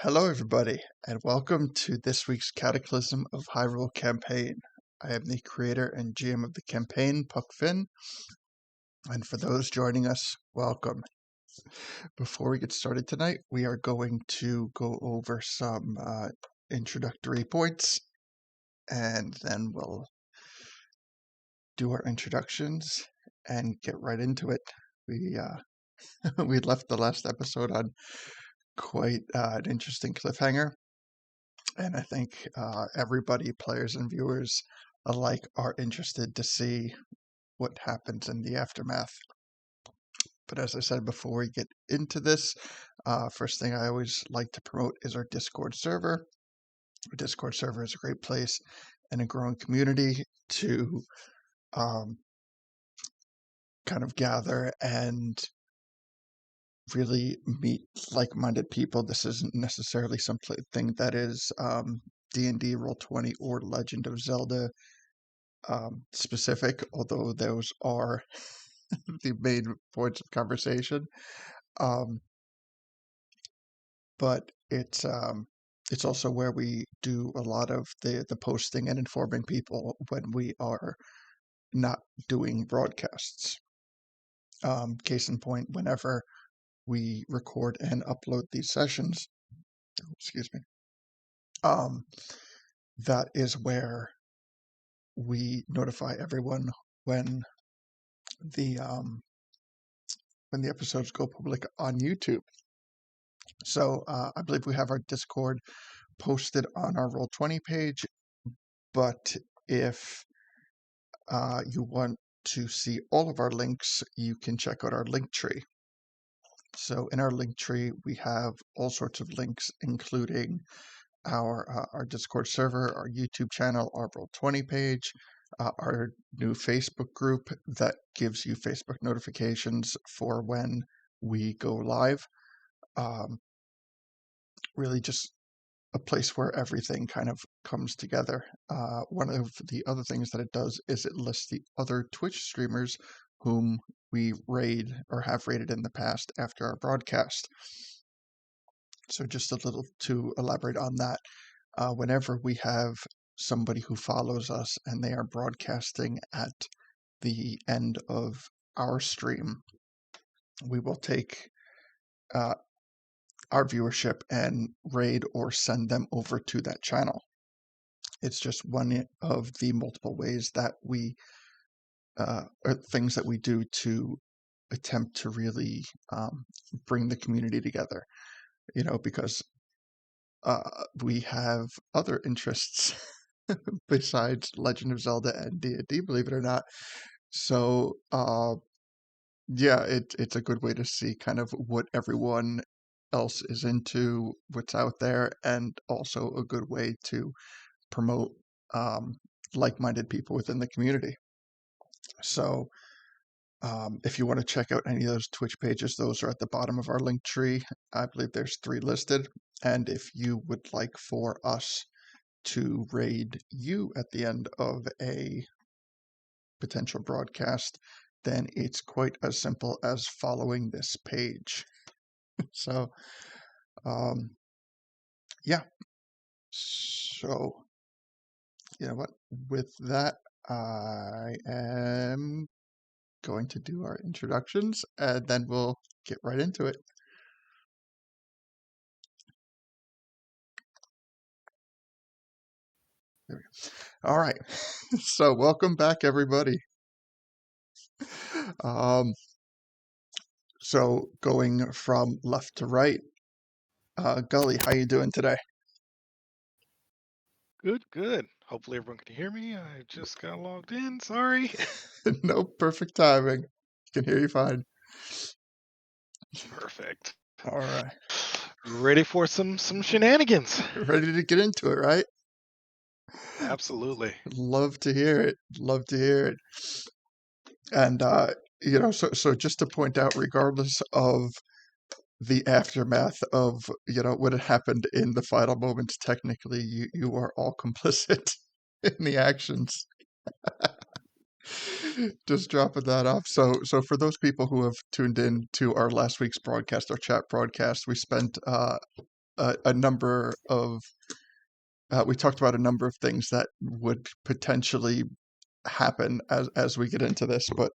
Hello, everybody, and welcome to this week's Cataclysm of Hyrule campaign. I am the creator and GM of the campaign, Puck Finn, and for those joining us, welcome. Before we get started tonight, we are going to go over some introductory points, and then we'll do our introductions and get right into it. We left the last episode on quite an interesting cliffhanger. And I think everybody, players and viewers alike, are interested to see what happens in the aftermath. But as I said before we get into this, first thing I always like to promote is our Discord server. Our Discord server is a great place and a growing community to kind of gather and really meet like-minded people. This isn't necessarily something that is D&D, Roll20, or Legend of Zelda specific, although those are the main points of conversation. But it's also where we do a lot of the posting and informing people when we are not doing broadcasts. Case in point, whenever we record and upload these sessions, that is where we notify everyone when the episodes go public on YouTube. So I believe we have our Discord posted on our Roll20 page, but if you want to see all of our links, you can check out our link tree. So in our link tree, we have all sorts of links, including our Discord server, our YouTube channel, our Roll20 page, our new Facebook group that gives you Facebook notifications for when we go live. Really just a place where everything kind of comes together. One of the other things that it does is it lists the other Twitch streamers whom we raid or have raided in the past after our broadcast. So just a little to elaborate on that, whenever we have somebody who follows us and they are broadcasting at the end of our stream, we will take our viewership and raid or send them over to that channel. It's just one of the multiple ways that we, or things that we do to attempt to really bring the community together, because we have other interests besides Legend of Zelda and D&D, believe it or not. So, yeah, it's a good way to see kind of what everyone else is into, what's out there, and also a good way to promote like-minded people within the community. So if you want to check out any of those Twitch pages, those are at the bottom of our link tree. I believe there's 3 listed. And if you would like for us to raid you at the end of a potential broadcast, then it's quite as simple as following this page. So, yeah. So, you know what? With that, I am going to do our introductions, and then we'll get right into it. There we go. All right. So, welcome back, everybody. So, going from left to right, Gully, how you doing today? Good. Hopefully everyone can hear me. I just got logged in. Sorry. No, perfect timing. Can hear you fine. Perfect. All right. Ready for some shenanigans. Ready to get into it, right? Absolutely. Love to hear it. Love to hear it. And so just to point out, regardless of the aftermath of what had happened in the final moments, technically you are all complicit in the actions. Just dropping that off. So for those people who have tuned in to our last week's broadcast, our chat broadcast, we spent a a number of we talked about a number of things that would potentially happen as we get into this, but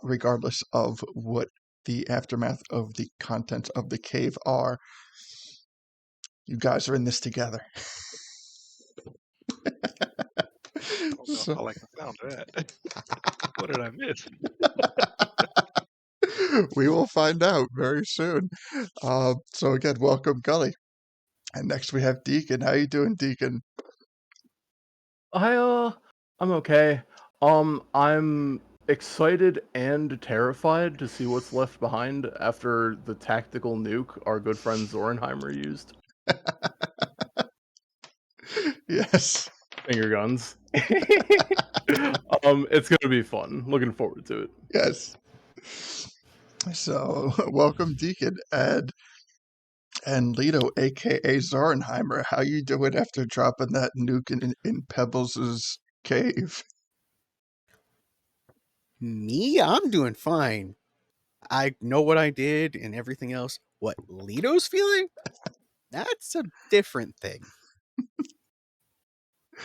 regardless of what the aftermath of the contents of the cave are, you guys are in this together. I don't know if So I like the sound of that. What did I miss? we will find out very soon. So again, welcome, Gully. And next we have Deacon. How you doing, Deacon? I'm okay. I'm excited and terrified to see what's left behind after the tactical nuke our good friend Zorenheimer used. Yes. Finger guns. It's gonna be fun. Looking forward to it. Yes. So welcome, Deacon, and Lito, aka Zorenheimer. How you doing after dropping that nuke in Pebbles' cave? Me? I'm doing fine. I know what I did and everything else. What Lito's feeling? That's a different thing.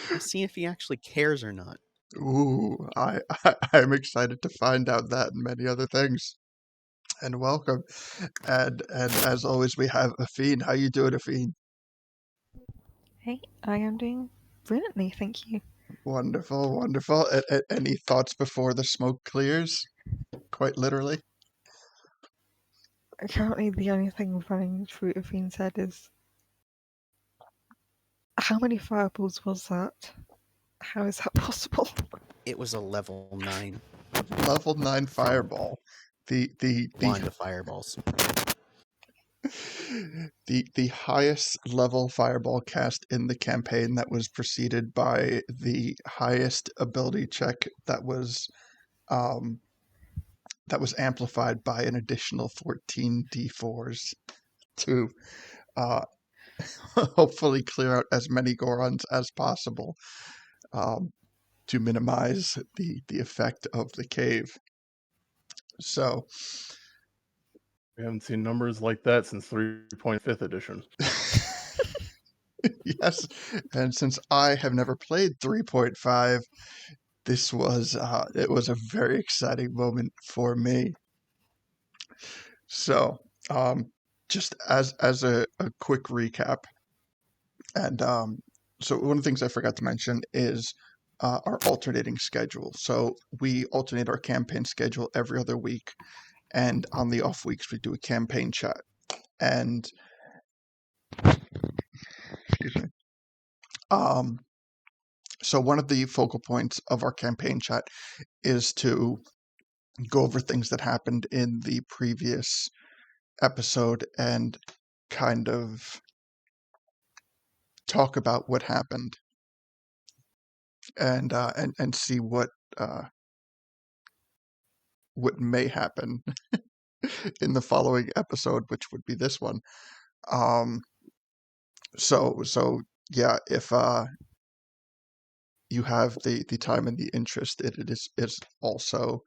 We'll see if he actually cares or not. Ooh, I'm excited to find out that and many other things. And welcome. And as always, we have Afine. How you doing, Afine? Hey, I am doing brilliantly, thank you. Wonderful, wonderful. Any thoughts before the smoke clears? Quite literally. Currently, the only thing running through Athene's head is how many fireballs was that? How is that possible? It was a level 9 Level 9 fireball. The wand of fireballs. the highest level fireball cast in the campaign that was preceded by the highest ability check that was amplified by an additional 14 d4s to hopefully clear out as many Gorons as possible to minimize the effect of the cave. So We haven't seen numbers like that since 3.5th edition. yes, and since I have never played 3.5, this was it was a very exciting moment for me. So just as a quick recap, and so one of the things I forgot to mention is our alternating schedule. So we alternate our campaign schedule every other week, and on the off weeks we do a campaign chat. And excuse me. So one of the focal points of our campaign chat is to go over things that happened in the previous episode and kind of talk about what happened and see what may happen in the following episode, which would be this one. So yeah, if you have the time and the interest, it is also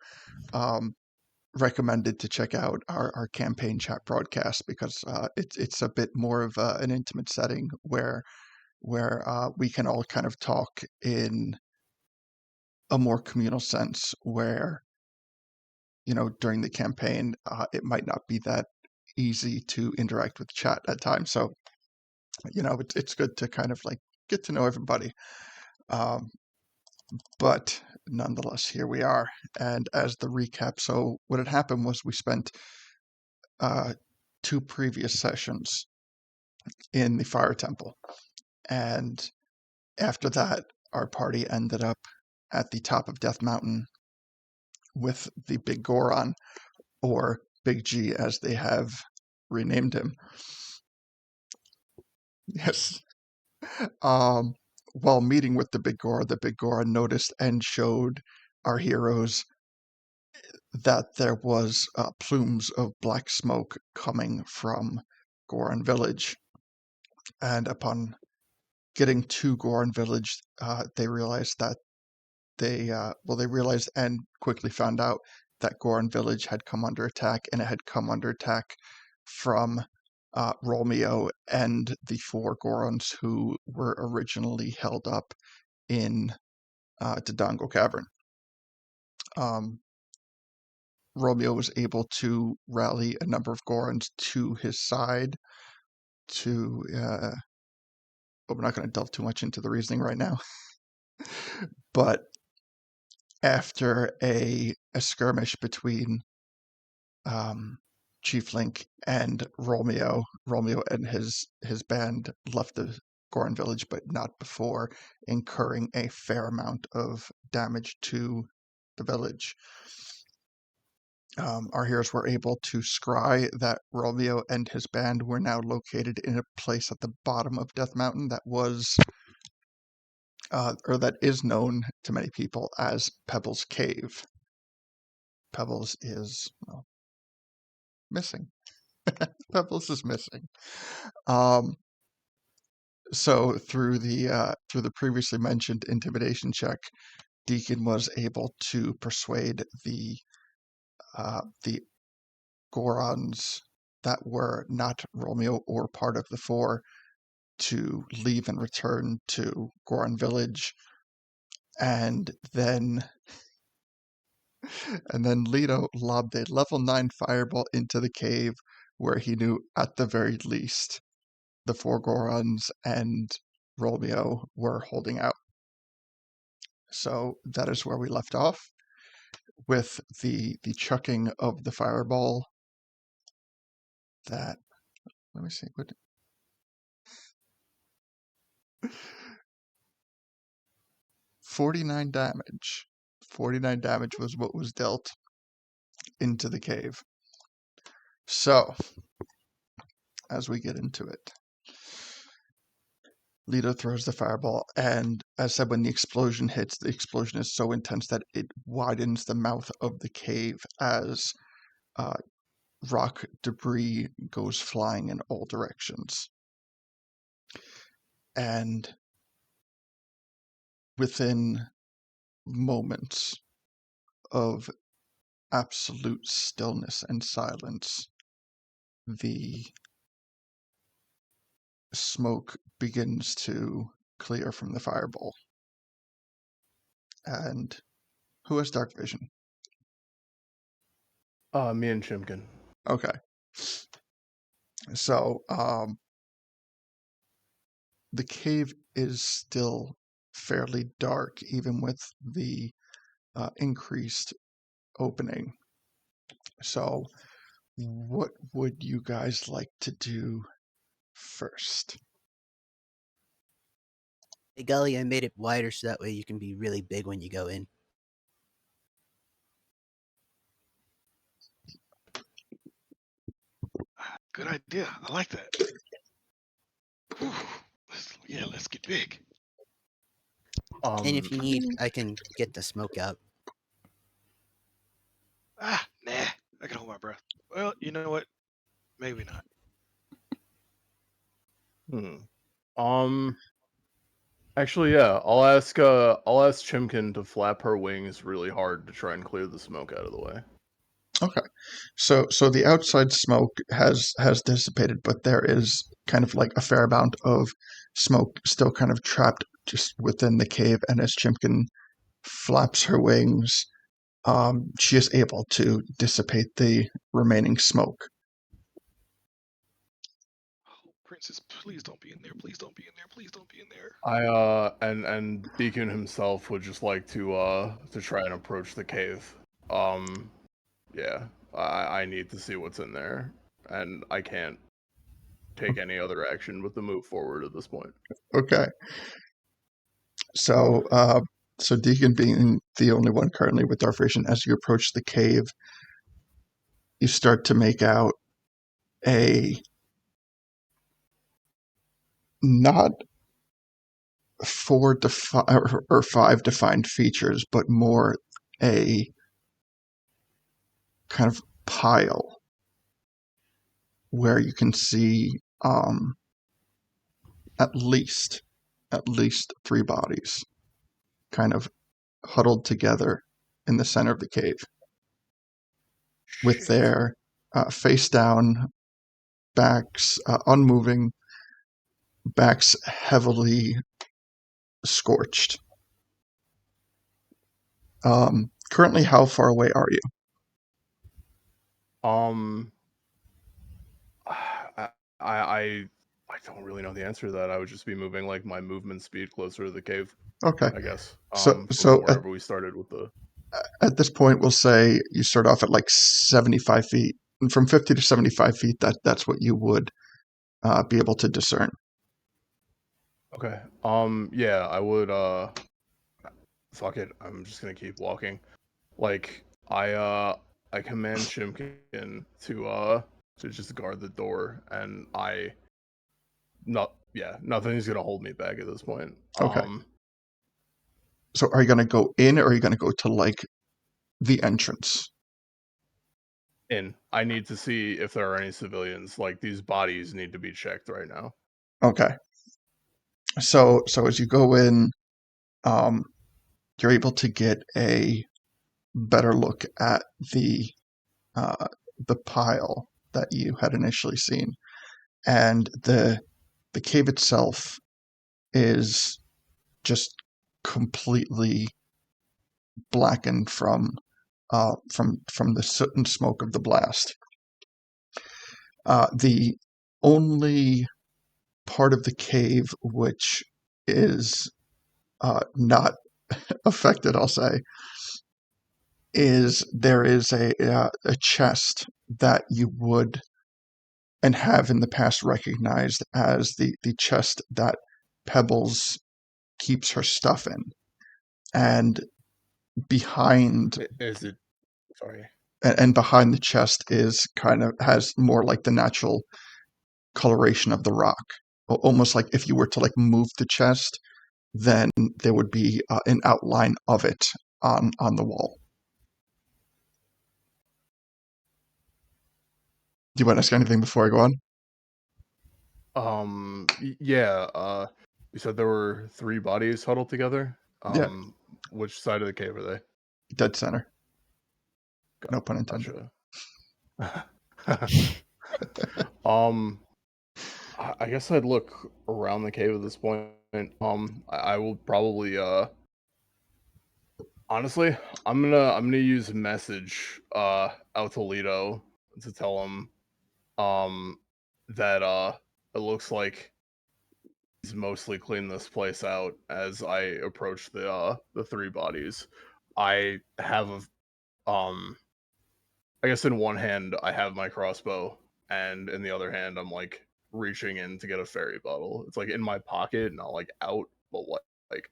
recommended to check out our campaign chat broadcast because it's a bit more of an intimate setting where we can all kind of talk in a more communal sense where during the campaign it might not be that easy to interact with chat at times, so it's good to kind of like get to know everybody, but nonetheless here we are. And as the recap, so what had happened was we spent 2 previous sessions in the fire temple, and after that our party ended up at the top of Death Mountain with the Big Goron, or Big G as they have renamed him. Yes. While meeting with the Big Goron noticed and showed our heroes that there was plumes of black smoke coming from Goron Village. And upon getting to Goron Village, they realized that they realized and quickly found out that Goron Village had come under attack, and it had come under attack from Romeo and the 4 Gorons who were originally held up in Dodongo Cavern. Romeo was able to rally a number of Gorons to his side to... we're not going to delve too much into the reasoning right now. But after a skirmish between Chief Link and Romeo and his band left the Goron village, but not before incurring a fair amount of damage to the village. Our heroes were able to scry that Romeo and his band were now located in a place at the bottom of Death Mountain that was, or that is known to many people as Pebbles Cave. Pebbles is, well, missing. Pebbles is missing. So through the previously mentioned intimidation check, Deacon was able to persuade the Gorons that were not Romeo or part of the 4 to leave and return to Goron Village, and then Leto lobbed a level 9 fireball into the cave, where he knew at the very least the 4 Gorons and Romeo were holding out. So that is where we left off, with the chucking of the fireball. That, let me see, what... 49 damage. 49 damage was what was dealt into the cave. So, as we get into it, Leto throws the fireball, and as I said, when the explosion hits, the explosion is so intense that it widens the mouth of the cave as rock debris goes flying in all directions. And within moments of absolute stillness and silence, the smoke begins to clear from the fireball. And who has dark vision? Me and Chimkin. Okay. So, the cave is still fairly dark, even with the increased opening. So, what would you guys like to do first? Hey, Gully, I made it wider so that way you can be really big when you go in. Good idea. I like that. Whew. Let's get big. And if you need, Mm. I can get the smoke out. Nah. I can hold my breath. Well, you know what? Maybe not. Actually, yeah, I'll ask Chimkin to flap her wings really hard to try and clear the smoke out of the way. Okay. So the outside smoke has dissipated, but there is kind of like a fair amount of smoke still kind of trapped just within the cave, and as Chimkin flaps her wings, she is able to dissipate the remaining smoke. Oh, Princess, please don't be in there. Please don't be in there. Please don't be in there. And Deacon himself would just like to try and approach the cave. Yeah, I need to see what's in there, and I can't take any other action with the move forward at this point. Okay. So Deacon being the only one currently with dark vision, as you approach the cave, you start to make out a not 4 or 5 defined features, but more a kind of pile where you can see at least 3 bodies kind of huddled together in the center of the cave, with their face down backs unmoving, backs heavily scorched. Currently, how far away are you? Um, I, I I don't really know the answer to that. I would just be moving like my movement speed closer to the cave, Okay. I guess. So From wherever we started with the. at this point, we'll say you start off at like 75 feet. And from 50 to 75 feet, that's what you would be able to discern. Okay. Yeah, I would. Fuck it. I'm just gonna keep walking. Like I command Shimkin to just guard the door, and nothing's gonna hold me back at this point. Okay. So are you going to go in, or are you going to go to like the entrance? I need to see if there are any civilians. Like, these bodies need to be checked right now. Okay. So as you go in, you're able to get a better look at the pile that you had initially seen, and the cave itself is just completely blackened from the soot and smoke of the blast. The only part of the cave which is not affected, I'll say, is there is a chest that you would and have in the past recognized as the chest that Pebbles keeps her stuff in. And behind Is it? Sorry. and behind the chest is kind of has more like the natural coloration of the rock. Almost like if you were to like move the chest, then there would be an outline of it on the wall. Do you want to ask anything before I go on? Yeah. You said there were 3 bodies huddled together. Yeah. Which side of the cave are they? Dead center. No pun intended. Gotcha. I guess I'd look around the cave at this point. I will probably honestly, I'm gonna use message out to Leto to tell him that it looks like he's mostly cleaned this place out as I approach the 3 bodies. I have I guess in one hand I have my crossbow, and in the other hand I'm like reaching in to get a fairy bottle. It's like in my pocket, not like out, but like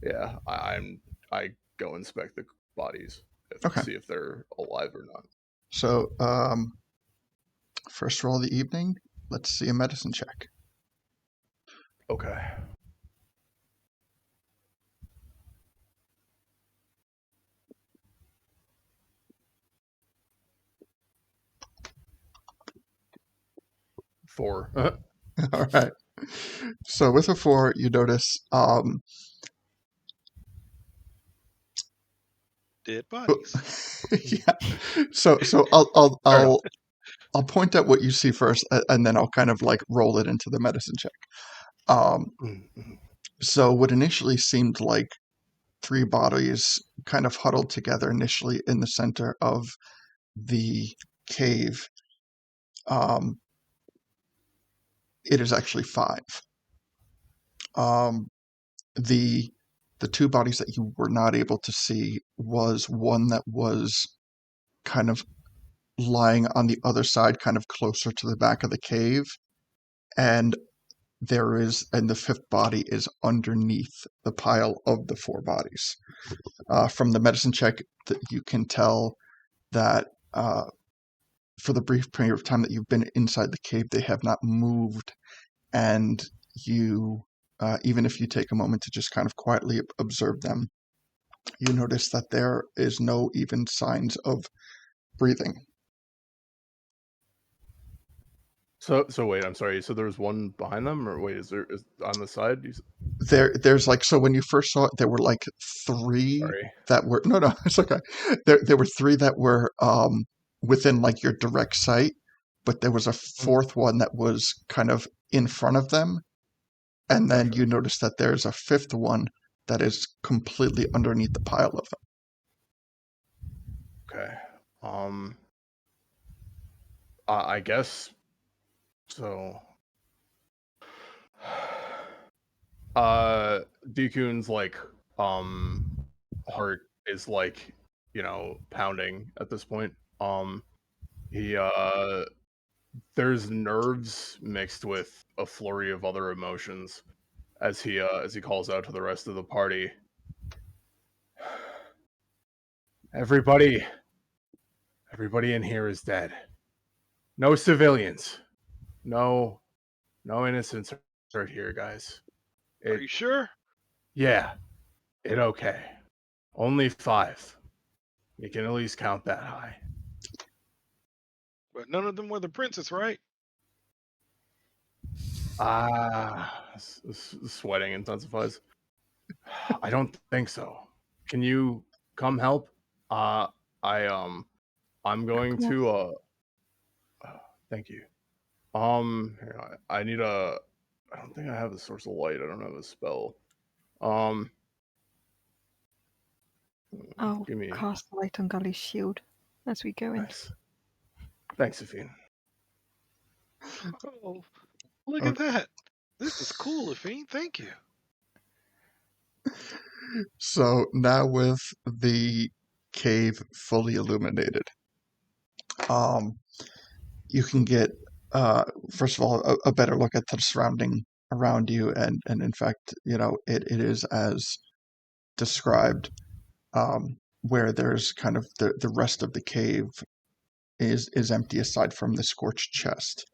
yeah, I go inspect the bodies Okay. see if they're alive or not. So, first roll of the evening. Let's see a medicine check. Okay. Four. All right. So with a 4, you notice Dead bodies. yeah. So I'll point out what you see first, and then I'll kind of like roll it into the medicine check. So what initially seemed like 3 bodies kind of huddled together initially in the center of the cave, it is actually 5. The 2 bodies that you were not able to see was one that was kind of lying on the other side, kind of closer to the back of the cave, and the 5th body is underneath the pile of the 4 bodies. From the medicine check, that you can tell that for the brief period of time that you've been inside the cave, they have not moved, and you, even if you take a moment to just kind of quietly observe them, you notice that there is no even signs of breathing. So wait, I'm sorry. So there was one behind them, or wait, is on the side? There's like, so when you first saw it, there were like 3 Sorry. that were no, it's okay. There were 3 that were within like your direct sight, but there was a fourth one that was kind of in front of them. And then Gotcha. you notice that there's a fifth one that is completely underneath the pile of them. Okay. I guess so. Deacon's like heart is like, pounding at this point. He there's nerves mixed with a flurry of other emotions as he calls out to the rest of the party. Everybody in here is dead. No civilians. No innocents hurt here, guys. Are you sure? Yeah, it okay. Only 5. You can at least count that high. But none of them were the princess, right? Sweating intensifies. I don't think so. Can you come help? I'm going Come on. to thank you. Here, I need a. I don't think I have a source of light. I don't have a spell. I'll Give me. cast light on Gully's shield as we go in. Nice. Thanks, Sophine. Oh, look at that. This is cool, Afine. Thank you. So now with the cave fully illuminated, you can get, first of all, a better look at the surrounding around you, and in fact, it is as described, where there's kind of the rest of the cave is empty aside from the scorched chest.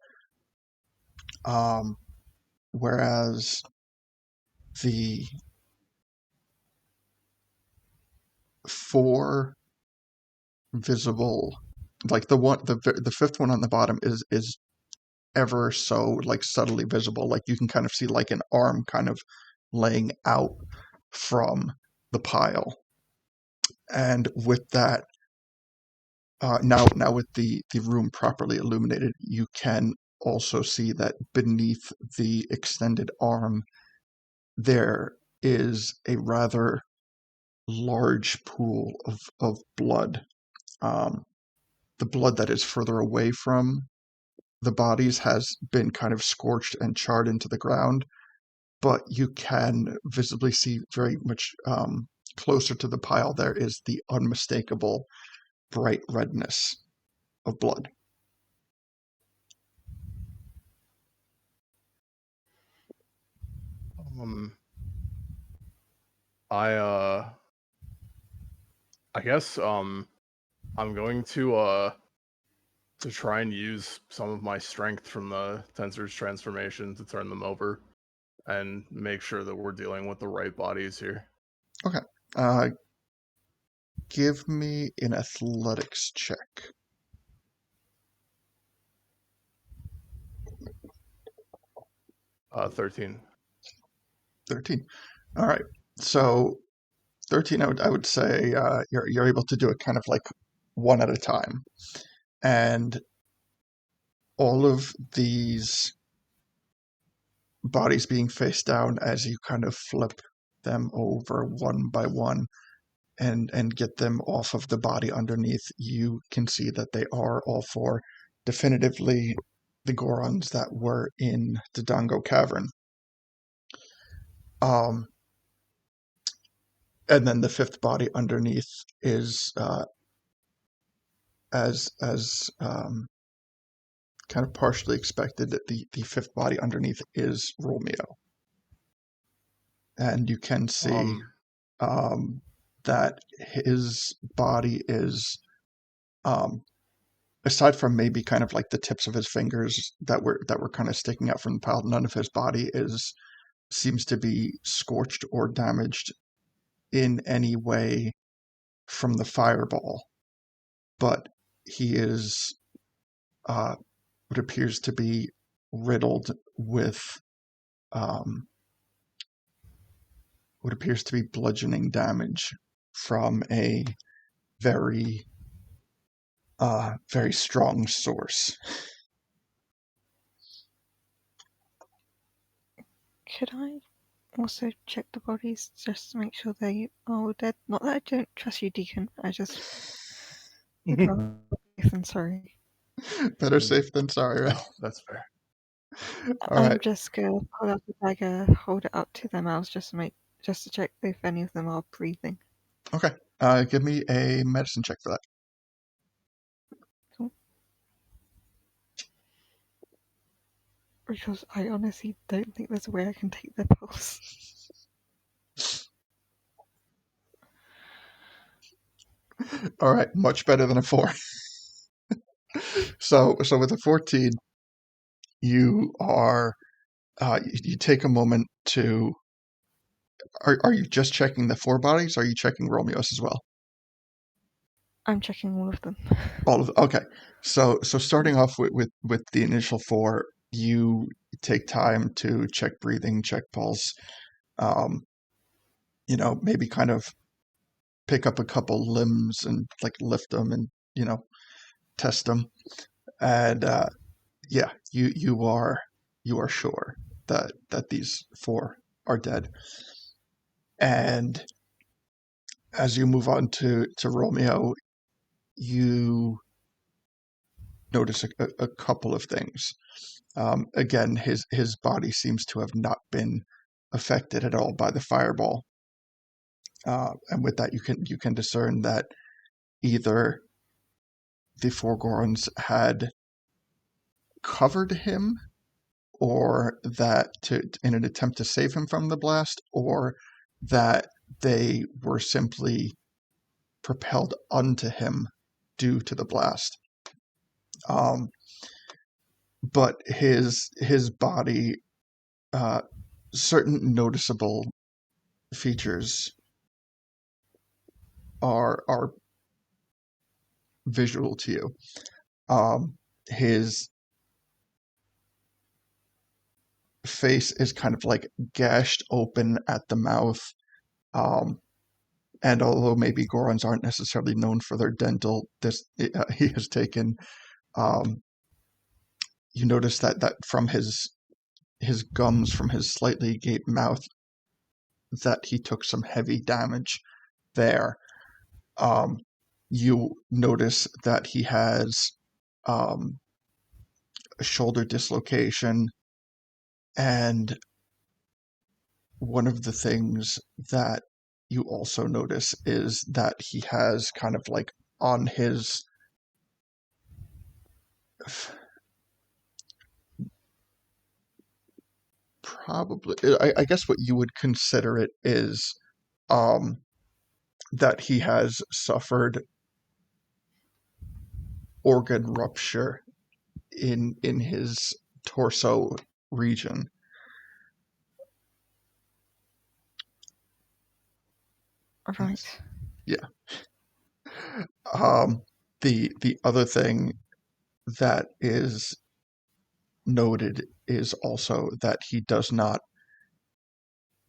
Whereas the 4 visible, like the fifth one on the bottom is ever so like subtly visible, like you can kind of see like an arm kind of laying out from the pile. And with that, now with the room properly illuminated, you can also see that beneath the extended arm there is a rather large pool of blood. The blood that is further away from the bodies has been kind of scorched and charred into the ground, but you can visibly see very much closer to the pile there is the unmistakable bright redness of blood. I guess I'm going to try and use some of my strength from the Tensor's transformation to turn them over and make sure that we're dealing with the right bodies here. Okay. Give me an athletics check. 13. 13. All right. So 13, I would say you're able to do it kind of like one at a time. And all of these bodies being face down as you kind of flip them over one by one and get them off of the body underneath, you can see that they are all 4 definitively the Gorons that were in the Dango Cavern. And then the 5th body underneath is as kind of partially expected, that the 5th body underneath is Romeo. And you can see that his body is, aside from maybe kind of like the tips of his fingers that were kind of sticking out from the pile, none of his body seems to be scorched or damaged in any way from the fireball. But he is what appears to be riddled with what appears to be bludgeoning damage from a very very strong source. Could I also check the bodies just to make sure they are all dead? Not that I don't trust you, Deacon. I just would rather be safe than sorry. Better safe than sorry, right? Oh, that's fair. All I'm right. just gonna pull out the dagger, hold it up to their mouths just to check if any of them are breathing. Okay. Give me a medicine check for that. Cool. Because I honestly don't think there's a way I can take their pulse. All right. Much better than a 4. So with a 14, you are you take a moment to. Are you just checking the 4 bodies? Or are you checking Romeo's as well? I'm checking all of them. All of okay. So starting off with the initial 4, you take time to check breathing, check pulse. Maybe kind of pick up a couple limbs and like lift them and test them. And yeah, you are sure that these 4 are dead. And as you move on to Romeo, you notice a couple of things. Again, his body seems to have not been affected at all by the fireball, and with that, you can discern that either the four Gorons had covered him, or that in an attempt to save him from the blast, or that they were simply propelled onto him due to the blast. But his body, certain noticeable features are visual to you. His face is kind of like gashed open at the mouth. And although maybe Gorons aren't necessarily known for their dental, he has taken. You notice that from his gums, from his slightly gaped mouth, that he took some heavy damage there. You notice that he has a shoulder dislocation, and one of the things that you also notice is that he has kind of like on his probably, I guess what you would consider it is that he has suffered organ rupture in his torso region. Right. Yeah. The other thing that is noted is also that he does not,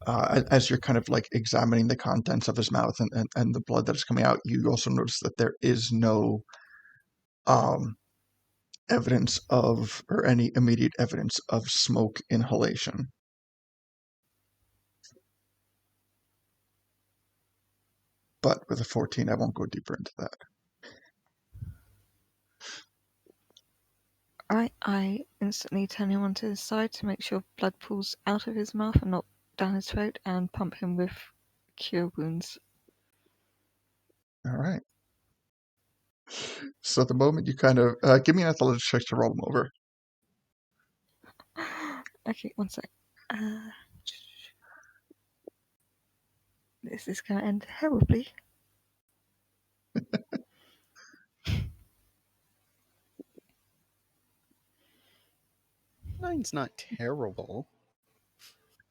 as you're kind of like examining the contents of his mouth and the blood that is coming out, you also notice that there is no evidence of, or any immediate evidence of, smoke inhalation. But with a 14, I won't go deeper into that. I instantly turn him onto his side to make sure blood pools out of his mouth and not down his throat, and pump him with cure wounds. All right. So the moment you kind of give me an athletics check to roll him over. Okay, one sec. This is going to end terribly. Mine's not terrible.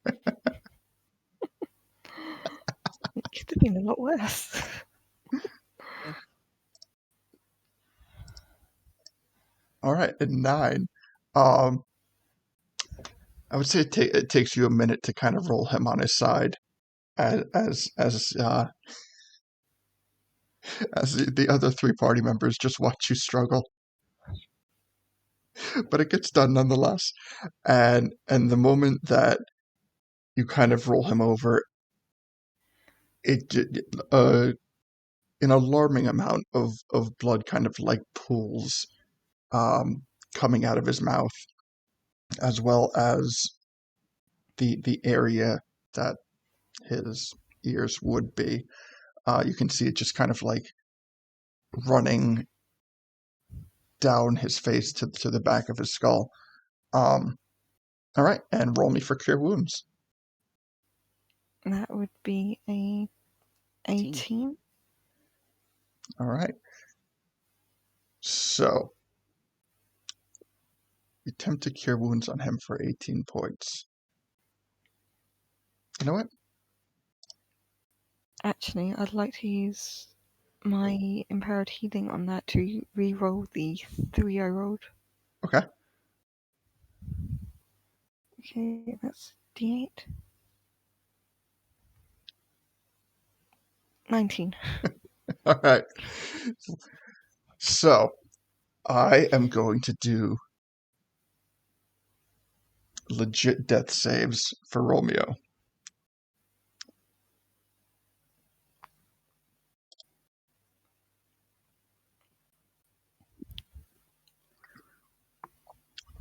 It could have been a lot worse. All right, at 9. I would say it takes you a minute to kind of roll him on his side, as the other 3 party members just watch you struggle. But it gets done nonetheless. And the moment that you kind of roll him over. An alarming amount of blood kind of like pools coming out of his mouth, as well as the area that his ears would be. You can see it just kind of like running down his face to the back of his skull. All right, and roll me for Cure Wounds. That would be a 18. All right. So, you attempt to Cure Wounds on him for 18 points. You know what? Actually, I'd like to use my Empowered Healing on that to re-roll the 3 I rolled. Okay. Okay, that's D8. 19. All right. So, I am going to do legit death saves for Romeo.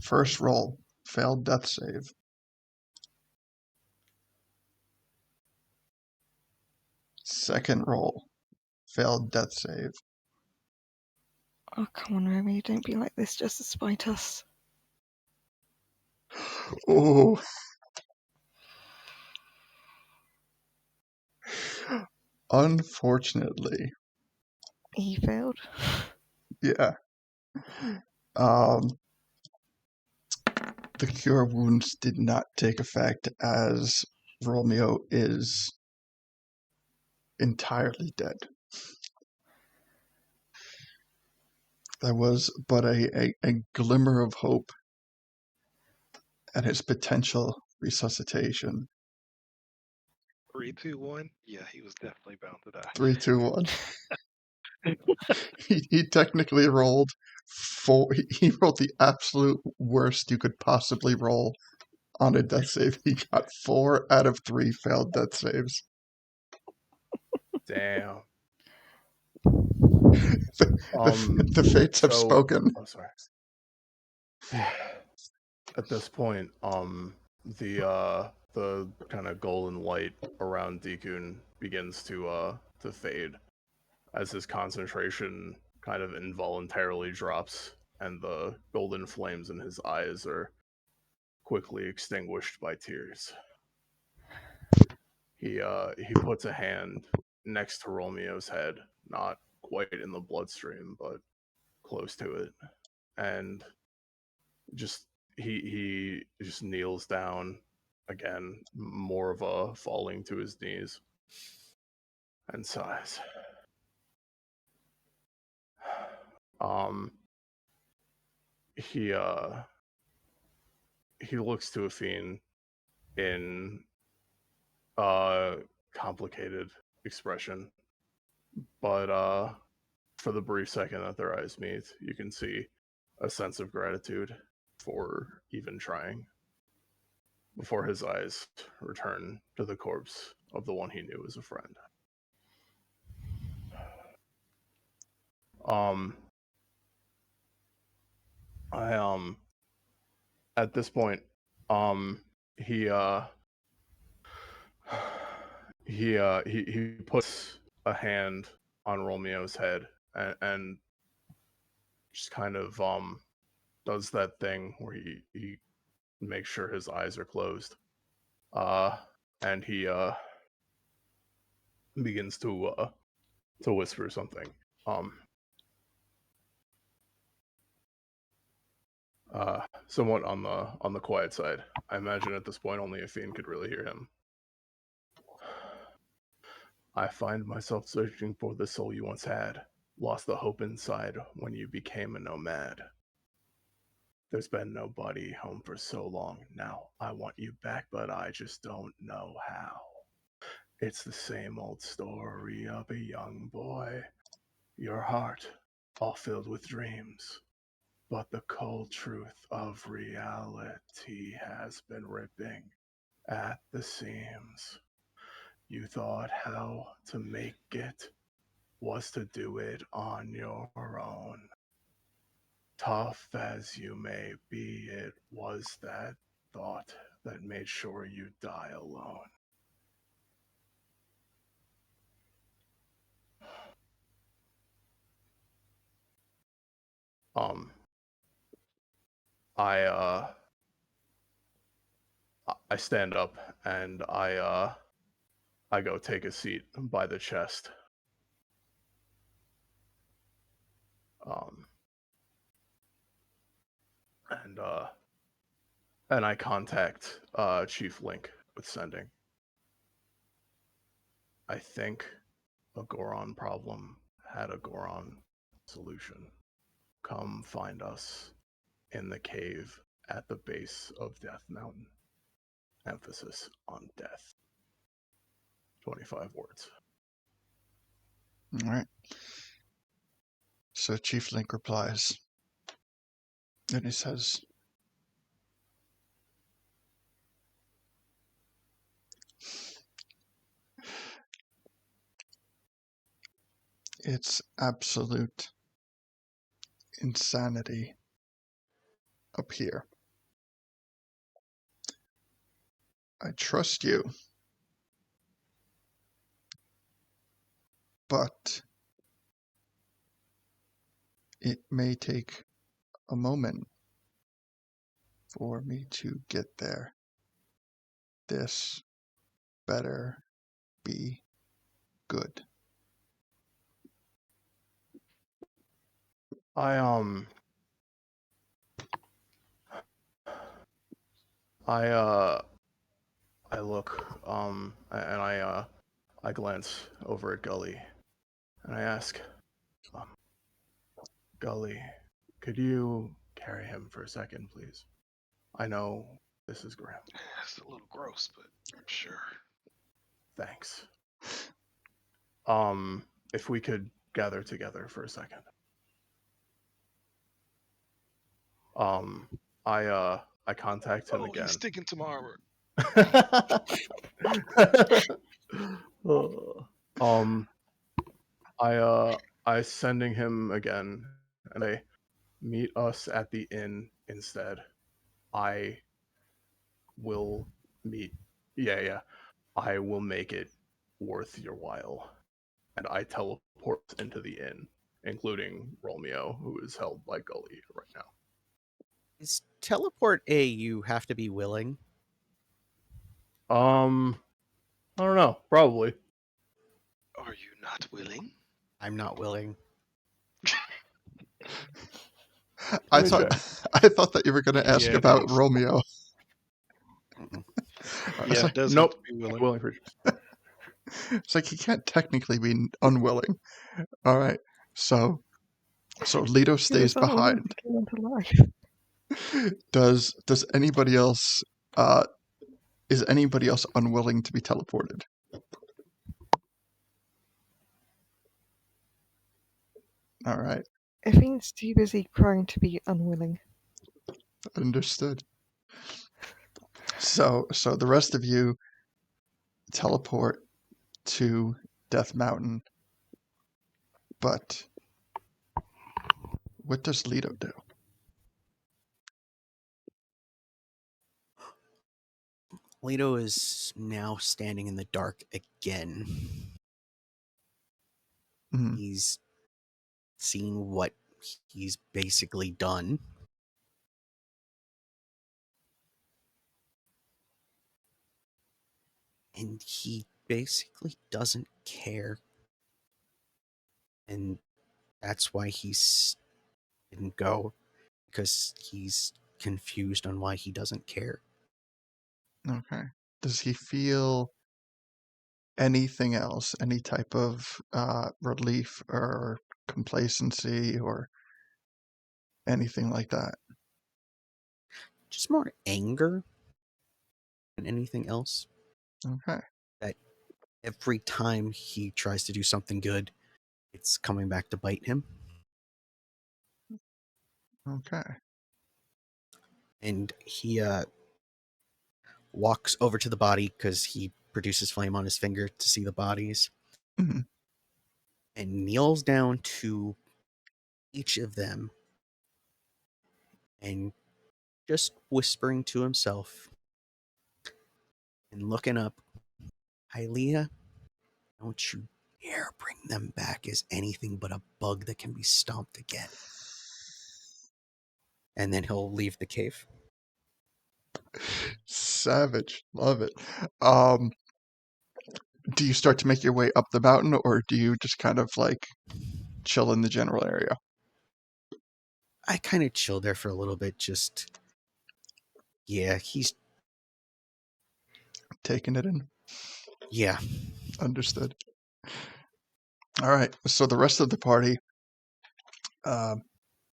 First roll, failed death save. Second roll, failed death save. Oh, come on, Remy, don't be like this just to spite us. Oh. Unfortunately, He failed. yeah. The Cure Wounds did not take effect as Romeo is entirely dead. There was but a glimmer of hope at his potential resuscitation. 3, 2, 1. Yeah, he was definitely bound to die. 3, 2, 1. He technically rolled 4. He rolled the absolute worst you could possibly roll on a death save. He got 4 out of 3 failed death saves. Damn. The fates have spoken. Oh, sorry. At this point, the kind of golden light around Deekun begins to fade as his concentration kind of involuntarily drops, and the golden flames in his eyes are quickly extinguished by tears. He puts a hand next to Romeo's head, not quite in the bloodstream, but close to it, and just he just kneels down again, more of a falling to his knees, and sighs. He looks to Afine in complicated expression, but for the brief second that their eyes meet, you can see a sense of gratitude for even trying, before his eyes return to the corpse of the one he knew as a friend. At this point, he he puts a hand on Romeo's head and just kind of does that thing where he makes sure his eyes are closed, and he begins to whisper something, somewhat on the quiet side. I imagine at this point only Afine could really hear him. I find myself searching for the soul you once had, lost the hope inside when you became a nomad. There's been nobody home for so long now. I want you back, but I just don't know how. It's the same old story of a young boy. Your heart, all filled with dreams. But the cold truth of reality has been ripping at the seams. You thought how to make it was to do it on your own. Tough as you may be, it was that thought that made sure you die alone. Um, I I stand up and I go take a seat by the chest. Um, and uh, and I contact Chief Link with sending. I think a Goron problem had a Goron solution. Come find us in the cave at the base of Death Mountain. Emphasis on death. 25 words. All right. So Chief Link replies, and he says, "It's absolute insanity up here. I trust you, but it may take a moment for me to get there. This better be good." I I I look and I glance over at Gully and I ask, um, Gully, could you carry him for a second, please? I know this is grim. It's a little gross, but sure. Thanks. If we could gather together for a second. I contact him Oh, again. he's sticking to my armor. um, I sending him again, and I meet us at the inn instead. I will meet. Yeah. I will make it worth your while, and I teleport into the inn, including Romeo, who is held by Gully right now. Is teleport a you have to be willing? I don't know. Probably. Are you not willing? I'm not willing. I Let me thought check. I thought that you were going to ask Yeah, it about is. Romeo. Mm-mm. I was Yeah, it like, does have Nope. to be willing. Willing for it's like he can't technically be unwilling. All right, so Leto He stays was unwilling behind. to come into life. Does anybody else? Is anybody else unwilling to be teleported? All right, Evine's too busy crying to be unwilling. understood. So the rest of you teleport to Death Mountain, but what does Leto do? Leto is now standing in the dark again. Mhm. He's seen what he's basically done. And he basically doesn't care. And that's why he's didn't go, because he's confused on why he doesn't care. Okay. Does he feel anything else? Any type of relief or complacency or anything like that? Just more anger than anything else. Okay. That every time he tries to do something good, it's coming back to bite him. Okay. And he walks over to the body because he produces flame on his finger to see the bodies, Mhm. and kneels down to each of them and just whispering to himself and looking up, Hylia, don't you dare bring them back as anything but a bug that can be stomped again. And then he'll leave the cave. Savage. Love it. Do you start to make your way up the mountain, or do you just kind of like chill in the general area? I kind of chill there for a little bit, he's, Taking it in? yeah. Understood. All right. So the rest of the party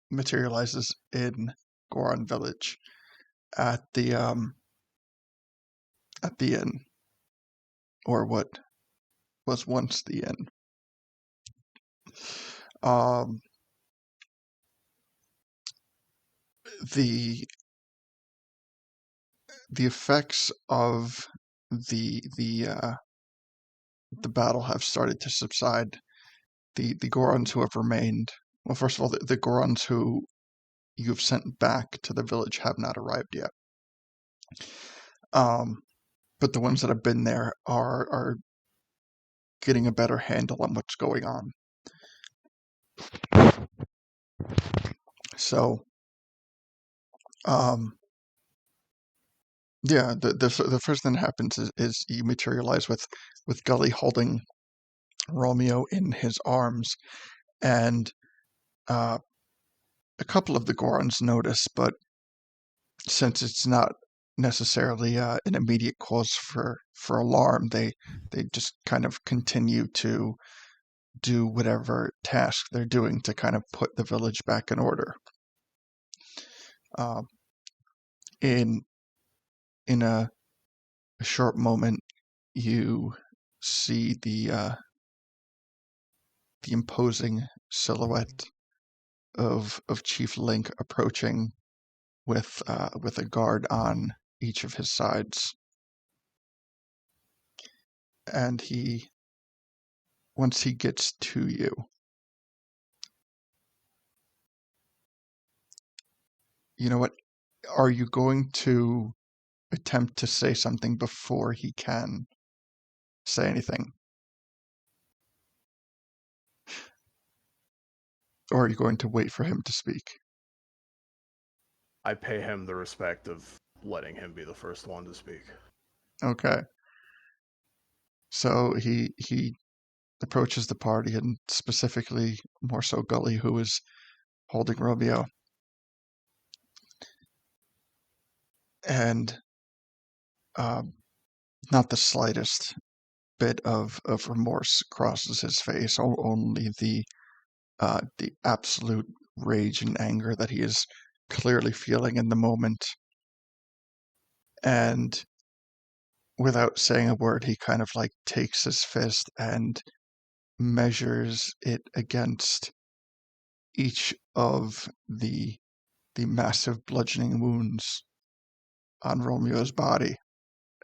materializes in Goron Village at the inn, or what was once the inn. Um, the effects of the battle have started to subside. The Gorons who have remained, well, first of all, the Gorons who you've sent back to the village have not arrived yet. But the ones that have been there are getting a better handle on what's going on. So, yeah, the first thing that happens is you materialize with Gully holding Romeo in his arms, and a couple of the Gorons notice, but since it's not necessarily an immediate cause for alarm, they just kind of continue to do whatever task they're doing to kind of put the village back in order. In a short moment, you see the imposing silhouette of Chief Link approaching with a guard on each of his sides, and once he gets to you, you know what? Are you going to attempt to say something before he can say anything? Or are you going to wait for him to speak? I pay him the respect of letting him be the first one to speak. Okay. So he approaches the party, and specifically more so Gully, who is holding Romeo. And not the slightest bit of remorse crosses his face, only the absolute rage and anger that he is clearly feeling in the moment. And without saying a word, he kind of like takes his fist and measures it against each of the massive bludgeoning wounds on Romeo's body.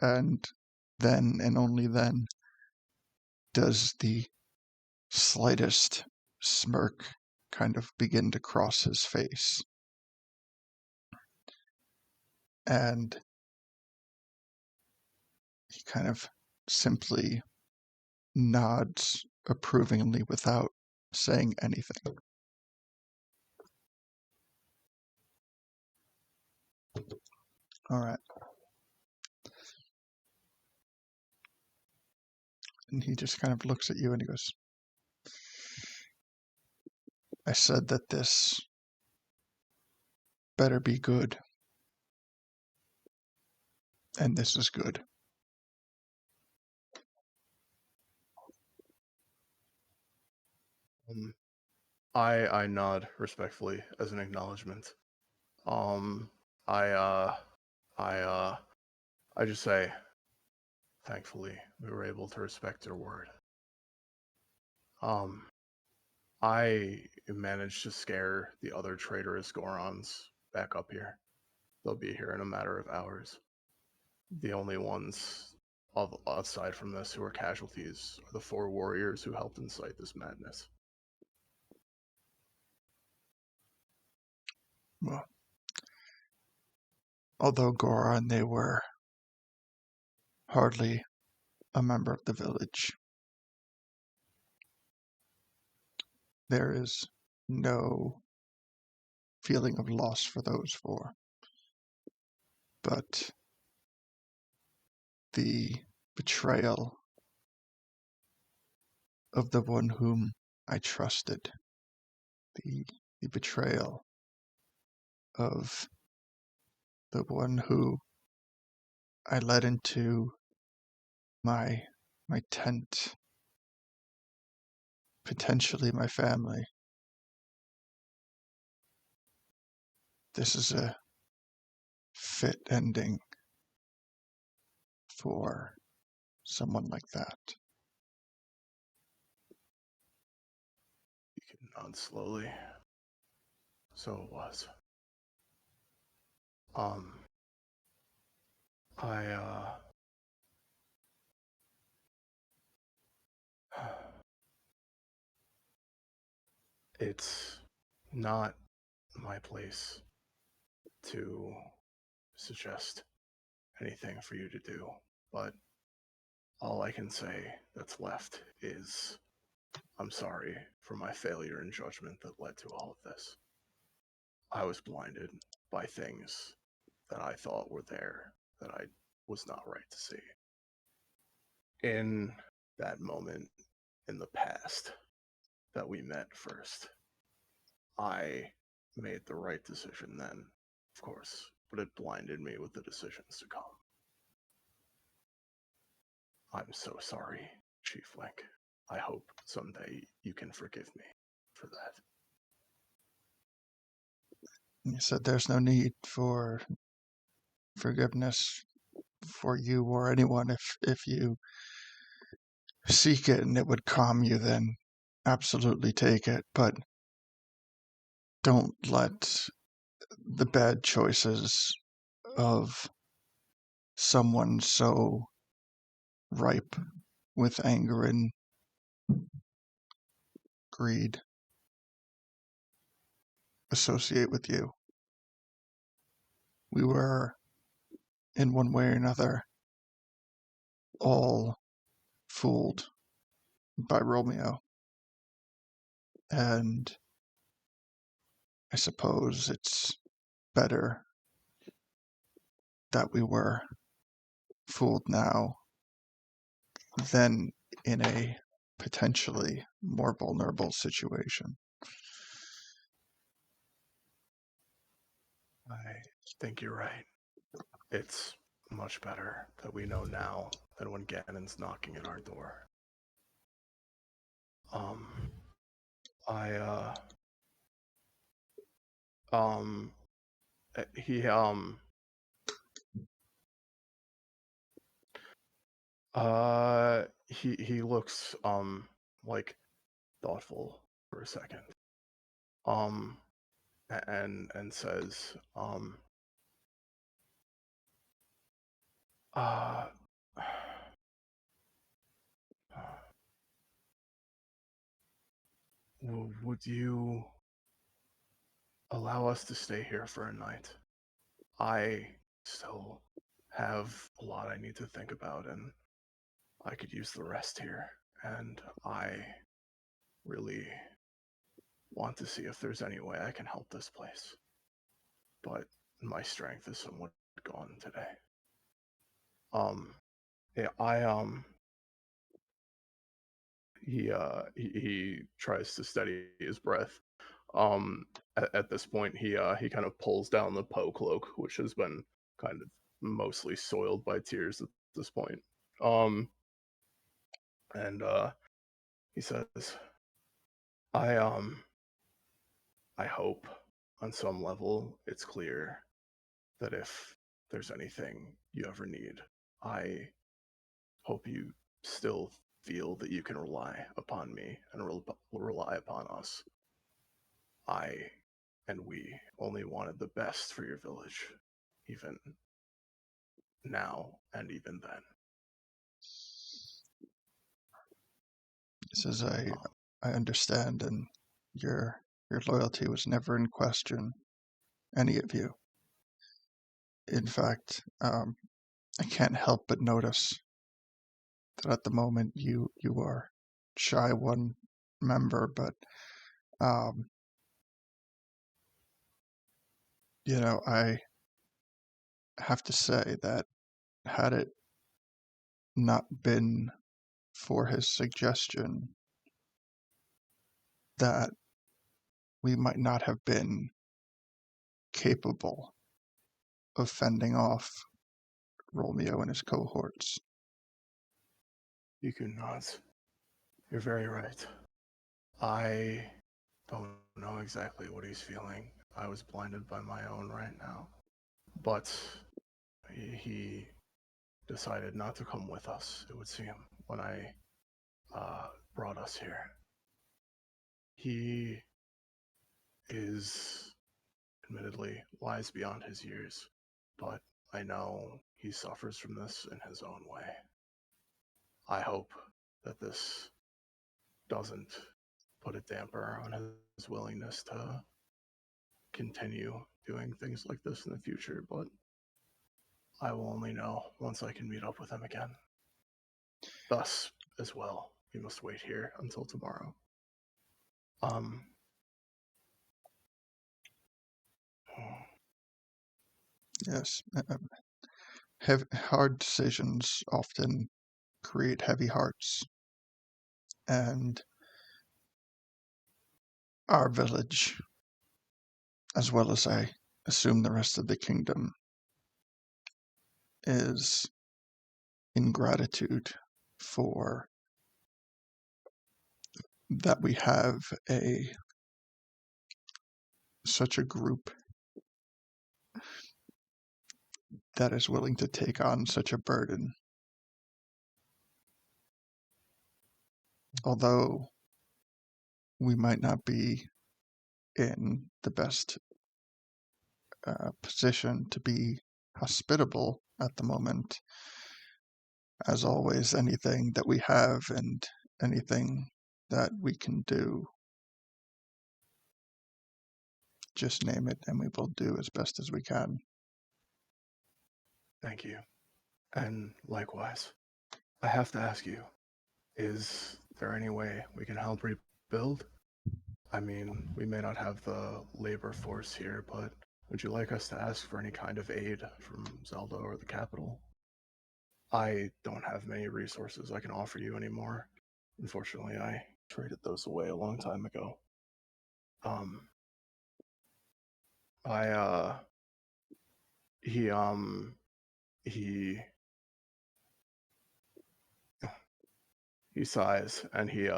And then, and only then, does the slightest smirk kind of begin to cross his face. And he kind of simply nods approvingly without saying anything. All right. And he just kind of looks at you and he goes, I said that this better be good. And this is good. I nod respectfully as an acknowledgement. I just say, thankfully, we were able to respect your word. I managed to scare the other traitorous Gorons back up here. They'll be here in a matter of hours. The only ones aside from this who are casualties are the 4 warriors who helped incite this madness. Well, although Goron, they were hardly a member of the village. There is no feeling of loss for those 4. But the betrayal of the one whom I trusted, the betrayal of the one who I led into my tent, potentially my family. This is a fit ending for someone like that. You can nod slowly. So it was. It's not my place to suggest anything for you to do, but all I can say that's left is I'm sorry for my failure in judgment that led to all of this. I was blinded by things that I thought were there that I was not right to see. In that moment in the past that we met first, I made the right decision then, of course, but it blinded me with the decisions to come. I'm so sorry, Chief Link. I hope someday you can forgive me for that. You said there's no need for forgiveness for you or anyone. If you seek it and it would calm you, then absolutely take it. But don't let the bad choices of someone so ripe with anger and greed associate with you. We were, in one way or another, all fooled by Romeo. And I suppose it's better that we were fooled now than in a potentially more vulnerable situation. I think you're right. It's much better that we know now than when Ganon's knocking at our door. Um, I, he, he looks, like, thoughtful for a second. And says, uh, would you allow us to stay here for a night? I still have a lot I need to think about, and I could use the rest here. And I really want to see if there's any way I can help this place. But my strength is somewhat gone today. Yeah, he tries to steady his breath. At this point, he kind of pulls down the Poe cloak, which has been kind of mostly soiled by tears at this point. And he says, I hope on some level it's clear that if there's anything you ever need, I hope you still feel that you can rely upon me and rely upon us. I and we only wanted the best for your village, even now and even then. This is I understand, and your loyalty was never in question, any of you. In fact, I can't help but notice that at the moment you are shy one member, but I have to say that had it not been for his suggestion, that we might not have been capable of fending off Romeo and his cohorts. You can not. You're very right. I don't know exactly what he's feeling. I was blinded by my own right now. But he decided not to come with us, it would seem, when I brought us here. He is admittedly wise beyond his years, but I know he suffers from this in his own way. I hope that this doesn't put a damper on his willingness to continue doing things like this in the future, but I will only know once I can meet up with him again. Thus, as well, we must wait here until tomorrow. Yes, hard decisions often create heavy hearts, and our village, as well as I assume the rest of the kingdom, is in gratitude for that we have such a group that is willing to take on such a burden. Although we might not be in the best position to be hospitable at the moment, as always, anything that we have and anything that we can do, just name it and we will do as best as we can. Thank you. And likewise, I have to ask you, is there any way we can help rebuild? I mean, we may not have the labor force here, but would you like us to ask for any kind of aid from Zelda or the capital? I don't have many resources I can offer you anymore. Unfortunately, I traded those away a long time ago. He sighs and he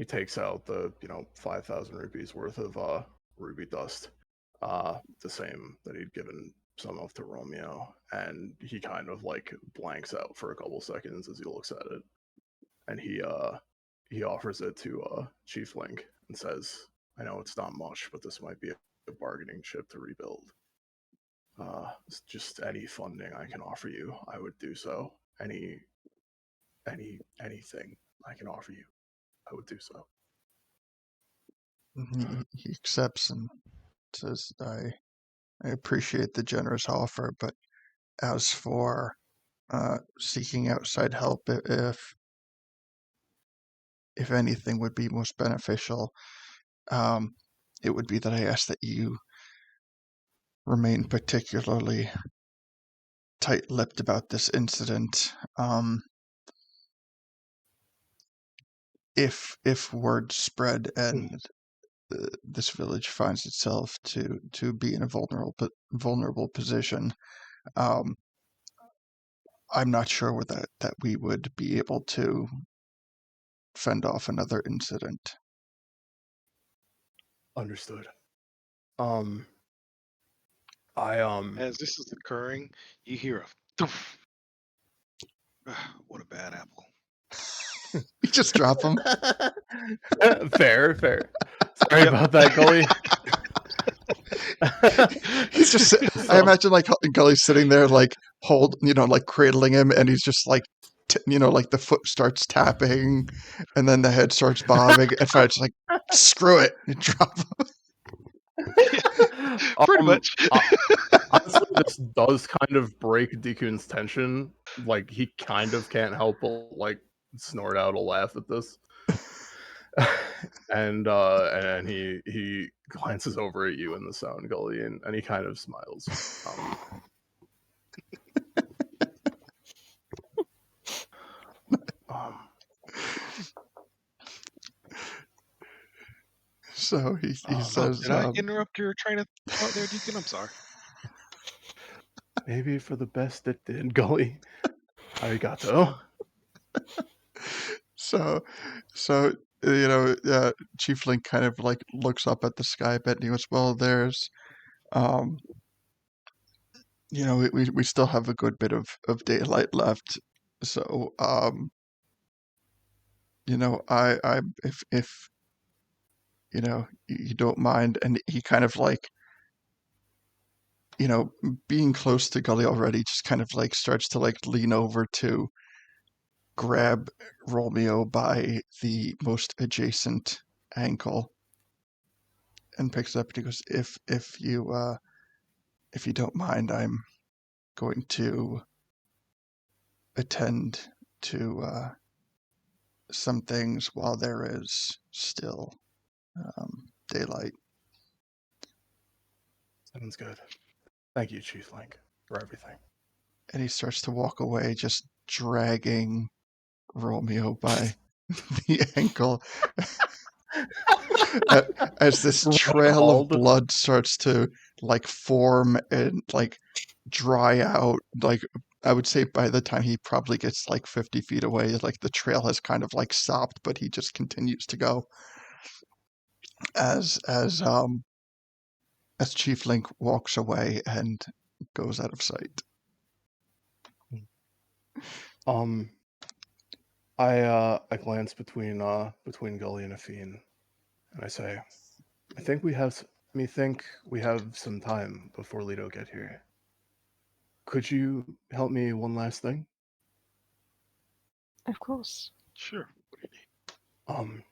takes out the 5,000 rupees worth of ruby dust, the same that he'd given some of to Romeo, and he kind of like blanks out for a couple seconds as he looks at it, and he offers it to Chief Link and says, "I know it's not much, but this might be a bargaining chip to rebuild. Just any funding I can offer you, I would do so. Anything I can offer you, I would do so." He accepts and says, I appreciate the generous offer, but as for seeking outside help, if anything would be most beneficial, it would be that I ask that you remain particularly tight-lipped about this incident. If word spread and this village finds itself to be in a vulnerable position, I'm not sure that we would be able to fend off another incident. Understood. As this is occurring, you hear a thoof. What a bad apple. You just drop him. Fair. Sorry about that, Gully. He's just. I imagine like Gully sitting there, like like cradling him, and he's just like, like the foot starts tapping, and then the head starts bobbing, and Fred's like, "Screw it," and drop him. Pretty much. Honestly, this does kind of break Dekun's tension. Like, he kind of can't help but like snort out a laugh at this. and he glances over at you in the sound gully, and he kind of smiles. So he says, "Did I interrupt your train of thought there, Deacon? I'm sorry." Maybe for the best it did, Gully. Arigato. So, Chief Link kind of like looks up at the sky a bit, and he goes, "Well, there's, we still have a good bit of daylight left, so, if you don't mind," and he kind of like, being close to Gully already, just kind of like starts to like lean over to grab Romeo by the most adjacent ankle and picks it up, and he goes, if you don't mind, I'm going to attend to some things while there is still daylight. Sounds good. Thank you, Chief Link, for everything. And he starts to walk away, just dragging Romeo by the ankle as this trail of blood starts to like form and like dry out. Like, I would say by the time he probably gets like 50 feet away, like the trail has kind of like stopped, but he just continues to go as Chief Link walks away and goes out of sight. I glance between Gully and Afine, and I say, I think we have some time before Leto get here. Could you help me one last thing? Of course. Sure. What do you need?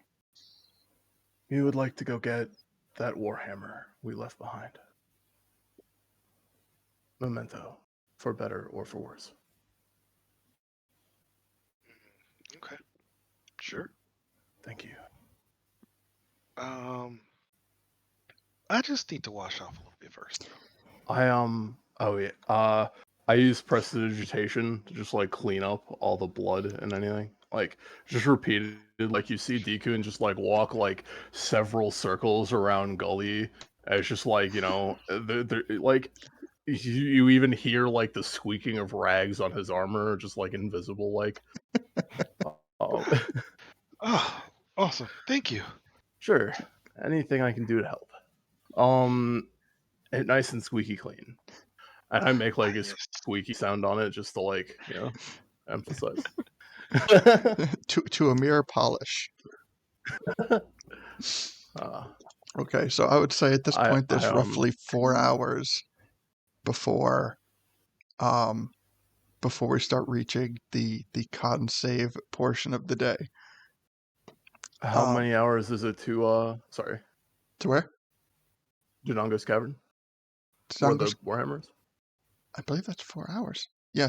We would like to go get that warhammer we left behind. Memento, for better or for worse. Okay. Sure. Thank you. I just need to wash off a little bit first. I use prestidigitation to just like clean up all the blood and anything. Like, just repeated, like you see Dekun just like walk like several circles around Gully. And it's just like, like you even hear like the squeaking of rags on his armor, just like invisible, like. Oh, awesome! Thank you. Sure, anything I can do to help. Nice and squeaky clean. And I make like a squeaky sound on it just to like, emphasize. to a mere polish. Okay, so I would say at this point there's roughly 4 hours before we start reaching the con save portion of the day. How many hours is it to to where? Janongo's Cavern? Where the Warhammers? I believe that's 4 hours. Yeah.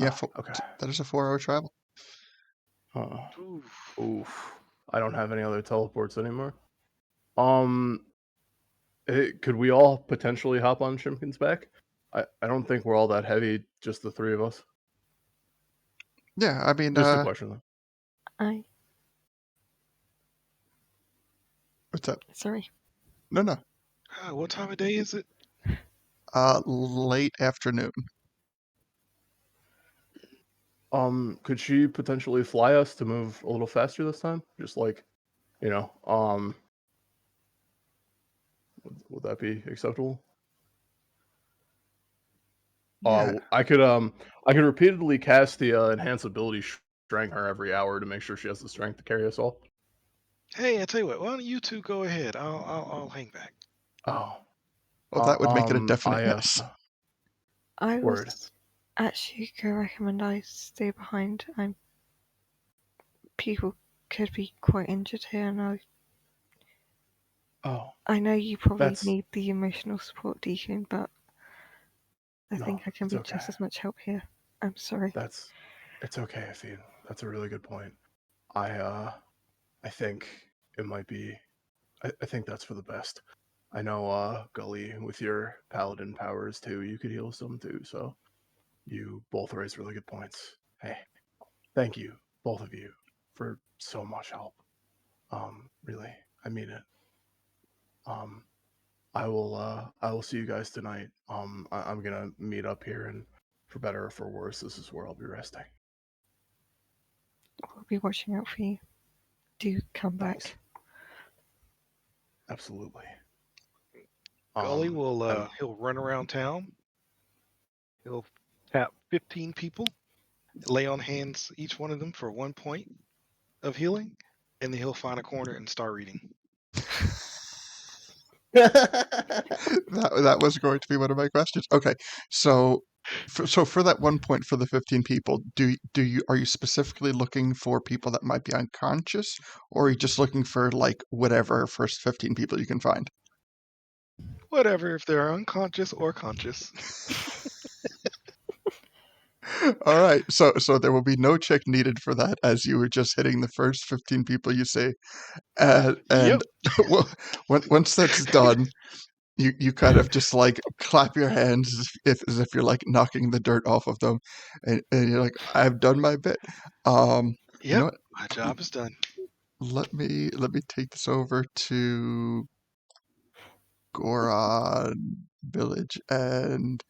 Okay. That is a 4-hour travel. Oof. I don't have any other teleports anymore. Could we all potentially hop on Shimkin's back? I don't think we're all that heavy, just the 3 of us. Yeah, I mean, just a question though. What's up? Sorry. No. What time of day is it? Late afternoon. Could she potentially fly us to move a little faster this time? Just like, would that be acceptable? Yeah. I could repeatedly cast the enhance ability strength her every hour to make sure she has the strength to carry us all. Hey, I tell you what, why don't you two go ahead? I'll hang back. Oh, Well, that would make it a I definite yes. I Word. was actually going to recommend I stay behind. People could be quite injured here, and I know you probably need the emotional support, Deacon, but I think I can be just as much help here. I'm sorry. It's okay, Athene. That's a really good point. I think it might be. I think that's for the best. I know, Gully, with your paladin powers too, you could heal some too. So you both raise really good points. Hey, thank you, both of you, for so much help. Really, I mean it. I will see you guys tonight. I'm gonna meet up here, and for better or for worse, this is where I'll be resting. We'll be watching out for you. Do come Thanks. back. Absolutely. Gully will he'll run around town. He'll tap 15 people, lay on hands each one of them for 1 point of healing, and then he'll find a corner and start reading. That was going to be one of my questions. Okay, so for that 1 point for the 15 people, are you specifically looking for people that might be unconscious, or are you just looking for like whatever first 15 people you can find? Whatever, if they're unconscious or conscious. All right, so there will be no check needed for that, as you were just hitting the first 15 people you say, and Yep. well, once that's done, you kind of just like clap your hands as if you're like knocking the dirt off of them, and you're like, I've done my bit. You know Yep. what? My job is done. Let me take this over to Goron Village and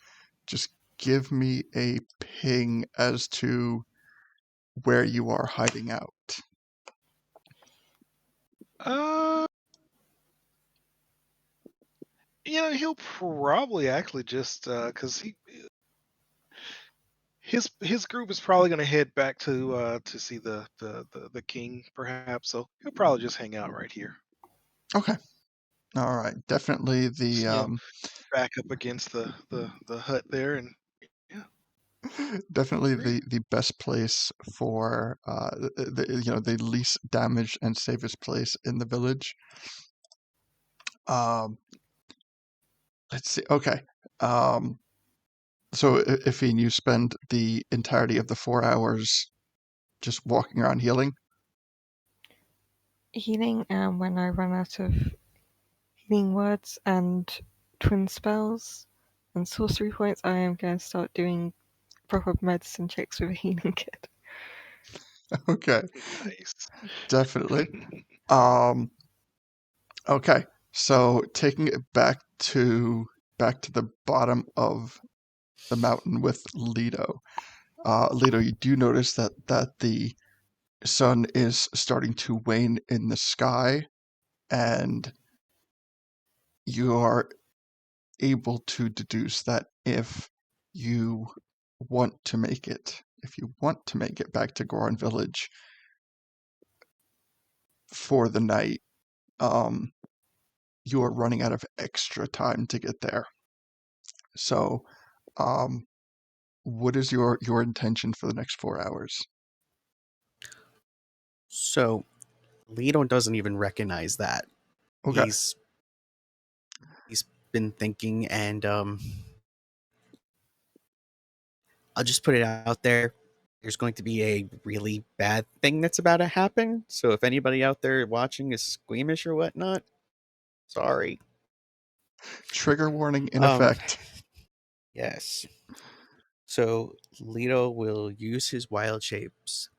just give me a ping as to where you are hiding out. He'll probably actually just because his group is probably going to head back to see the king, perhaps. So he'll probably just hang out right here. Okay. All right. Definitely the back up against the hut there, and definitely the best place for the least damaged and safest place in the village. Let's see. Okay. So Ifine, you spend the entirety of the 4 hours just walking around healing? Healing, and when I run out of healing words and twin spells and sorcery points, I am going to start doing proper medicine checks with a healing kit. Okay. nice. Definitely. Okay. So taking it back to the bottom of the mountain with Leto. Leto, you do notice that the sun is starting to wane in the sky, and you are able to deduce that if you want to make it back to Goron Village for the night, you are running out of extra time to get there. So, what is your intention for the next 4 hours? So, Leto doesn't even recognize that. Okay. He's been thinking, and I'll just put it out there. There's going to be a really bad thing that's about to happen. So if anybody out there watching is squeamish or whatnot, sorry. Trigger warning in effect. Yes. So Leto will use his wild shapes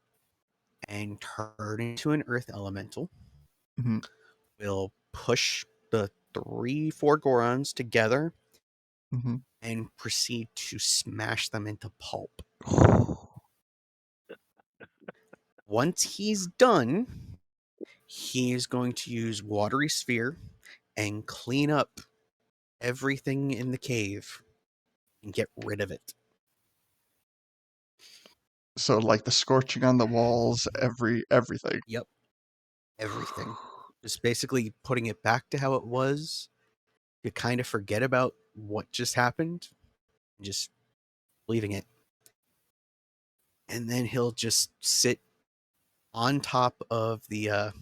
and turn into an earth elemental. Mm-hmm. Will push the 3-4 Gorons together Mm-hmm. and proceed to smash them into pulp. Once he's done, he is going to use Watery Sphere and clean up everything in the cave and get rid of it. So like the scorching on the walls, everything. Yep. Everything. Just basically putting it back to how it was. You kind of forget about what just happened, just leaving it. And then he'll just sit on top of the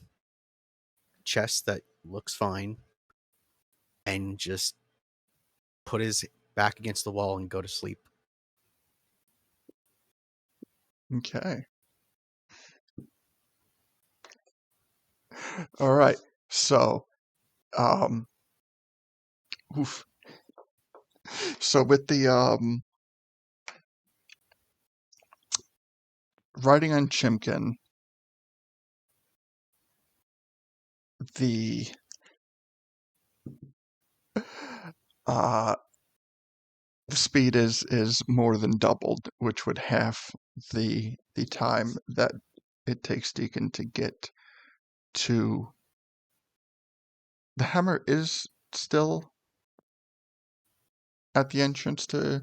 chest that looks fine and just put his back against the wall and go to sleep. Okay. All right. So, oof. So with the riding on Chimkin, the speed is more than doubled, which would half the time that it takes Deacon to get to the hammer is still at the entrance to.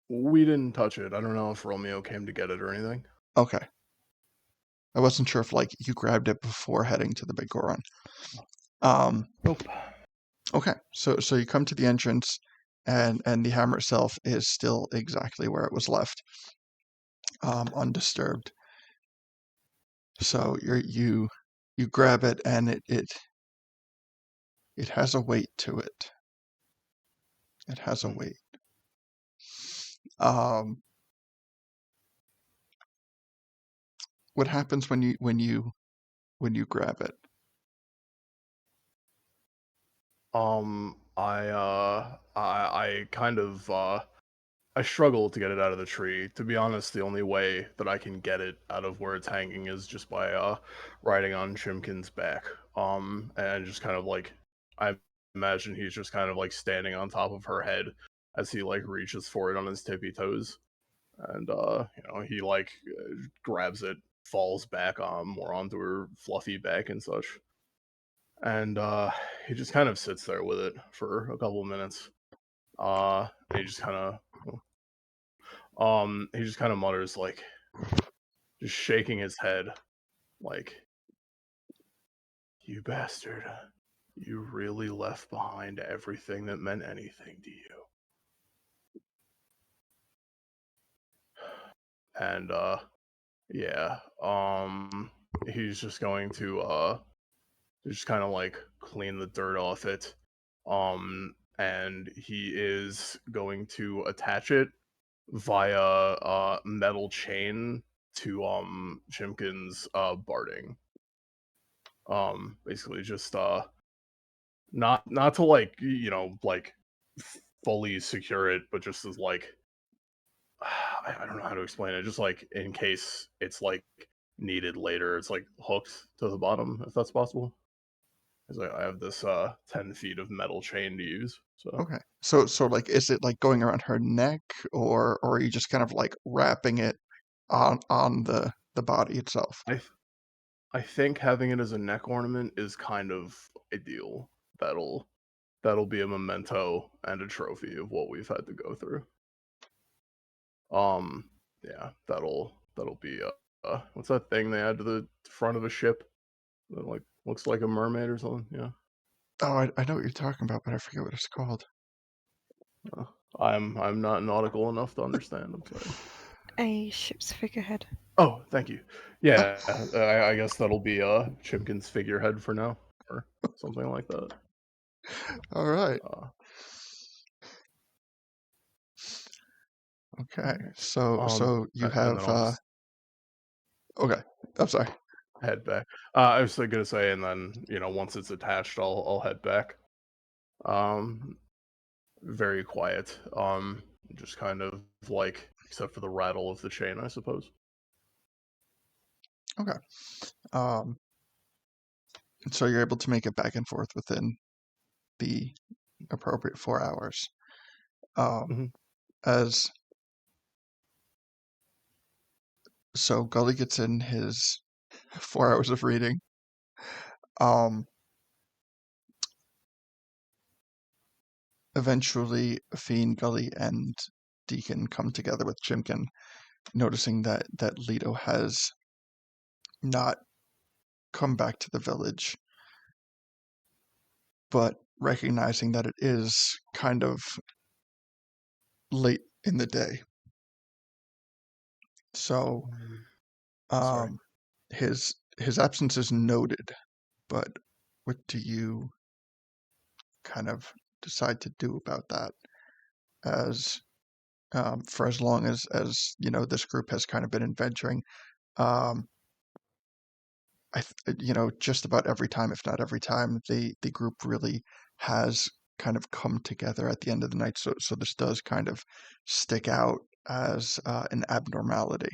We didn't touch it. I don't know if Romeo came to get it or anything. Okay. I wasn't sure if like you grabbed it before heading to the big Goron. Nope. Okay. So you come to the entrance and the hammer itself is still exactly where it was left. Undisturbed. So you grab it and it has a weight to it. It has a weight. What happens when you grab it? I kind of I struggle to get it out of the tree. To be honest, the only way that I can get it out of where it's hanging is just by riding on Chimkin's back. And just kind of like I imagine he's just kind of like standing on top of her head as he like reaches for it on his tippy toes. And he like grabs it, falls back more onto her fluffy back and such. And he just kind of sits there with it for a couple of minutes. He just kind of mutters like, just shaking his head, like, "You bastard, you really left behind everything that meant anything to you." And yeah, he's just going to just kind of like clean the dirt off it. And he is going to attach it via metal chain to Chimkin's barding. Basically just not to like like fully secure it, but just as like I don't know how to explain it. Just like in case it's like needed later, it's like hooked to the bottom, if that's possible. Because I have this 10 feet of metal chain to use. So Okay. So like, is it like going around her neck, or are you just kind of like wrapping it on the body itself? I think having it as a neck ornament is kind of ideal. That'll be a memento and a trophy of what we've had to go through. Yeah, that'll be what's that thing they add to the front of a ship that like looks like a mermaid or something? Yeah. Oh, I know what you're talking about, but I forget what it's called. I'm not nautical enough to understand. I'm sorry. A ship's figurehead. Oh, thank you. Yeah, I guess that'll be Chimkin's figurehead for now, or something like that. All right. Okay. So you have okay. I'm sorry. Head back. I was gonna say, and then once it's attached, I'll head back. Very quiet. Just kind of like, except for the rattle of the chain, I suppose. Okay. So you're able to make it back and forth within the appropriate 4 hours. As so Gully gets in his 4 hours of reading. Eventually, Fiend, Gully, and Deacon come together with Chimkin, noticing that Leto has not come back to the village, but recognizing that it is kind of late in the day. So Sorry. his absence is noted, but what do you kind of decide to do about that? As for as long as this group has kind of been adventuring, just about every time, if not every time, the group really has kind of come together at the end of the night. So this does kind of stick out as an abnormality.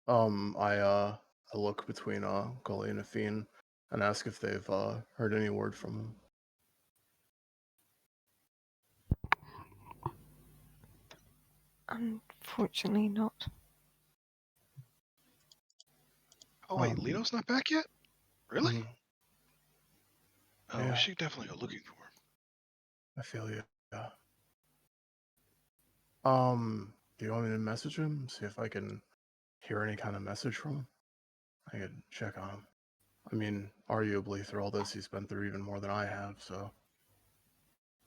I look between Gully and Afine and ask if they've heard any word from him. Unfortunately not. Oh wait, Lito's not back yet? Really? Mhm. Oh, Yeah. we should definitely go looking for him. I feel you. Yeah. Do you want me to message him? See if I can hear any kind of message from him? I could check on him. I mean, arguably through all this, he's been through even more than I have, so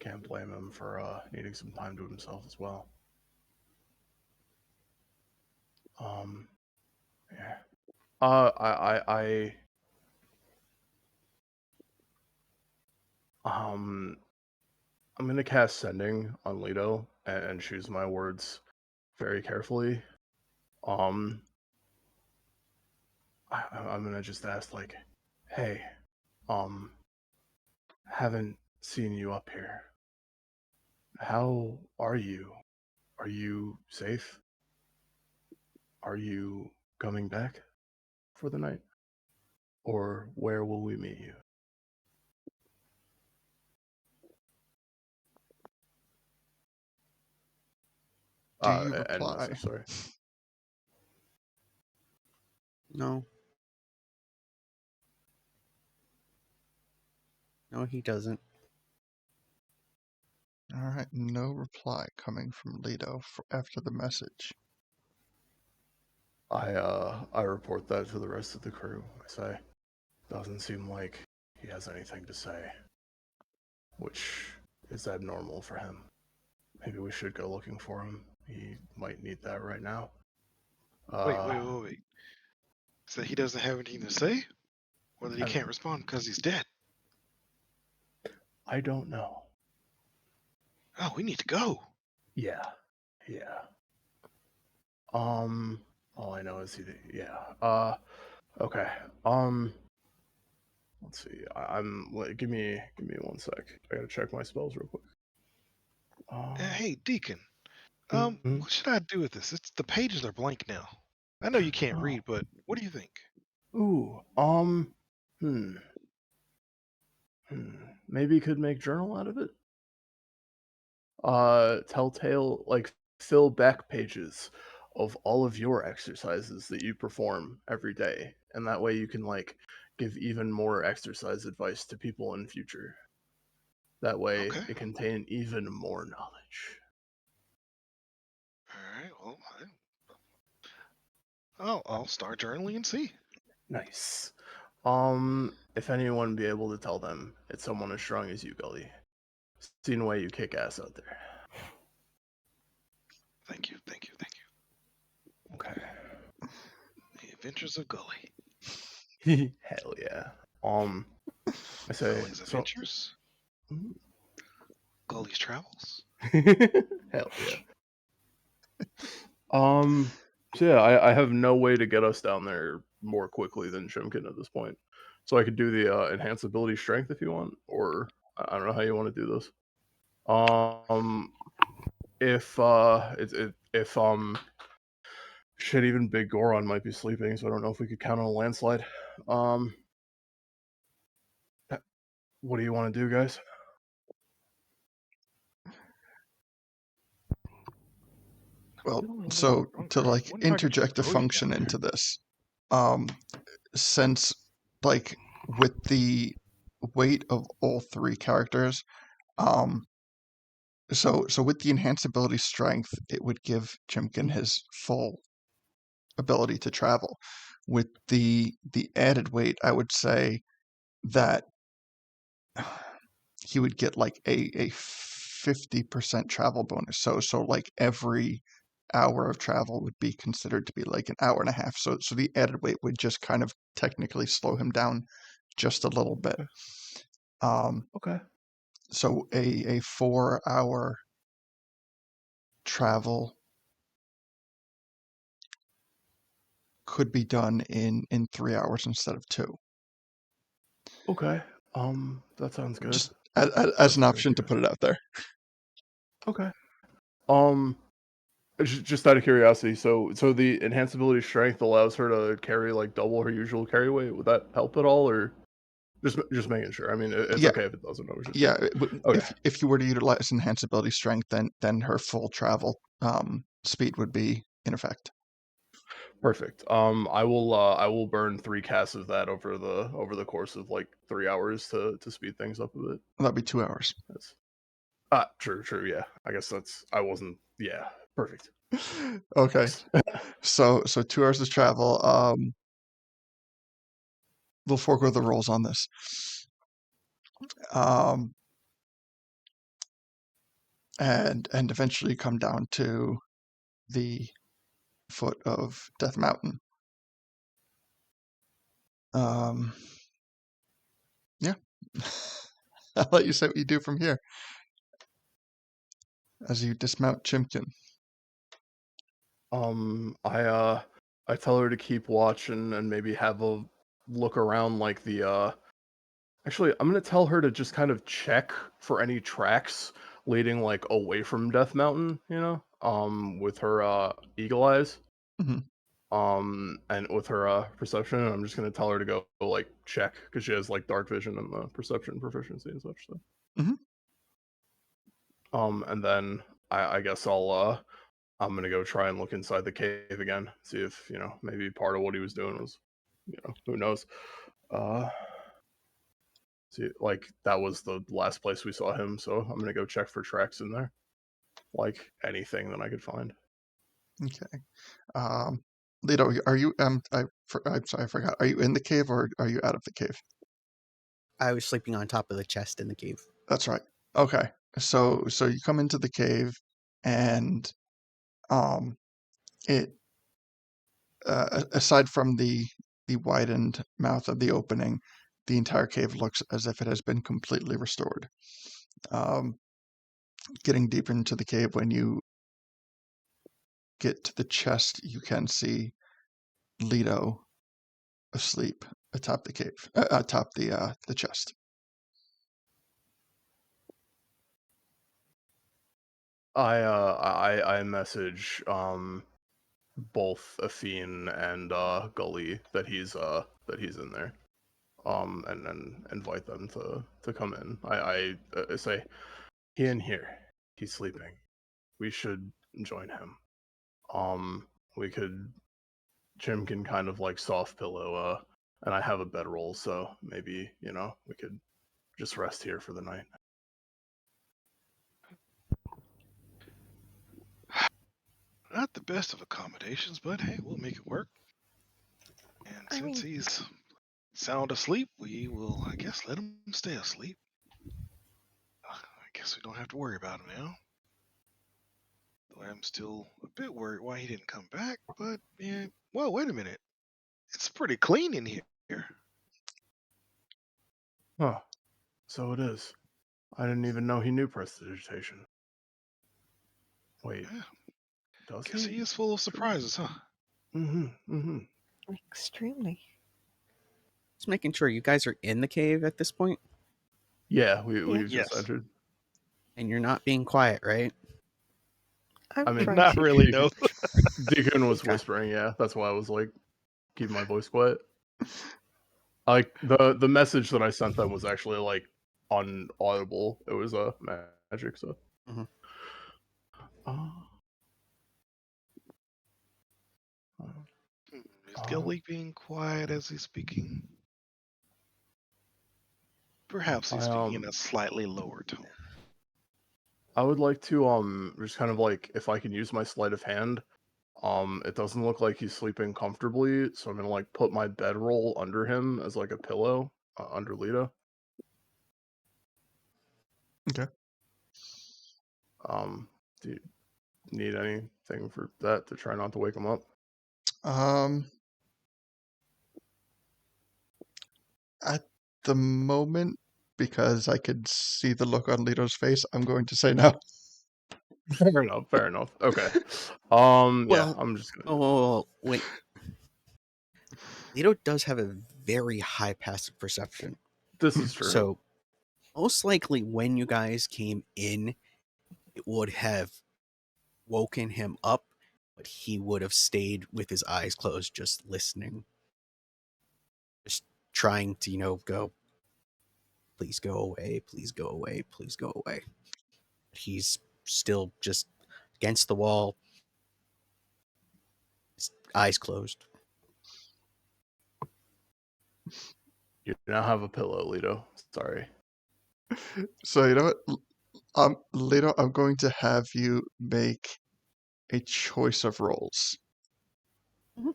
can't blame him for needing some time to himself as well. Yeah. I'm gonna cast Sending on Leto and choose my words very carefully. I'm gonna just ask, like, hey, haven't seen you up here. How are you? Are you safe? Are you coming back for the night? Or where will we meet you? Do you End reply? message, sorry. No. No, he doesn't. All right, no reply coming from Leto after the message. I report that to the rest of the crew. I say, doesn't seem like he has anything to say, which is abnormal for him. Maybe we should go looking for him. He might need that right now. Wait. So he doesn't have anything to say? Or that he can't respond because he's dead? I don't know. Oh, we need to go. Yeah. All I know is okay. Let's see. Give me 1 sec. I gotta check my spells real quick. Hey, Deacon. Mhm. What should I do with this? The pages are blank now. I know you can't read, but what do you think? Ooh, maybe you could make journal out of it. Telltale, like, fill back pages of all of your exercises that you perform every day, and that way you can, like, give even more exercise advice to people in future. That way Okay. it contain even more knowledge. All right. Well, I'll start journaling and see. Nice. If anyone be able to tell them it's someone as strong as you, Gully. Seen the way you kick ass out there. Thank you. Okay. The Adventures of Gully. Hell yeah. I say Gully's Adventures. Gully's Travels. Hell yeah. So yeah, I have no way to get us down there more quickly than Shimkin at this point. So I could do the enhance ability strength if you want, or I don't know how you want to do this. If shit, even Big Goron might be sleeping, so I don't know if we could count on a landslide. What do you want to do, guys? Well, so to like interject a function into this, since like with the weight of all three characters, so with the enhanced ability strength, it would give Chimkin his full ability to travel. With the added weight, I would say that he would get like a 50% travel bonus. So like every hour of travel would be considered to be like an hour and a half. So the added weight would just kind of technically slow him down just a little bit. Okay. So a 4-hour travel could be done in 3 hours instead of 2. Okay. That sounds good. Just as an option to put it out there. Okay. Just out of curiosity, so the enhanced ability strength allows her to carry like double her usual carry weight. Would that help at all, or just making sure? I mean, it's okay if it doesn't. Yeah. Okay. If you were to utilize enhanced ability strength, then her full travel speed would be in effect. Perfect. I will burn 3 casts of that over the course of like 3 hours to speed things up a bit. That'd be 2 hours. True, yeah. I guess I wasn't. Yeah, perfect. Okay. So 2 hours of travel. We'll forego the rolls on this. And eventually come down to the foot of Death Mountain. Yeah. I'll let you say what you do from here as you dismount Chimkin. I tell her to keep watch and maybe have a look around like the Actually, I'm gonna tell her to just kind of check for any tracks leading like away from Death Mountain, with her eagle eyes. Mhm. And with her perception, I'm just gonna tell her to go like check because she has like dark vision and the perception proficiency and such. So. Mhm. And then I guess I'm gonna go try and look inside the cave again, see if maybe part of what he was doing was, who knows. See, like that was the last place we saw him, so I'm gonna go check for tracks in there, like anything that I could find. Okay. Lito, are you? I'm sorry, I forgot. Are you in the cave or are you out of the cave? I was sleeping on top of the chest in the cave. That's right. Okay. So you come into the cave, and it aside from the widened mouth of the opening, the entire cave looks as if it has been completely restored. Getting deeper into the cave, when you get to the chest, you can see Leto asleep atop the cave, atop the chest. I message both Afine and Gully that he's in there, and invite them to come in. I say he in here, he's sleeping. We should join him. We could Jim can kind of like soft pillow, and I have a bedroll, so maybe we could just rest here for the night. Not the best of accommodations, but hey, we'll make it work. And since he's sound asleep, we will, I guess, let him stay asleep. I guess we don't have to worry about him now. Though I'm still a bit worried why he didn't come back, but yeah, well, wait a minute. It's pretty clean in here. Oh, so it is. I didn't even know he knew prestidigitation. Wait, Yeah. does Guess he? he is full of surprises, huh? Extremely. Just making sure you guys are in the cave at this point. Yeah, we've Yes. just entered. And you're not being quiet, right? I mean, not really, no. Deacon was Okay. whispering, yeah. That's why I was like, keeping my voice quiet. Like the message that I sent them was actually like unaudible. It was a magic, so. Mhm. Is Gilly being quiet as he's speaking? Perhaps he's speaking in a slightly lower tone. I would like to just kind of like if I can use my sleight of hand. It doesn't look like he's sleeping comfortably, so I'm gonna like put my bedroll under him as like a pillow under Lita. Okay. Do you need anything for that to try not to wake him up? At the moment, because I could see the look on Lito's face, I'm going to say no. Fair enough. Fair enough. Okay. Yeah, Well, I'm just gonna. oh, wait. Lito does have a very high passive perception. This is true. So, most likely when you guys came in, it would have woken him up, but he would have stayed with his eyes closed, just listening. Just trying to, go, please go away, please go away, please go away. He's still just against the wall, his eyes closed. You now have a pillow, Lito. Sorry. So you know what? Lito, I'm going to have you make a choice of roles. Mhm.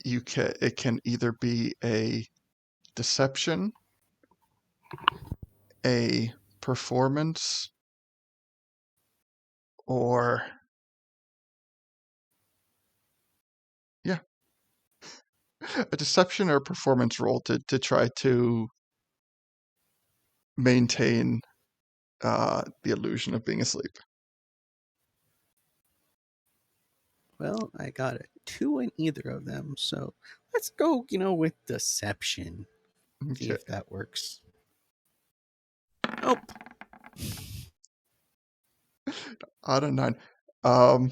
It can either be a deception, a performance, or a deception or a performance role to try to maintain the illusion of being asleep. Well, I got a 2 in either of them, so let's go, with deception. See Okay. if that works. Nope. Out of 9.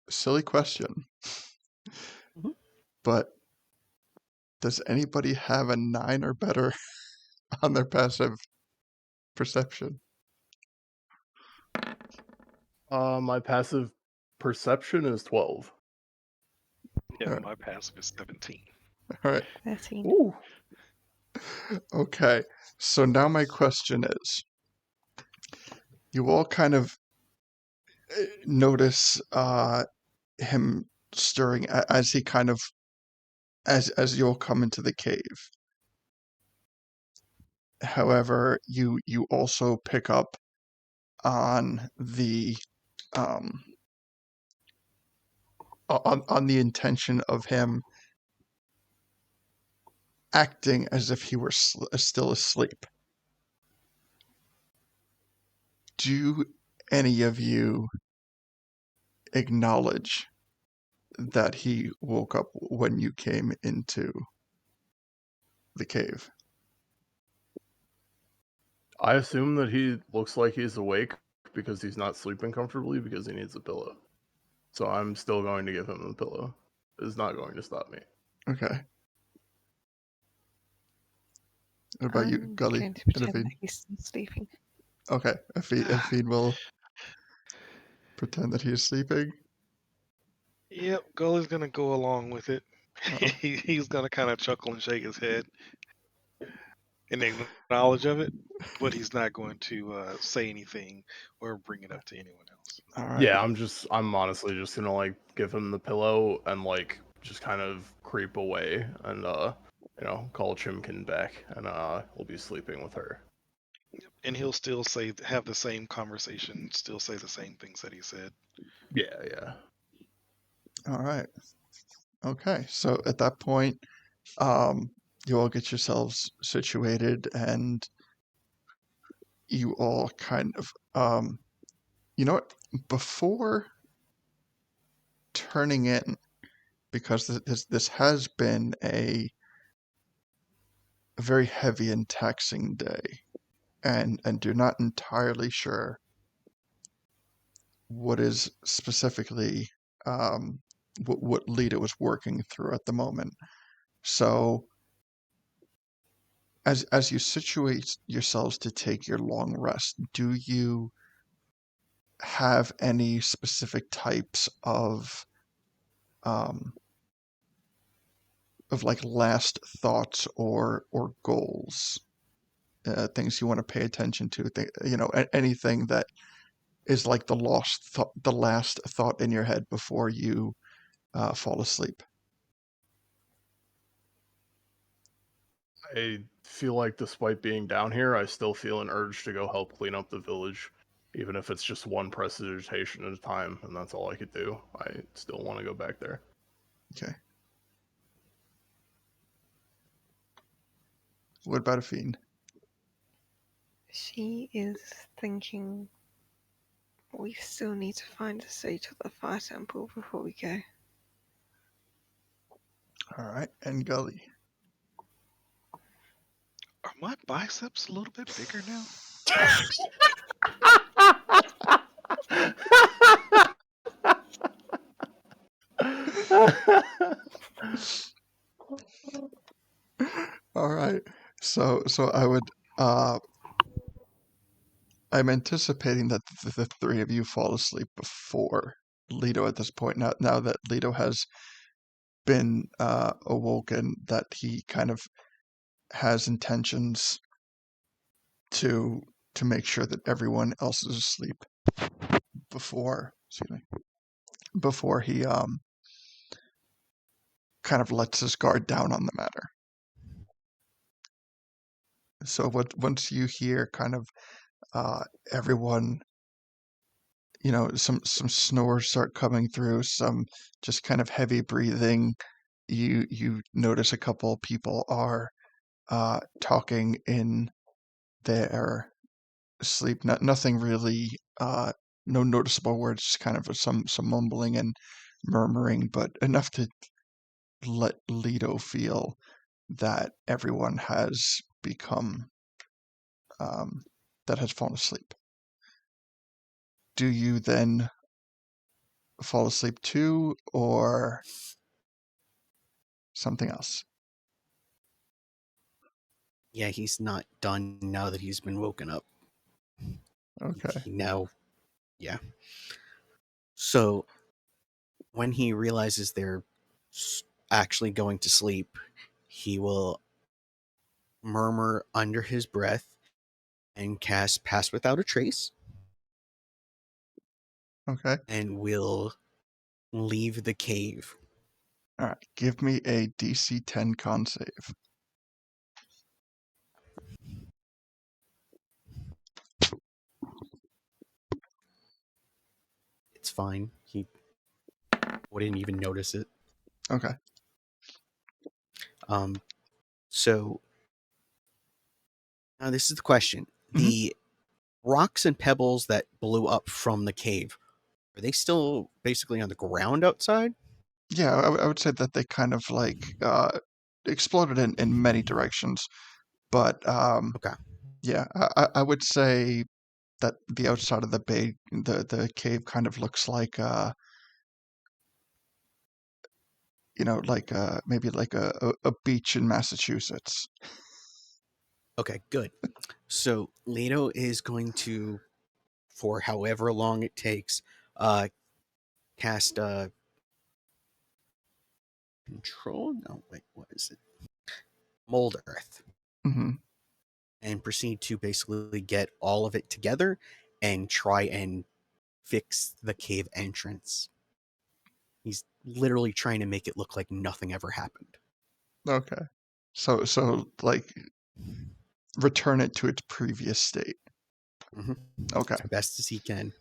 Silly question. Mhm. But does anybody have a 9 or better on their passive perception? My passive perception is 12. Yeah, Alright. my passive is 17. All right. 13. Ooh. Okay. So now my question is, you all kind of notice him stirring as he kind of as you all come into the cave. However, you also pick up on the um on the intention of him acting as if he were still asleep. Do any of you acknowledge that he woke up when you came into the cave? I assume that he looks like he's awake because he's not sleeping comfortably because he needs a pillow. So I'm still going to give him the pillow. It's not going to stop me. Okay. What about you, I'm Gully going to and pretend Afid? that he's still sleeping. Okay, Afid will pretend that he is sleeping. Yep, Gully's gonna go along with it. Uh-oh. He's gonna kind of chuckle and shake his head in acknowledge of it, but he's not going to say anything or bring it up to anyone else. All right. Yeah, I'm honestly just gonna like give him the pillow and like just kind of creep away and call Chimkin back and he'll be sleeping with her. And he'll still have the same conversation, still say the same things that he said. Yeah. All right. Okay. So at that point, you all get yourselves situated, and you all kind of, you know what? Before turning in, because this has been a very heavy and taxing day, and you're not entirely sure what is specifically what Lita was working through at the moment. So as you situate yourselves to take your long rest, do you have any specific types um, of like last thoughts or goals, things you want to pay attention to, anything that is like the last thought in your head before you fall asleep? I feel like despite being down here, I still feel an urge to go help clean up the village. Even if it's just one prestidigitation at a time, and that's all I could do. I still want to go back there. Okay. What about Afine? She is thinking we still need to find the stage of the fire temple before we go. All right, and Gully. Are my biceps a little bit bigger now? All right. So I would I'm anticipating that the three of you fall asleep before Leto at this point. Now that Leto has been awoken, that he kind of has intentions to make sure that everyone else is asleep before he kind of lets his guard down on the matter. So once you hear kind of everyone, some snores start coming through, some just kind of heavy breathing, you notice a couple people are talking in their sleep. Nothing really, no noticeable words, just kind of some mumbling and murmuring, but enough to let Leto feel that everyone has become that has fallen asleep. Do you then fall asleep too, or something else? Yeah, he's not done now that he's been woken up. Okay. Yeah. So when he realizes they're actually going to sleep, he will murmur under his breath and cast Pass Without a Trace. Okay. And will leave the cave. All right. Give me a DC 10 con save. It's fine. He wouldn't even notice it. Okay. So now this is the question. Mhm. The rocks and pebbles that blew up from the cave, are they still basically on the ground outside? Yeah, I would say that they kind of like exploded in many directions, but Okay. yeah, I would say that the outside of the cave kind of looks like like maybe like a beach in Massachusetts. Okay, good. So Leto is going to, for however long it takes, cast control. No, wait, what is it? Mold Earth, Mm-hmm. and proceed to basically get all of it together and try and fix the cave entrance. He's literally trying to make it look like nothing ever happened. Okay. So like return it to its previous state. Mm-hmm. Okay. Best as he can.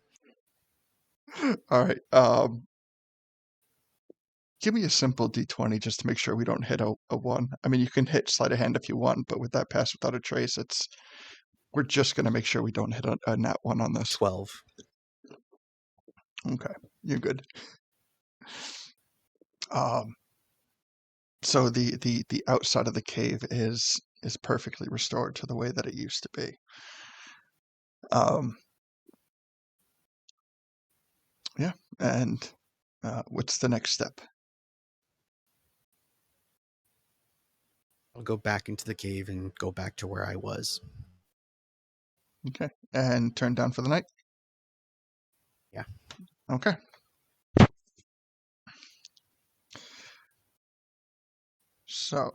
All right. Give me a simple D20 just to make sure we don't hit a 1. I mean, you can hit sleight of hand if you want, but with that Pass Without a Trace, we're just going to make sure we don't hit a nat 1 on this. 12. Okay. You're good. So the outside of the cave is perfectly restored to the way that it used to be. Yeah, and what's the next step? I'll go back into the cave and go back to where I was. Okay, and turn down for the night? Yeah. Okay. So,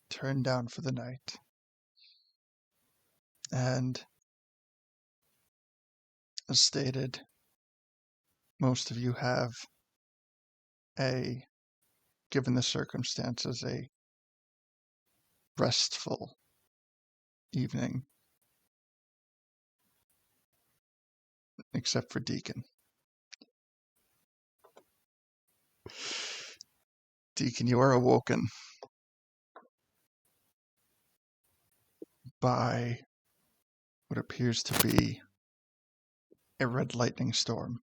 turn down for the night. And as stated, most of you have given the circumstances, a restful evening, except for Deacon. Deacon, you are awoken by what appears to be a red lightning storm.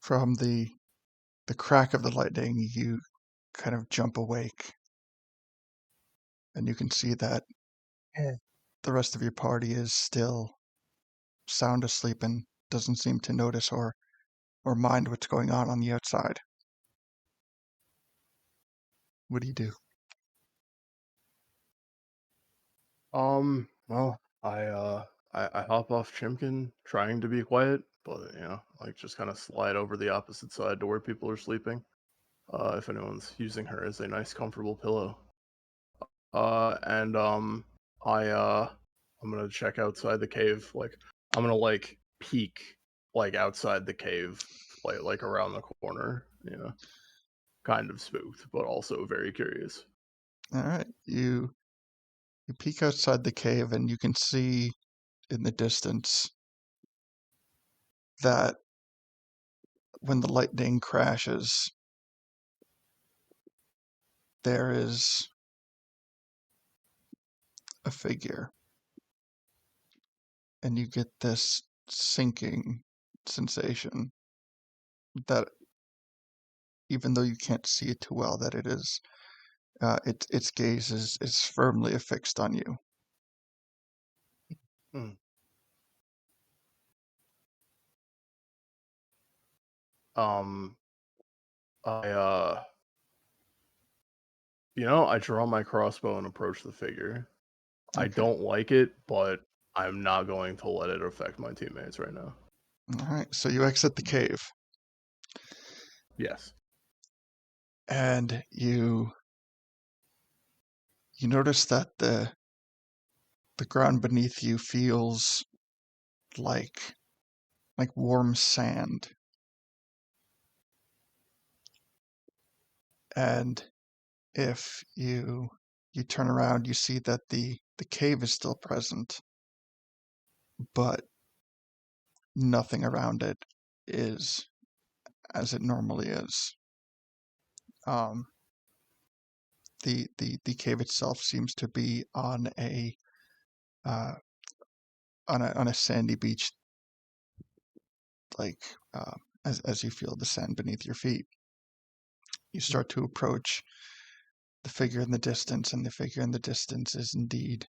From the crack of the lightning, you kind of jump awake, and you can see that the rest of your party is still sound asleep and doesn't seem to notice or mind what's going on the outside. What do you do? Well, I hop off Chimkin trying to be quiet, but like just kind of slide over the opposite side to where people are sleeping. If anyone's using her as a nice comfortable pillow. And I'm gonna check outside the cave. Like I'm gonna like peek like outside the cave, like around the corner. Kind of spooked, but also very curious. All right, you peek outside the cave, and you can see in the distance that when the lightning crashes, there is a figure, and you get this sinking sensation that even though you can't see it too well, that it is its gaze is firmly affixed on you. Hmm. I I draw my crossbow and approach the figure. I Okay. don't like it, but I'm not going to let it affect my teammates right now. All right, so you exit the cave, Yes. and you notice that the ground beneath you feels like warm sand, and if you turn around, you see that the cave is still present, but nothing around it is as it normally is. The cave itself seems to be on a sandy beach, like as you feel the sand beneath your feet. You start to approach the figure in the distance, and the figure in the distance is indeed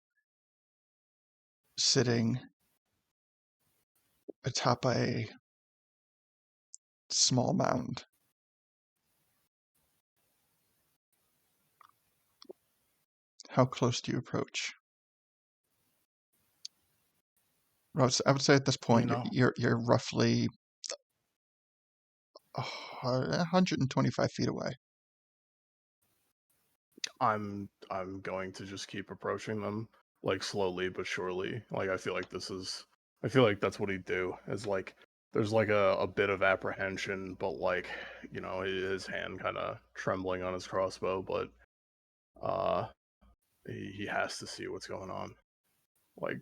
sitting atop a small mound. How close do you approach? I would say at this point you're roughly 125 feet away. I'm going to just keep approaching them, like slowly but surely. Like I feel like that's what he'd do. Is like there's like a bit of apprehension, but like his hand kind of trembling on his crossbow, but uh he has to see what's going on. Like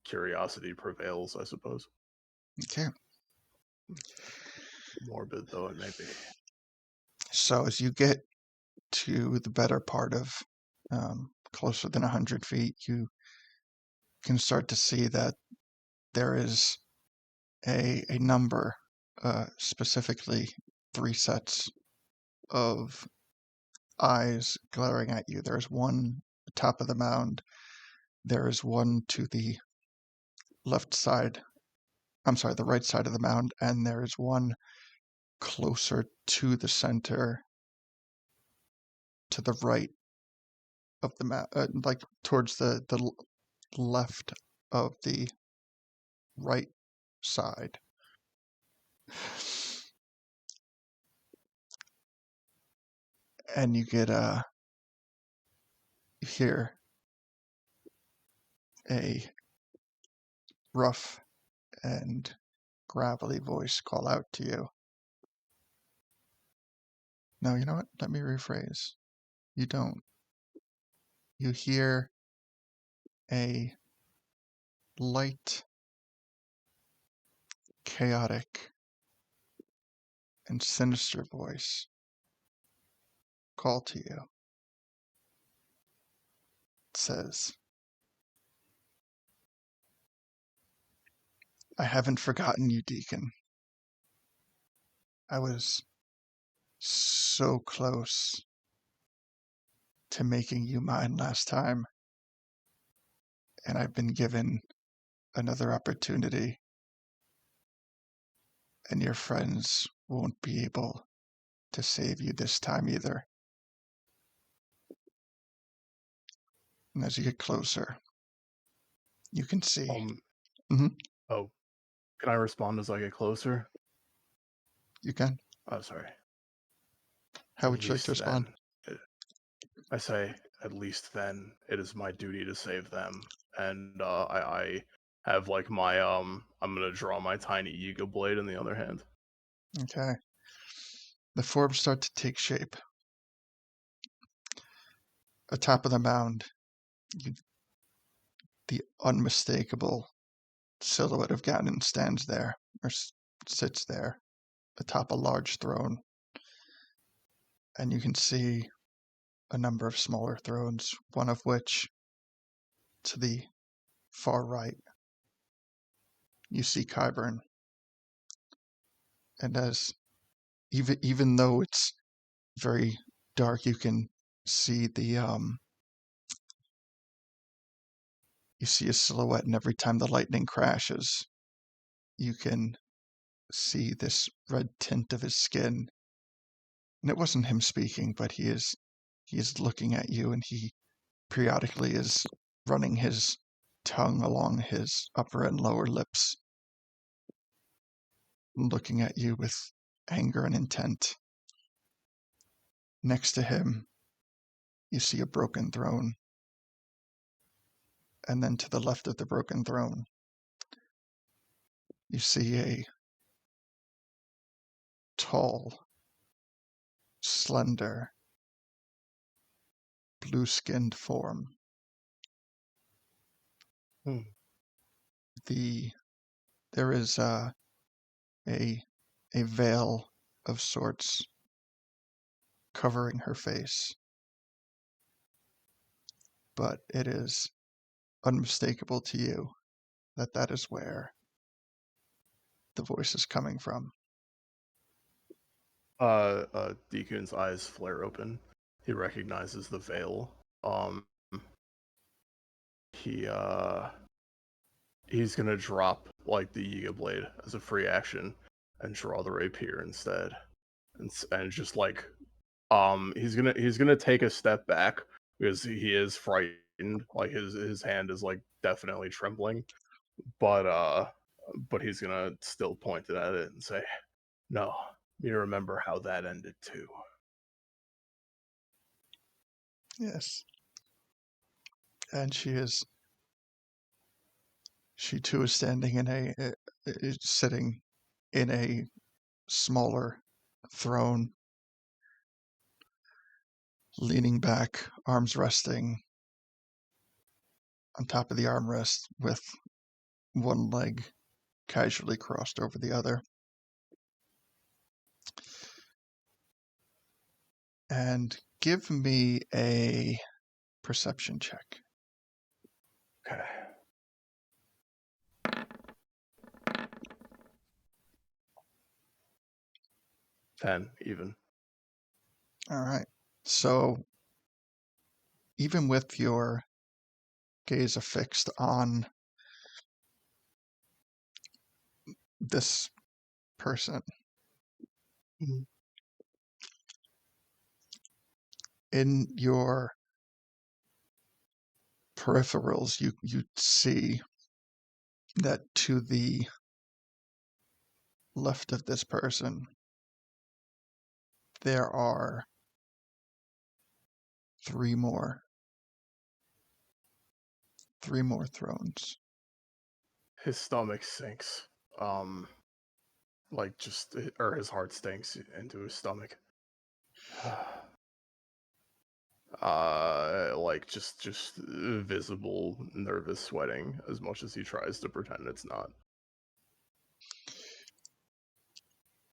curiosity prevails, I suppose. Okay. Morbid though it may be. So as you get to the better part of closer than 100 feet, you can start to see that there is a number, specifically 3 sets of eyes glaring at you. There's one at the top of the mound. There is one to the left side. I'm sorry, the right side of the mound, and there is one closer to the center, to the right of the mound, like towards the left of the right side. And you hear a rough and gravelly voice call out to you. No, you know what? Let me rephrase. You don't. You hear a light, chaotic, and sinister voice call to you. It says, I haven't forgotten you, Deacon. I was so close to making you mine last time, and I've been given another opportunity, and your friends won't be able to save you this time either. And as you get closer, you can see. Oh, can I respond as I get closer? You can. Oh, sorry. How At would you like to least respond? then, I say, at least then, it is my duty to save them. And I have like my I'm gonna draw my tiny ego blade in the other hand. Okay. The forms start to take shape. Atop of the mound, the unmistakable silhouette of Ganon stands there, or sits there, atop a large throne. And you can see a number of smaller thrones, one of which, to the far right, you see Kyburn. And as even though it's very dark, you can see you see a silhouette, and every time the lightning crashes, you can see this red tint of his skin. And it wasn't him speaking, but he is looking at you, and he periodically is running his tongue along his upper and lower lips, looking at you with anger and intent. Next to him, you see a broken throne. And then to the left of the broken throne, you see a tall, slender, blue-skinned form. There is a veil of sorts covering her face, but it is unmistakable to you that that is where the voice is coming from. Deacon's eyes flare open. He recognizes the veil. He's gonna drop like the Yiga blade as a free action and draw the rapier instead, and just like he's gonna take a step back because he is frightened. Like his hand is like definitely trembling, but he's gonna still point it at it and say, "No, you remember how that ended too." Yes. And she too is standing is sitting in a smaller throne, leaning back, arms resting on top of the armrest with one leg casually crossed over the other. And give me a perception check. Okay. 10 even. All right. So even with your gaze affixed on this person, in your peripherals, you see that to the left of this person, there are three more thrones. His stomach sinks. Like just, or his heart sinks into his stomach. Like just visible nervous sweating as much as he tries to pretend it's not.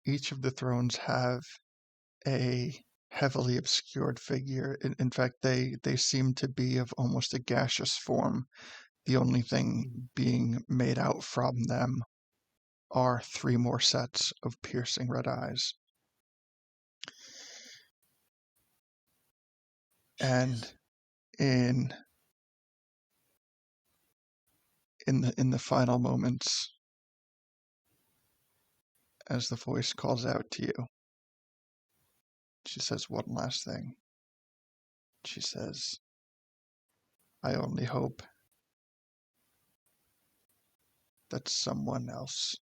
Each of the thrones have a heavily obscured figure. In fact, they seem to be of almost a gaseous form. The only thing being made out from them are 3 more sets of piercing red eyes. And in the final moments, as the voice calls out to you, she says one last thing. She says, I only hope that someone else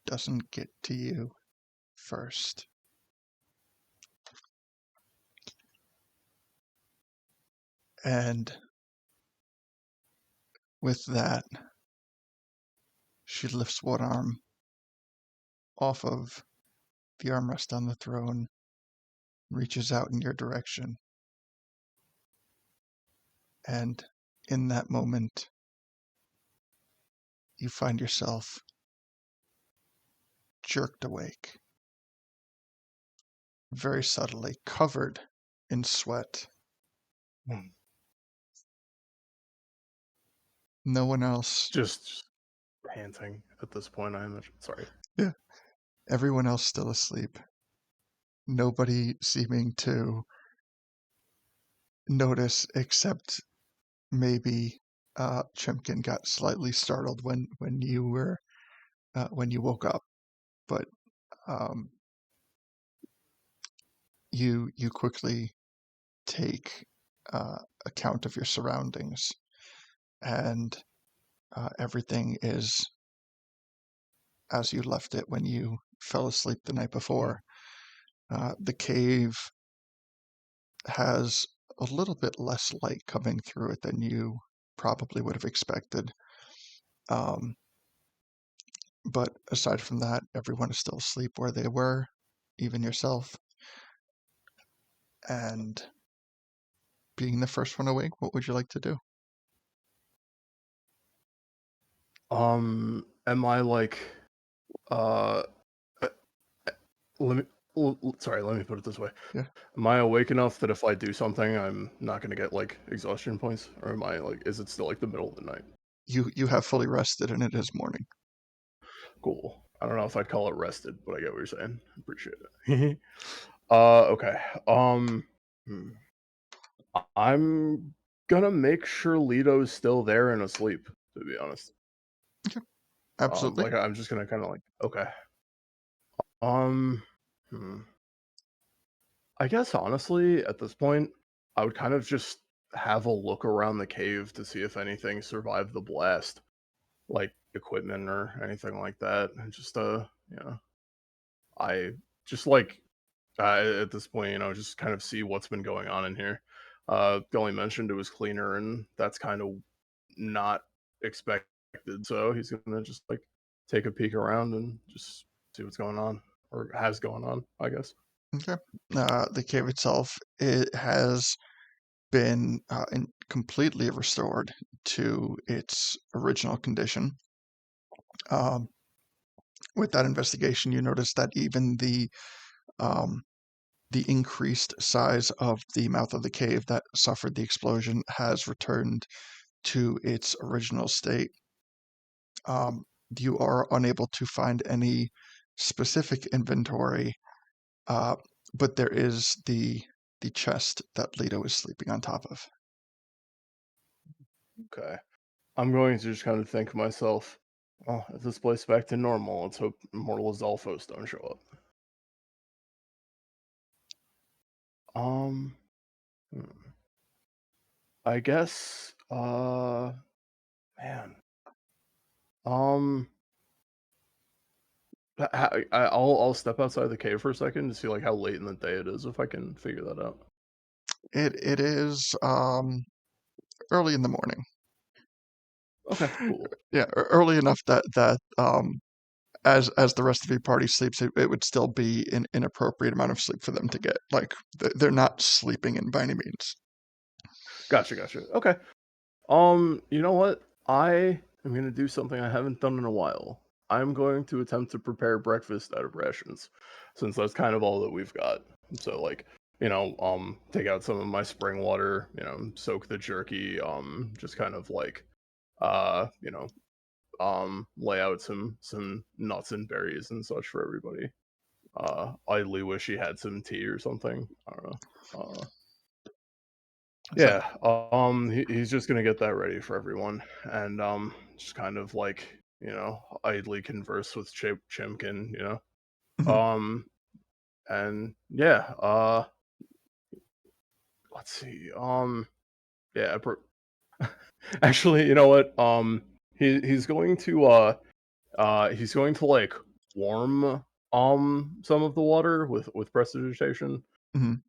doesn't get to you first. And with that, she lifts one arm off of the armrest on the throne, reaches out in your direction. And in that moment, you find yourself jerked awake, very subtly, covered in sweat. No one else. Just panting at this point, I imagine. Sorry. Yeah. Everyone else still asleep. Nobody seeming to notice except maybe Chimkin got slightly startled when you woke up, but you quickly take account of your surroundings, and everything is as you left it when you fell asleep the night before. The cave has a little bit less light coming through it than you probably would have expected. But aside from that, everyone is still asleep where they were, even yourself. And being the first one awake, what would you like to do? Am I like, let me put it this way. Yeah. Am I awake enough that if I do something, I'm not going to get like exhaustion points, or am I like, is it still like the middle of the night? You have fully rested, and it is morning. Cool. I don't know if I'd call it rested, but I get what you're saying. Appreciate it. Okay. I'm gonna make sure Lito's still there and asleep, to be honest. Okay. Absolutely. Like I'm just gonna kind of like, okay. I guess honestly, at this point, I would kind of just have a look around the cave to see if anything survived the blast, like equipment or anything like that, and just I just like at this point, just kind of see what's been going on in here. Gully mentioned it was cleaner, and that's kind of not expected. So he's gonna just like take a peek around and just see what's going on or has going on, I guess. Okay. The cave itself, it has been completely restored to its original condition. With that investigation, you notice that even the increased size of the mouth of the cave that suffered the explosion has returned to its original state. You are unable to find any specific inventory, but there is the chest that Leto is sleeping on top of. Okay. I'm going to just kind of think to myself, well, if this place back to normal, let's hope Mortal Azalfos don't show up. I guess, man. I'll step outside the cave for a second to see like how late in the day it is, if I can figure that out. It is early in the morning. Okay, cool. Yeah, early enough that as the rest of your party sleeps, it would still be an inappropriate amount of sleep for them to get. Like they're not sleeping in by any means. Gotcha. Okay. You know what? I am gonna do something I haven't done in a while. I'm going to attempt to prepare breakfast out of rations, since that's kind of all that we've got. So like, take out some of my spring water, soak the jerky, just kind of like, uh, you know, lay out some nuts and berries and such for everybody. Idly wish he had some tea or something. I don't know. So, He's just gonna get that ready for everyone, and just kind of like idly converse with Chimkin, mhm. and yeah, let's see, yeah, actually, you know what, he's going to like warm some of the water with prestidigitation. Mhm.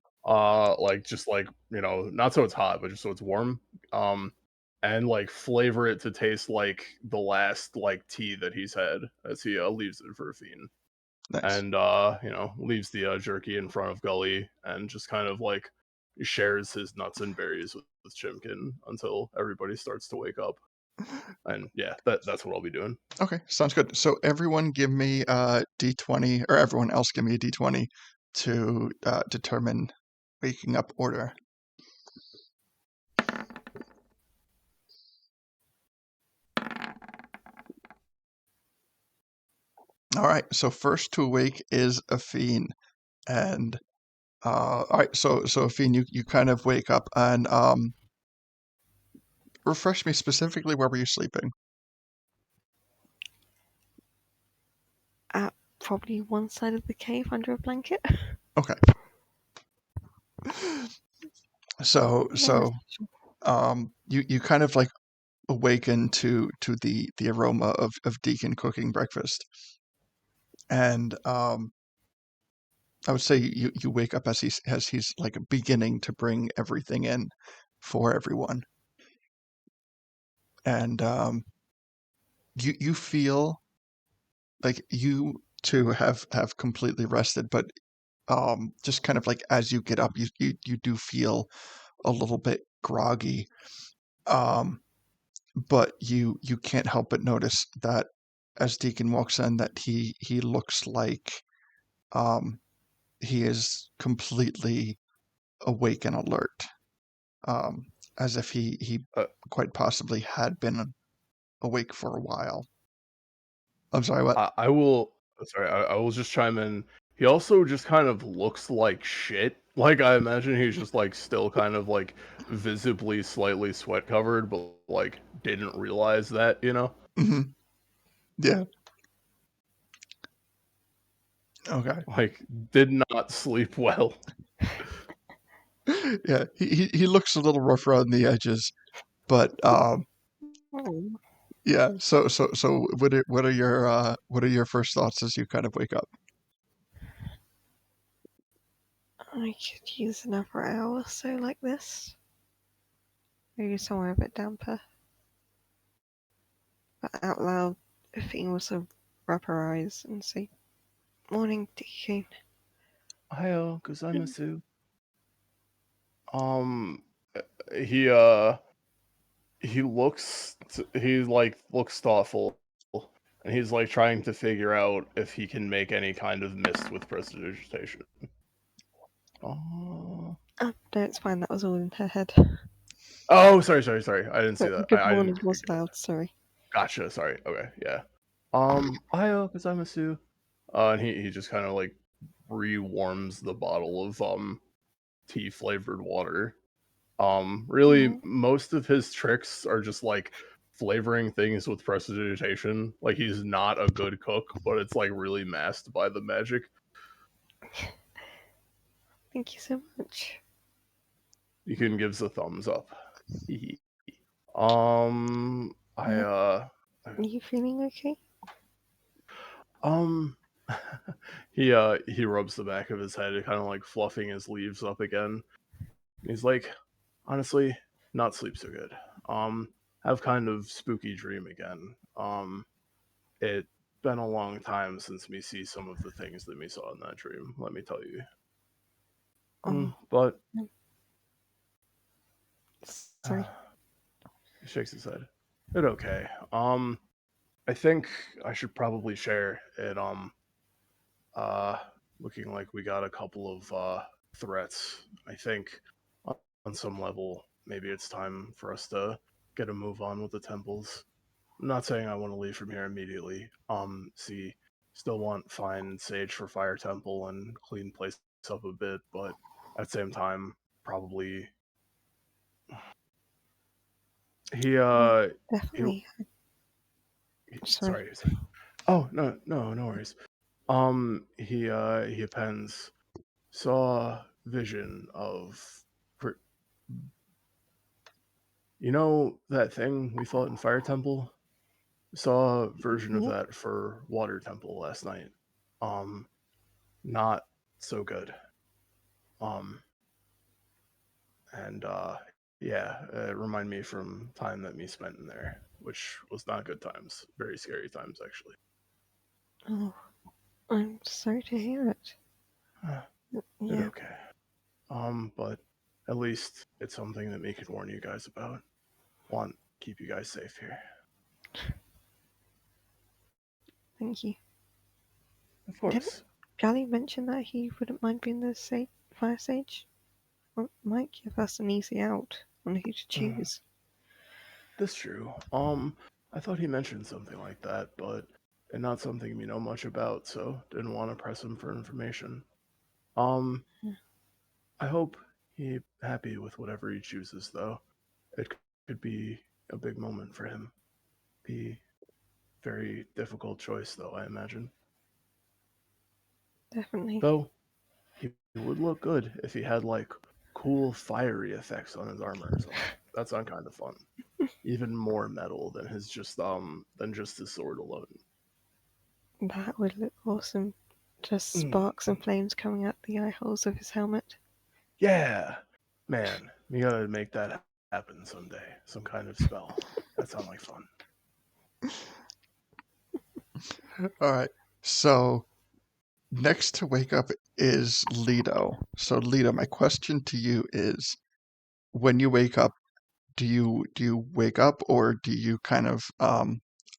Like just like not so it's hot, but just so it's warm. And like flavor it to taste like the last like tea that he's had as he leaves it for a fiend. Nice. And leaves the jerky in front of Gully and just kind of like shares his nuts and berries with Chimkin until everybody starts to wake up. And yeah, that's what I'll be doing. Okay, sounds good. So everyone give me a d20, or everyone else give me a d20 to determine waking up order. All right, so first to awake is Afine. And all right, so Afine, you kind of wake up and refresh me specifically, where were you sleeping? At probably one side of the cave under a blanket. Okay. So you kind of like awaken to the aroma of Deacon cooking breakfast. And I would say you wake up as he's like beginning to bring everything in for everyone. And you feel like you too have completely rested, but just kind of like as you get up, you do feel a little bit groggy. But you can't help but notice that as Deacon walks in, that he looks like um, he is completely awake and alert, as if he Uh, quite possibly had been awake for a while. I'm sorry, what? I will. Sorry, I will just chime in. He also just kind of looks like shit. Like I imagine he's just like still kind of like visibly slightly sweat covered, but like didn't realize that, Hmm. Yeah. Okay. Like did not sleep well. Yeah. He looks a little rough around the edges, but Oh, yeah. So what are your first thoughts as you kind of wake up? I could use another hour or so like this. Maybe somewhere a bit damper. But out loud, Athene also rub her eyes and say, "Morning, Deacon." Hiyo, gozaimasu. Um, he uh he like looks thoughtful, and he's like trying to figure out if he can make any kind of mist with prestidigitation. Oh. Oh, no, it's fine. That was all in her head. Oh, sorry. I didn't see But that. good I morning didn't. was loud, sorry. Gotcha. Sorry. Okay. Yeah. Ayo, gozaimasu. And he just kind of like rewarms the bottle of tea flavored water. Really, Mm. most of his tricks are just like flavoring things with prestidigitation. Like he's not a good cook, but it's like really masked by the magic. Thank you so much. Yukun gives a thumbs up. um, I Are you feeling okay? um, he rubs the back of his head, kind of like fluffing his leaves up again. He's like, honestly, not sleep so good. Have kind of spooky dream again. It been a long time since me see some of the things that me saw in that dream, let me tell you. But Sorry. he shakes his head. It's okay. I think I should probably share it. Looking like we got a couple of threats. I think on some level, maybe it's time for us to get a move on with the temples. I'm not saying I want to leave from here immediately. See, still want find sage for Fire Temple and clean place up a bit, but at the same time, probably he Definitely. Sorry. sorry. Oh no worries. He appends saw vision of you know that thing we fought in Fire Temple? Saw a version of Yeah. that for Water Temple last night. Um, not so good. Um, and yeah, it reminded me from time that me spent in there, which was not good times. Very scary times, actually. Oh, I'm sorry to hear it. It Yeah, okay. But at least it's something that me could warn you guys about. Want keep you guys safe here. thank you. Of course. Gally mentioned that he wouldn't mind being the fire sage. Well, might give us an easy out on who to choose. That's true. I thought he mentioned something like that, but and not something we know much about, so didn't want to press him for information. Um, Yeah. I hope he happy with whatever he chooses, though. It could be a big moment for him. Be very difficult choice, though, I imagine. Definitely. Though he would look good if he had like cool fiery effects on his armor or something. That sound kind of fun. Even more metal than just his sword alone. That would look awesome. Just Mm. sparks and flames coming out the eye holes of his helmet. Yeah, man, we gotta make that happen someday. Some kind of spell. That sounds like fun. All right. So next to wake up is Lido. So Lido, my question to you is, when you wake up, do you wake up or do you kind of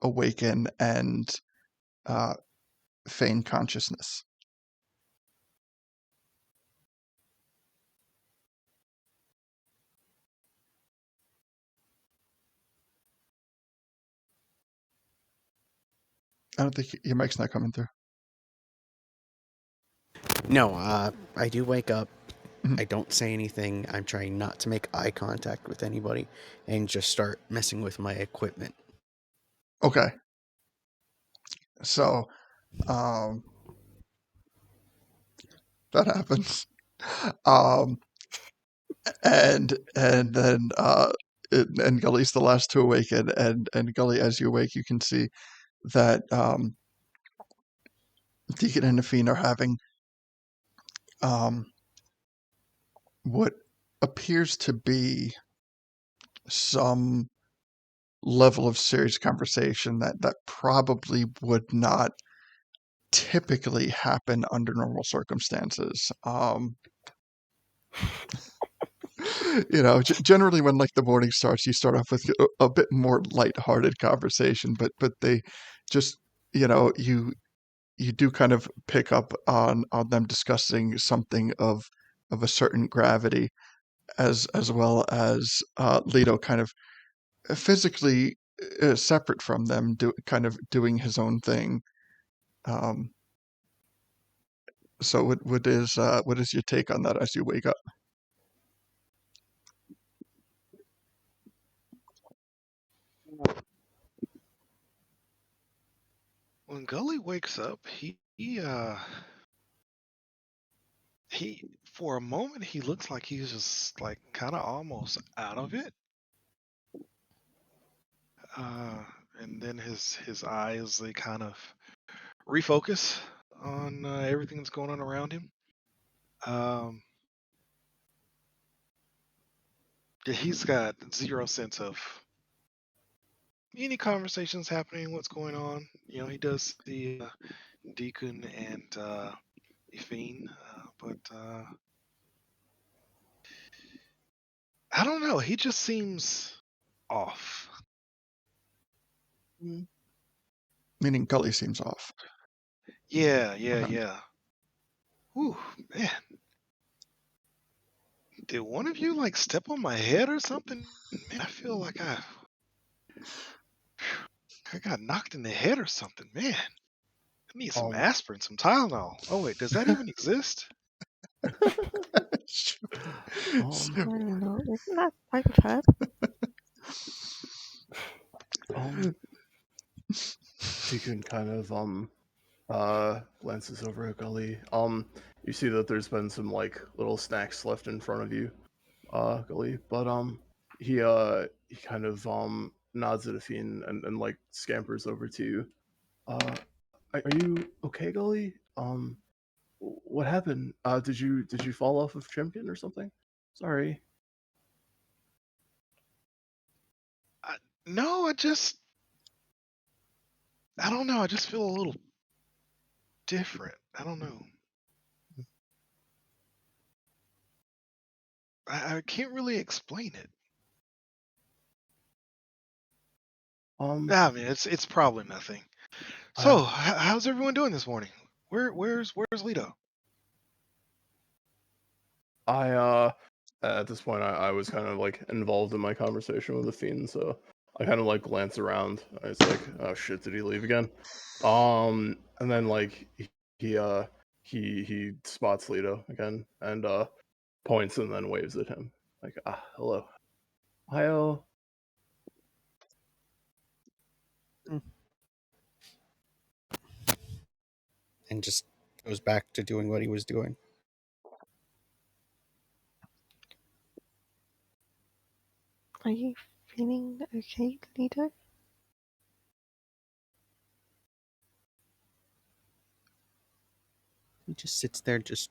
awaken and uh, feign consciousness? I don't think your mic's not coming through. No, I do wake up. Mhm. I don't say anything. I'm trying not to make eye contact with anybody and just start messing with my equipment. Okay. So um, that happens. Um, and then and Gully's the last to awaken, and Gully, as you awake, you can see that Deacon and Nafine are having um, what appears to be some level of serious conversation that probably would not typically happen under normal circumstances. Generally when like the morning starts, you start off with a bit more lighthearted conversation, but they just, you do kind of pick up on them discussing something of a certain gravity, as well as Leto kind of physically separate from them, kind of doing his own thing. Um, so what is your take on that as you wake up? When Gully wakes up, he for a moment he looks like he's just like kind of almost out of it. Uh, and then his eyes, they kind of refocus on everything that's going on around him. Um, yeah, he's got zero sense of any conversations happening, what's going on. You know, he does see Deacon and Ifine, but I don't know. He just seems off. Meaning Gully seems off. Yeah. Okay. Whew, man. Did one of you like step on my head or something? Man, I feel like I got knocked in the head or something. Man, I need some aspirin, some Tylenol. Oh wait, does that even exist? Apparently not. Isn't that type of herb? Deacon kind of glances over at Gully. You see that there's been some like little snacks left in front of you, Gully, but he kind of nods at Afine and like scampers over to you. Are you okay, Gully? What happened? Did you fall off of Chimkin or something? Sorry. No, I don't know. I just feel a little different. I don't know. I can't really explain it. I mean, it's probably nothing. So, how's everyone doing this morning? Where's Lito? At this point I was kind of like involved in my conversation with the fiend, so I kind of like glance around. It's like, oh shit, did he leave again? And then like he uh he spots Lito again and points and then waves at him like, hello. Hi. And just goes back to doing what he was doing. Are you feeling okay, Lido? He just sits there, just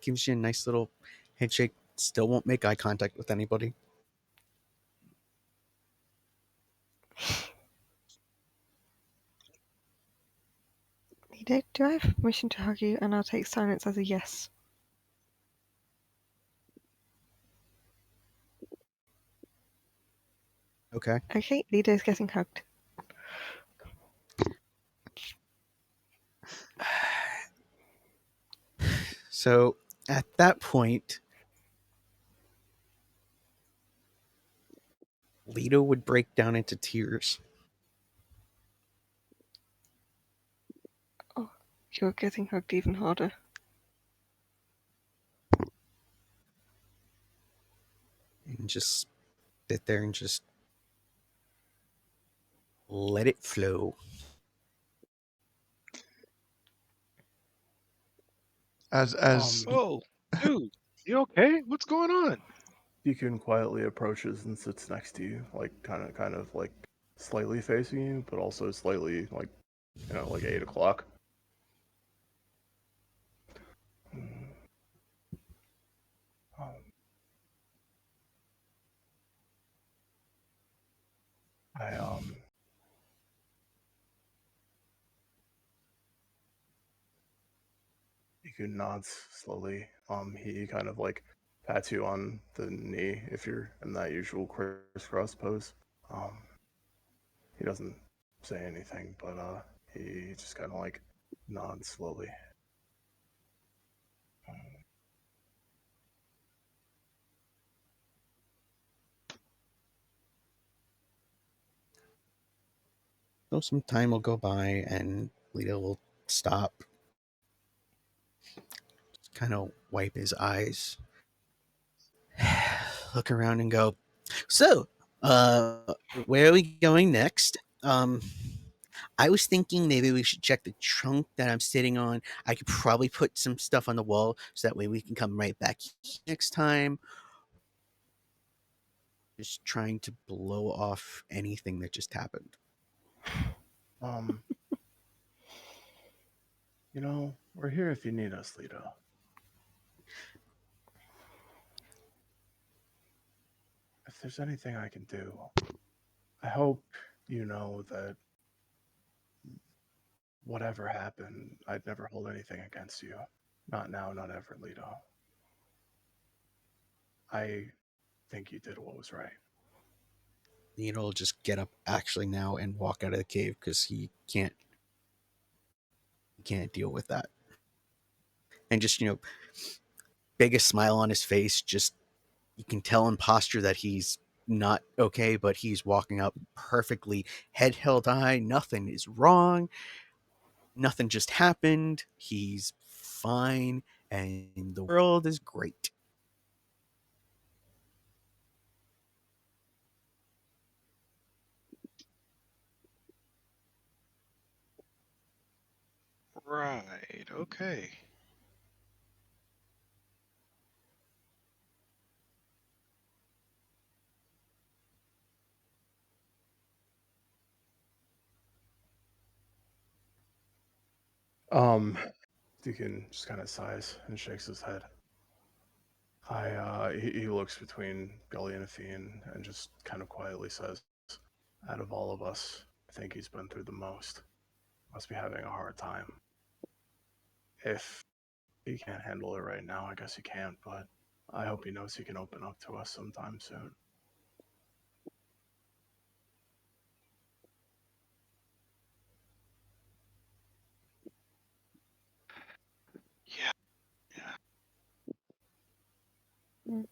gives you a nice little handshake. Still won't make eye contact with anybody. Lido, do I have permission to hug you? And I'll take silence as a yes. Okay. Okay, Lido's getting hugged. So at that point, Lido would break down into tears. Oh, you're getting hugged even harder. And just sit there and just let it flow. As Oh, dude, you okay? What's going on? Deacon quietly approaches and sits next to you, like kind of like slightly facing you, but also slightly like, like 8 o'clock. I Deacon nods slowly. He kind of like pats you on the knee if you're in that usual crisscross pose. Um, he doesn't say anything, but he just kind of like nods slowly. So some time will go by and Lido will stop, just kind of wipe his eyes, look around and go, so, where are we going next? I was thinking maybe we should check the trunk that I'm sitting on. I could probably put some stuff on the wall so that way we can come right back next time. Just trying to blow off anything that just happened. We're here if you need us, Lido. If there's anything I can do, I hope you know that whatever happened, I'd never hold anything against you. Not now, not ever, Leto. I think you did what was right. Leto will just get up actually now and walk out of the cave because he can't deal with that. And just, biggest smile on his face, just you can tell in posture that he's not okay, but he's walking up perfectly, head held high, nothing is wrong, nothing just happened. He's fine, and the world is great. Right. Okay. Deacon just kind of sighs and shakes his head. He looks between Gully and Athene and just kind of quietly says, out of all of us, I think he's been through the most. Must be having a hard time. If he can't handle it right now, I guess he can't, but I hope he knows he can open up to us sometime soon. Yeah. Yeah. Mm.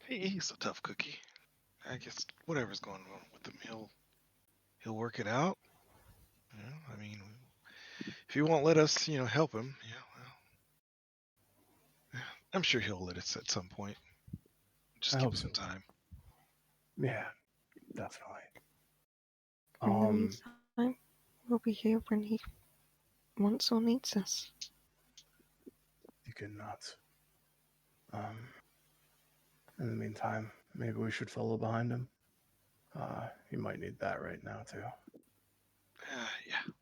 He's a tough cookie. I guess whatever's going on with him, he'll work it out. I mean, if he won't let us, help him, well, I'm sure he'll let us at some point. Just I give hope him so. some time. Yeah, definitely. In the meantime, we'll be here when he wants or needs us. You can not. In the meantime, maybe we should follow behind him. He might need that right now too. Yeah.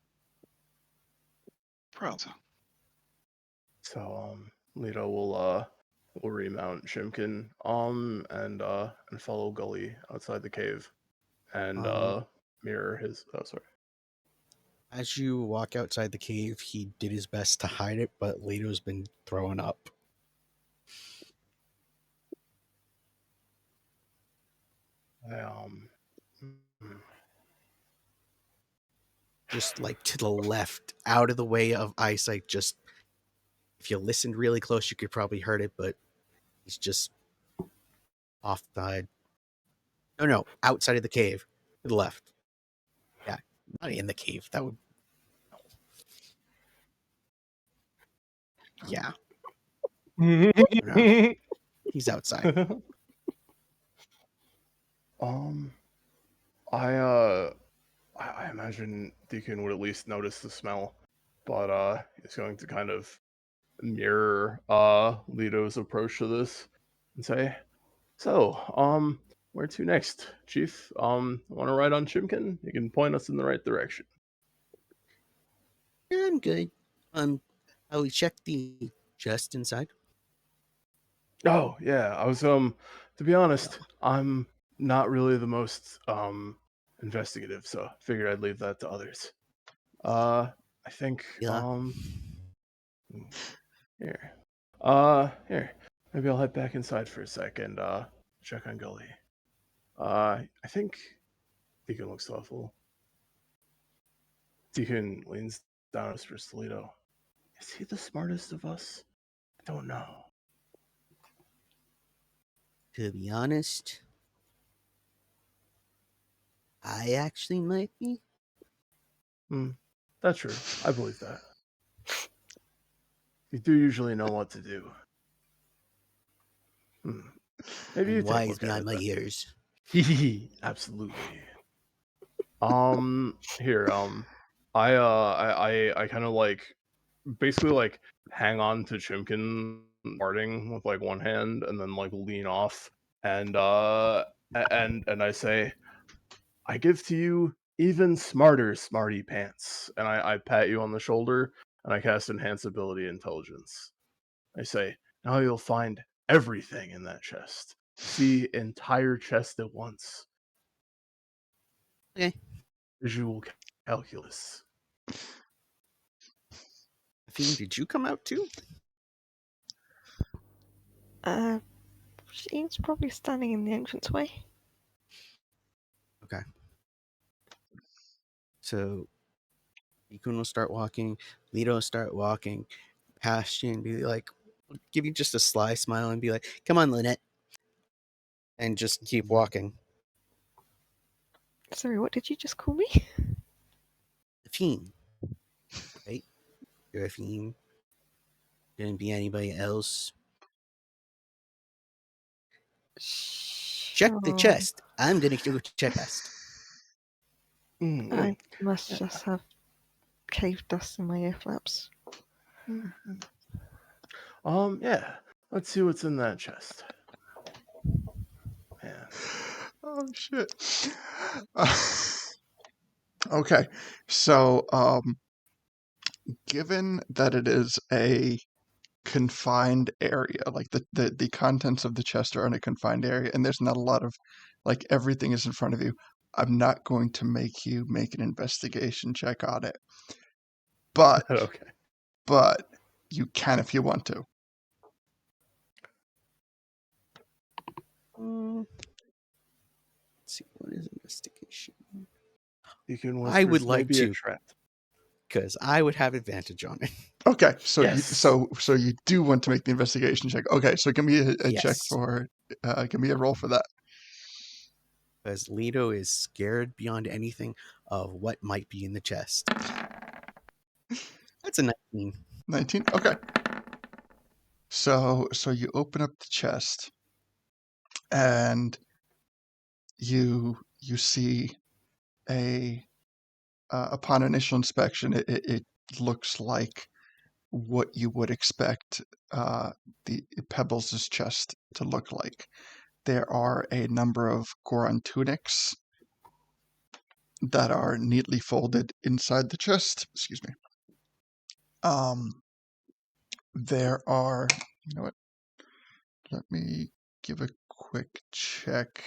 Probably so. So, Leto will remount Shimkin, and follow Gully outside the cave, and mirror his. Oh, sorry. As you walk outside the cave, he did his best to hide it, but Leto's been throwing up. Just like to the left, out of the way of eyesight. Just if you listened really close, you could probably heard it, but he's just off the side. No, outside of the cave, to the left. Yeah, not in the cave. That would. Yeah, no, he's outside. um, I imagine Deacon would at least notice the smell, but he's going to kind of mirror Leto's approach to this and say, "So, where to next, Chief? Want to ride on Chimkin? You can point us in the right direction." Yeah, I'm good. I will check the chest inside. Oh yeah, I was to be honest, I'm not really the most investigative, so figured I'd leave that to others. I think Yeah. here. Here. Maybe I'll head back inside for a second, check on Gully. I think Deacon looks thoughtful. Deacon leans down his whispers to Leto. Is he the smartest of us? I don't know. To be honest, I actually might be. That's true. I believe that. You do usually know what to do. Maybe you I'm take a wise look at behind it my then. ears. Absolutely. Here, I kind of like basically like hang on to Chimkin parting with like one hand and then like lean off and I say, I give to you even smarter smarty pants. And I pat you on the shoulder and I cast enhance ability intelligence. I say, now you'll find everything in that chest. See entire chest at once. Okay. Visual calculus. Athene, did you come out too? She's probably standing in the entranceway. Okay. So Ikun will start walking, Lito will start walking past you and be like, give you just a sly smile and be like, come on, Lynette. And just keep walking. Sorry, what did you just call me? Athene. Right? You're Athene. Couldn't be anybody else. Check the Sure. chest. I'm gonna go check chest. I must just have cave dust in my ear flaps. Yeah. Let's see what's in that chest. Man. Oh shit. Okay, so given that it is a confined area, like the contents of the chest are in a confined area, and there's not a lot of, like, everything is in front of you, I'm not going to make you make an investigation check on it. But Okay. but you can if you want to. Let's see, what is investigation? You can I would like maybe a to, trap. because I would have advantage on it. Okay, so Yes. you do want to make the investigation check. Okay, so give me a check Yes. for give me a roll for that. Because Lito is scared beyond anything of what might be in the chest. That's a 19. 19. Okay. So you open up the chest and you see a upon initial inspection, it looks like what you would expect the Pebbles' chest to look like. There are a number of Goron tunics that are neatly folded inside the chest. Excuse me. There are, you know what? Let me give a quick check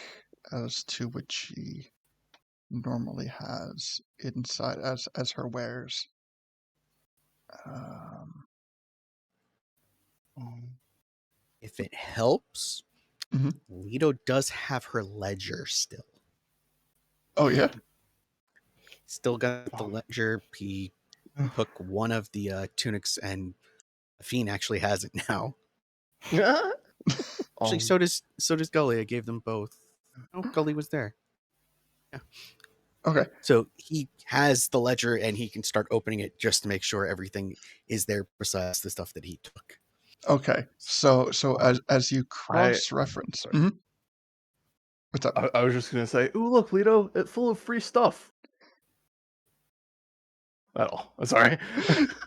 as to what she normally has inside as her wares. If it helps, Mhm. Lito does have her ledger still. Oh yeah. Still got the ledger. He took one of the tunics, and Athene actually has it now. Actually, so does Gully. I gave them both. Oh, Gully was there. Yeah. Okay. So he has the ledger, and he can start opening it just to make sure everything is there besides the stuff that he took. Okay. So as you cross-reference, what's up? I was just gonna say, ooh, look, Lito, it's full of free stuff. Oh, sorry.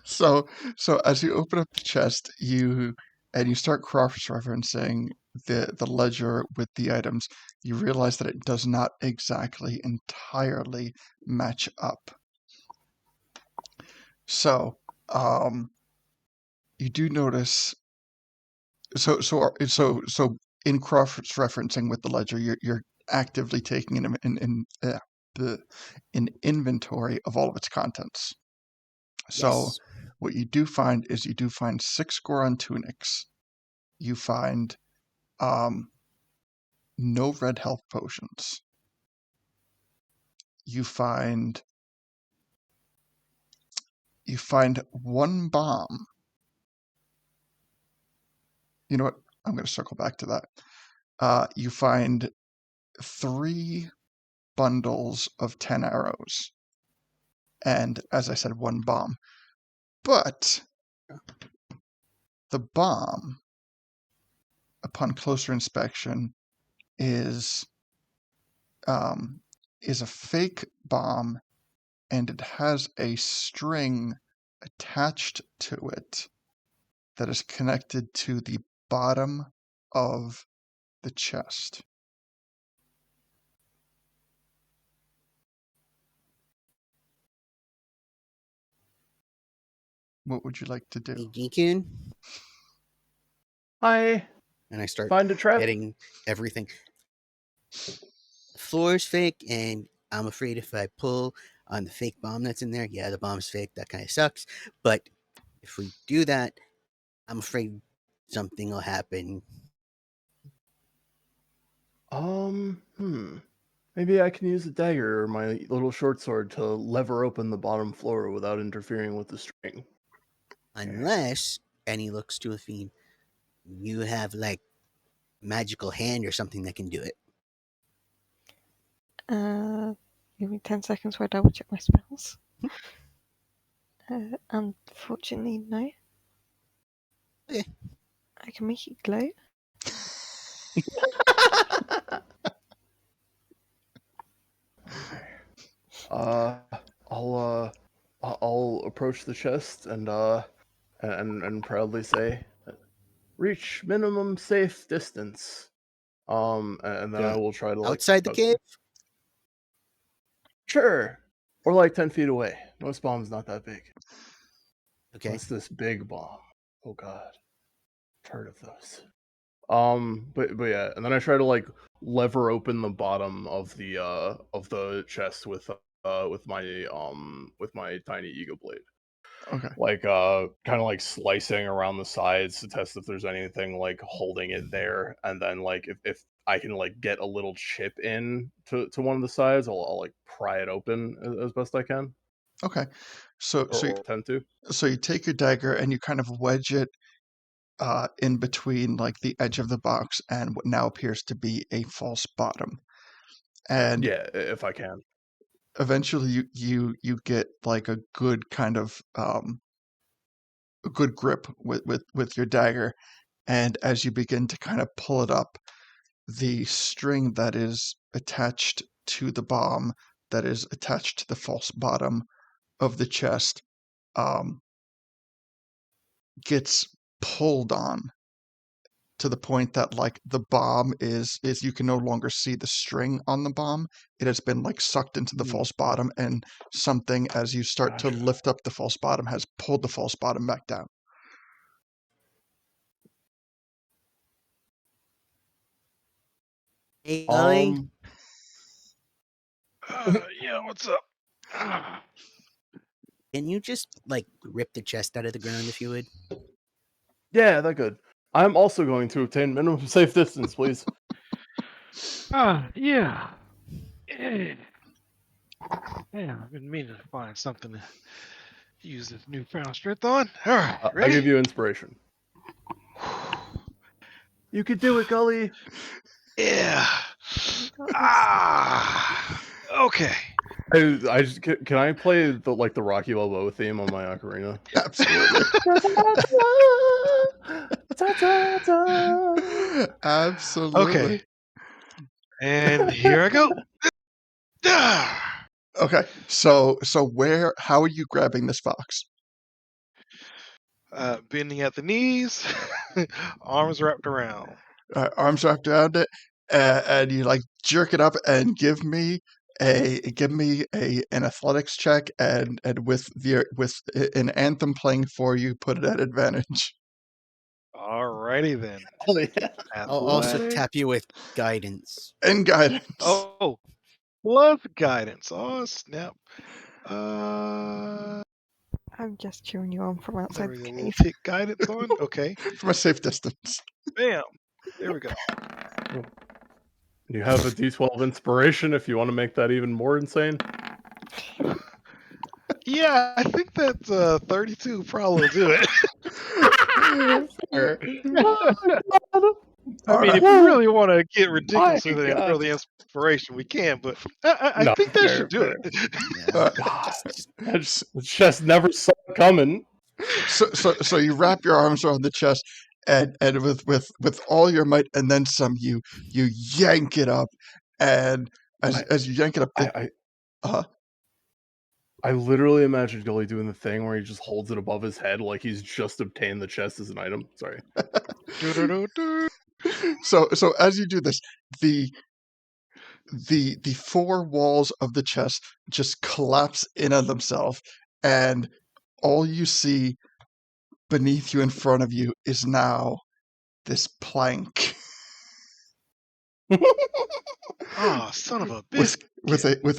So as you open up the chest, you start cross-referencing the ledger with the items, you realize that it does not exactly entirely match up. So, you do notice. So in cross-referencing with the ledger, you're actively taking an inventory of all of its contents. So Yes. what you do find is you do find 6 Goron tunics. You find no red health potions. You find one bomb. You know what? I'm going to circle back to that. You find 3 bundles of 10 arrows. And as I said, one bomb. But the bomb, upon closer inspection, is a fake bomb, and it has a string attached to it that is connected to the bottom of the chest. What would you like to do? Geekin. Hi. And I start Find a trap. getting everything. The floor is fake, and I'm afraid if I pull on the fake bomb that's in there, yeah, the bomb's fake. That kind of sucks. But if we do that, I'm afraid something will happen. Maybe I can use a dagger or my little short sword to lever open the bottom floor without interfering with the string. Unless, and he looks to Athene, you have like magical hand or something that can do it. Give me 10 seconds while I double check my spells. Unfortunately, no. Okay. I can make it glow. I'll approach the chest and proudly say, reach minimum safe distance. And then So, I will try to outside the cave? Sure. Or like 10 feet away. Most bombs not that big. Okay. What's this big bomb? Oh god. I've heard of those. But yeah, and then I try to like lever open the bottom of the chest with my tiny ego blade. Okay. Like kind of like slicing around the sides to test if there's anything like holding it there, and then like if I can like get a little chip in to one of the sides, I'll like pry it open as best I can. Okay. So Or tend to. so you take your dagger and you kind of wedge it in between like the edge of the box and what now appears to be a false bottom. And Yeah, if I can. eventually you get like a good kind of a good grip with your dagger, and as you begin to kind of pull it up, the string that is attached to the bomb, that is attached to the false bottom of the chest, gets pulled on to the point that like the bomb is you can no longer see the string on the bomb. It has been like sucked into the false bottom, and something, as you start to Gotcha. lift up the false bottom, has pulled the false bottom back down. Hey, Gully? Yeah, what's up? Can you just like rip the chest out of the ground if you would? Yeah, that good. I'm also going to obtain minimum safe distance, please. Yeah. Yeah, I've been meaning to find something to use this newfound strength on. All right, I ready? give you inspiration. You could do it, Gully. Yeah. Okay. I just can I play the Rocky Balboa theme on my ocarina? Absolutely. Absolutely. Okay. And here I go. Okay. So how are you grabbing this fox? Bending at the knees, arms wrapped around. Arms wrapped around it, and you like jerk it up and give me an athletics check, and with an anthem playing for you, put it at advantage. Alrighty then. Oh yeah. I'll also Athletic. tap you with guidance. And guidance. Oh, plus guidance. Oh, snap. There I'm just cheering you on from outside we the go. We'll cave. tick guidance on. Okay. From a safe distance. Bam. There we go. You have a D12 inspiration if you want to make that even more insane. Yeah, I think that 32 probably will do it. Fair. I mean, Alright. if you really want to get ridiculous My with it and throw God. the inspiration, we can, but I No, think that fair, should do fair. it. Yeah. God, the chest never saw it coming. So you wrap your arms around the chest, and with all your might and then some, you yank it up, and as you yank it up, I literally imagined Gully doing the thing where he just holds it above his head like he's just obtained the chest as an item. Sorry. Do-do-do-do. so as you do this, the four walls of the chest just collapse in on themselves, and all you see beneath you, in front of you, is now this plank Oh, son of a biscuit. with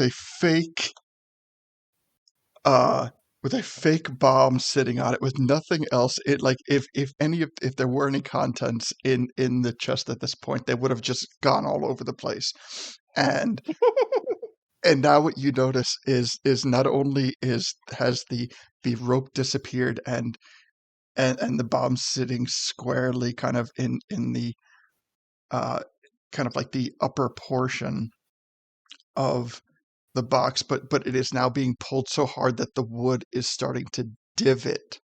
a fake bomb sitting on it with nothing else. It like if there were any contents in the chest at this point, they would have just gone all over the place. And now what you notice is not only has the rope disappeared and the bomb sitting squarely kind of in the kind of like the upper portion of the box, but it is now being pulled so hard that the wood is starting to divot.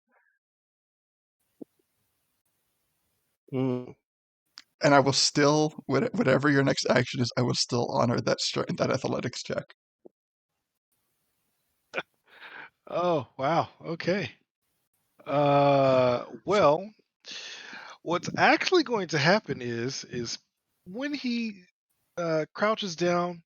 Mm. And I will still, whatever your next action is, I will still honor that that athletics check. Oh, wow. Okay. Well, what's actually going to happen is when he crouches down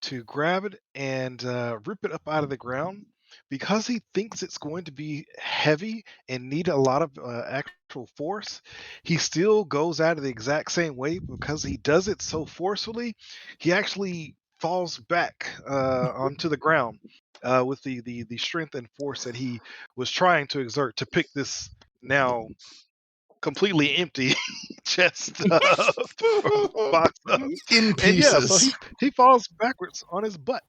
to grab it and rip it up out of the ground, because he thinks it's going to be heavy and need a lot of actual force, he still goes at it the exact same way. Because he does it so forcefully, he actually falls back onto the ground with the strength and force that he was trying to exert to pick this now completely empty chest up or box up. In And yeah, so pieces. he falls backwards on his butt.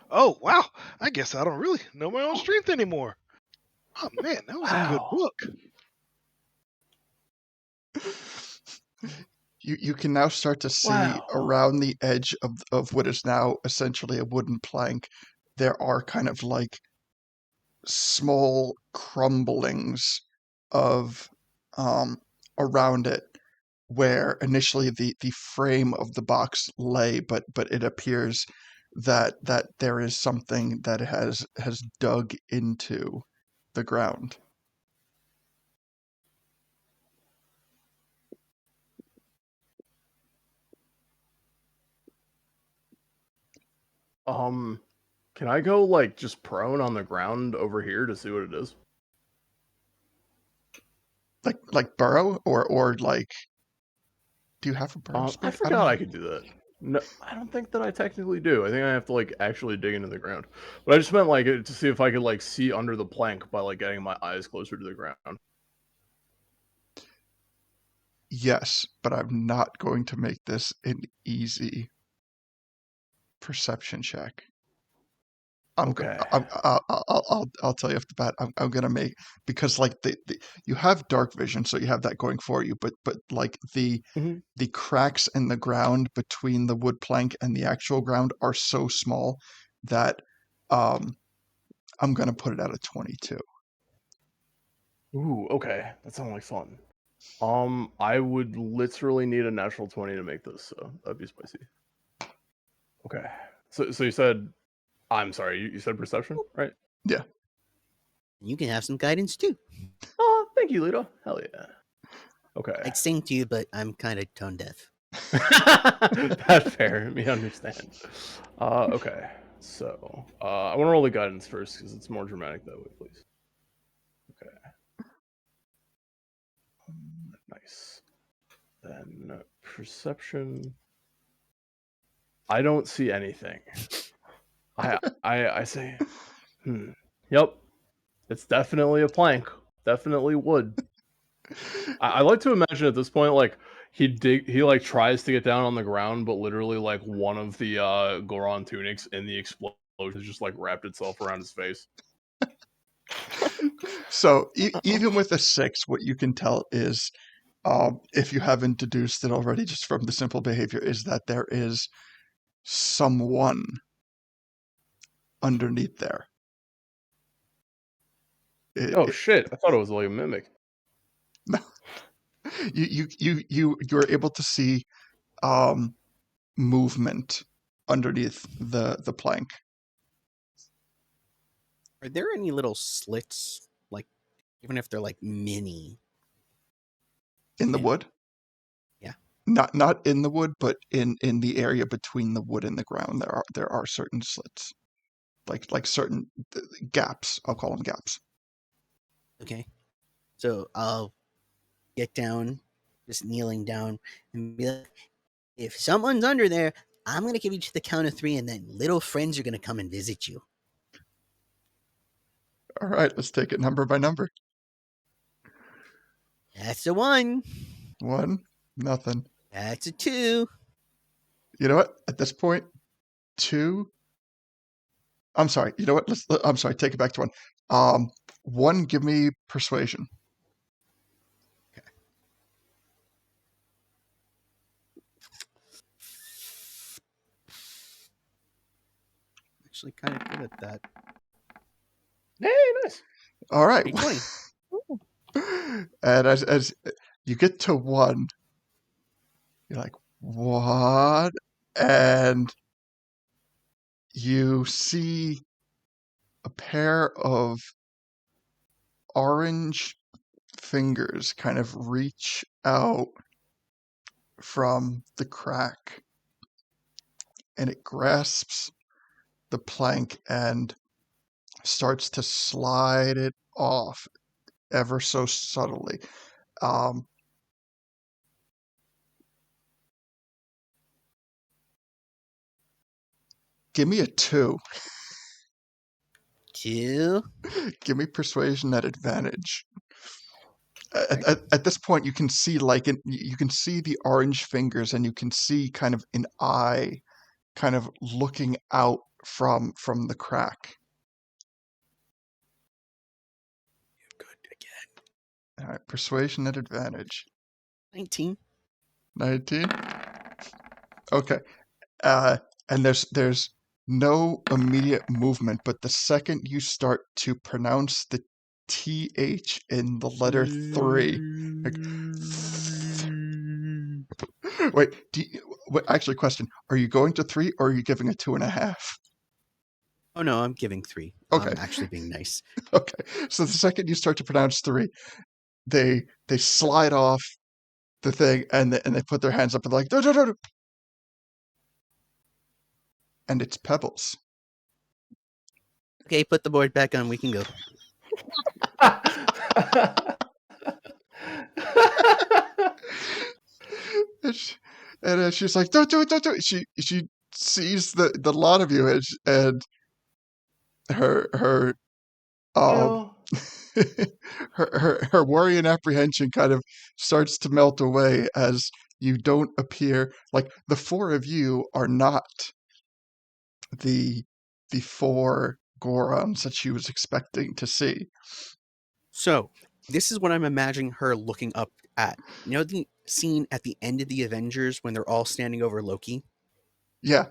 Oh wow! I guess I don't really know my own strength anymore. Oh man, that was a good Wow. book. You can now start to see around the edge of what is now essentially a wooden plank, there are kind of like small crumblings of around it, where initially the frame of the box lay, but it appears that there is something that has dug into the ground. Can I go like just prone on the ground over here to see what it is? Like burrow or like, do you have a burrow I spec? forgot I could do that. No, I don't think that I technically do. I think I have to like actually dig into the ground. But I just meant like to see if I could like see under the plank by like getting my eyes closer to the ground. Yes, but I'm not going to make this an easy perception check. I'll tell you off the bat. I'm gonna make, because like you have dark vision, so you have that going for you. But like the cracks in the ground between the wood plank and the actual ground are so small that I'm gonna put it at a 22. Ooh, okay, that sounds like fun. I would literally need a natural 20 to make this, so that'd be spicy. Okay, so you said, I'm sorry, you said perception, right? Yeah. You can have some guidance too. Oh, thank you, Lito. Hell yeah. Okay. I'd sing to you, but I'm kind of tone deaf. That's fair. Me understand. Okay. So, I want to roll the guidance first because it's more dramatic that way, please. Okay. Nice. Then perception. I don't see anything. I say, yep, it's definitely a plank. Definitely wood. I like to imagine at this point, like he like tries to get down on the ground, but literally like one of the Goron tunics in the explosion has just like wrapped itself around his face. So even with a 6, what you can tell is, if you haven't deduced it already just from the simple behavior, is that there is someone underneath there. Shit! I thought it was like a mimic. No, you're able to see movement underneath the plank. Are there any little slits, like even if they're like mini, In the wood? Yeah. Not in the wood, but in the area between the wood and the ground, there are certain slits, like certain gaps. I'll call them gaps. Okay. So I'll get down, just kneeling down, and be like, if someone's under there, I'm going to give you to the count of 3, and then little friends are going to come and visit you. All right, let's take it number by number. That's a 1. 1, nothing. That's a 2. You know what? At this point, 2. I'm sorry. You know what? I'm sorry. Take it back to 1. 1, give me persuasion. Okay. Actually, kind of good at that. Hey, nice. All right. 20. And as you get to 1, you're like, what? And you see a pair of orange fingers kind of reach out from the crack, and it grasps the plank and starts to slide it off ever so subtly. Give me a 2. 2. Give me persuasion at advantage. At this point, you can see you can see the orange fingers, and you can see kind of an eye, kind of looking out from the crack. Good again. All right, persuasion at advantage. 19. 19. Okay. And there's no immediate movement, but the second you start to pronounce the TH in the letter 3, like, wait, actually, question: are you going to 3, or are you giving a 2.5? Oh no, I'm giving 3. Okay. I'm actually being nice. Okay, so the second you start to pronounce 3, they slide off the thing, and they put their hands up and like, no. And it's Pebbles. Okay, put the board back on. We can go. and she's like, don't do it. She sees the lot of you, and her her worry and apprehension kind of starts to melt away as you don't appear. Like, the 4 of you are not the 4 Gorons that she was expecting to see. So, this is what I'm imagining her looking up at. You know the scene at the end of the Avengers when they're all standing over Loki? Yeah.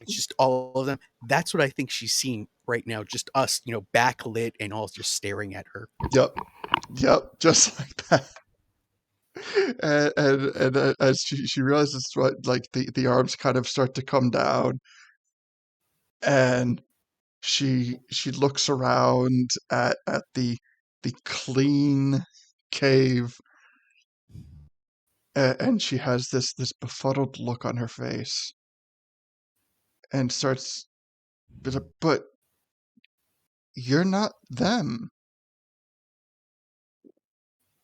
It's just all of them. That's what I think she's seeing right now. Just us, backlit and all just staring at her. Yep. Just like that. And as she realizes what, like, the arms kind of start to come down, and she looks around at the clean cave, and she has this befuddled look on her face, and starts, but you're not them.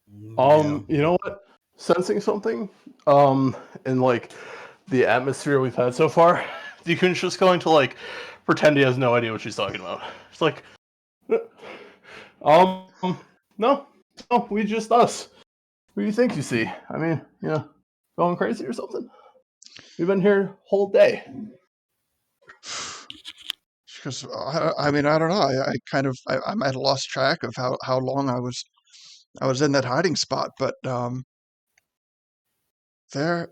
No. You know what? Sensing something, in like the atmosphere we've had so far, Deacon's just going to like pretend he has no idea what she's talking about. It's like, no, we just us. Who do you think you see? I mean, going crazy or something? We've been here whole day. Because I mean, I don't know. I kind of I'm at a lost track of how long I was in that hiding spot, but there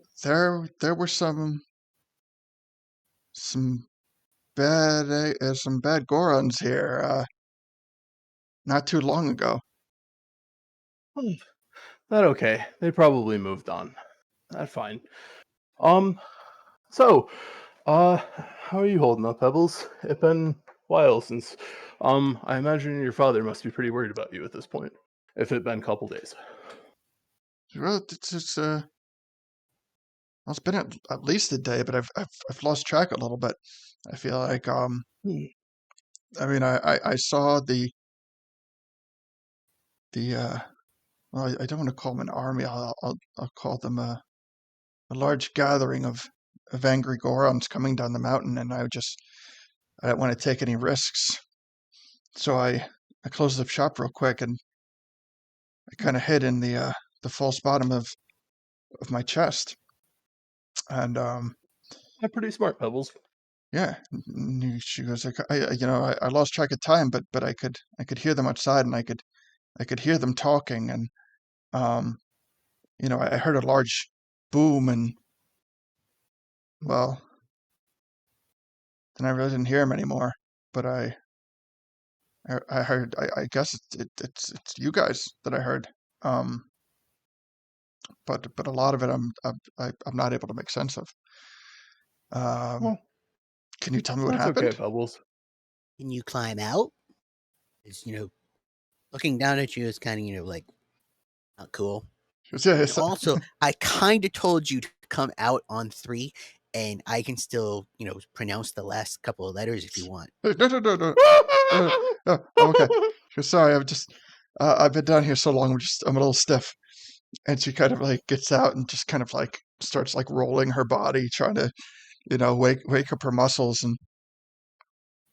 were some bad Gorons here not too long ago. That okay. They probably moved on. That's fine. So, how are you holding up, Pebbles? It's been a while since, I imagine your father must be pretty worried about you at this point, if it's been a couple days. Well, it's been at least a day, but I've lost track a little bit. I feel like I mean, I saw the well, I don't want to call them an army. I'll call them a large gathering of angry Gorons coming down the mountain, and I don't want to take any risks. So I closed the shop real quick, and I kind of hid in the false bottom of my chest. And pretty smart, Pebbles. yeah, she goes, I lost track of time, but I could hear them outside, and I could hear them talking, and I heard a large boom, and well, then I really didn't hear him anymore. But I heard. I guess it's you guys that I heard. But a lot of it I'm not able to make sense of. Well, Can you tell me what that's happened? okay, Pebbles. Can you climb out? It's, looking down at you is kind of, like, not cool. Yeah, Also, I kind of told you to come out on 3, and I can still, pronounce the last couple of letters if you want. No. I'm okay. Sorry, I've been down here so long. I'm a little stiff. And she kind of like gets out and just kind of like starts like rolling her body, trying to, wake up her muscles. And,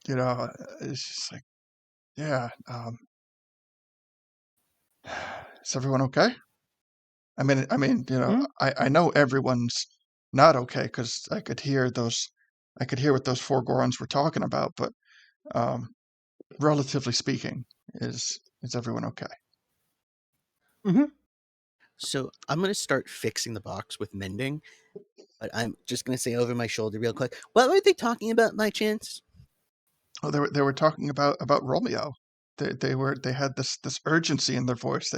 it's just like, yeah. Is everyone okay? I mean, I know everyone's not okay because I could hear what those 4 Gorons were talking about, but relatively speaking, is everyone okay? Mm-hmm. So I'm going to start fixing the box with mending, but I'm just going to say over my shoulder real quick, what were they talking about, by chance? Oh, they were talking about Romeo. They had this urgency in their voice.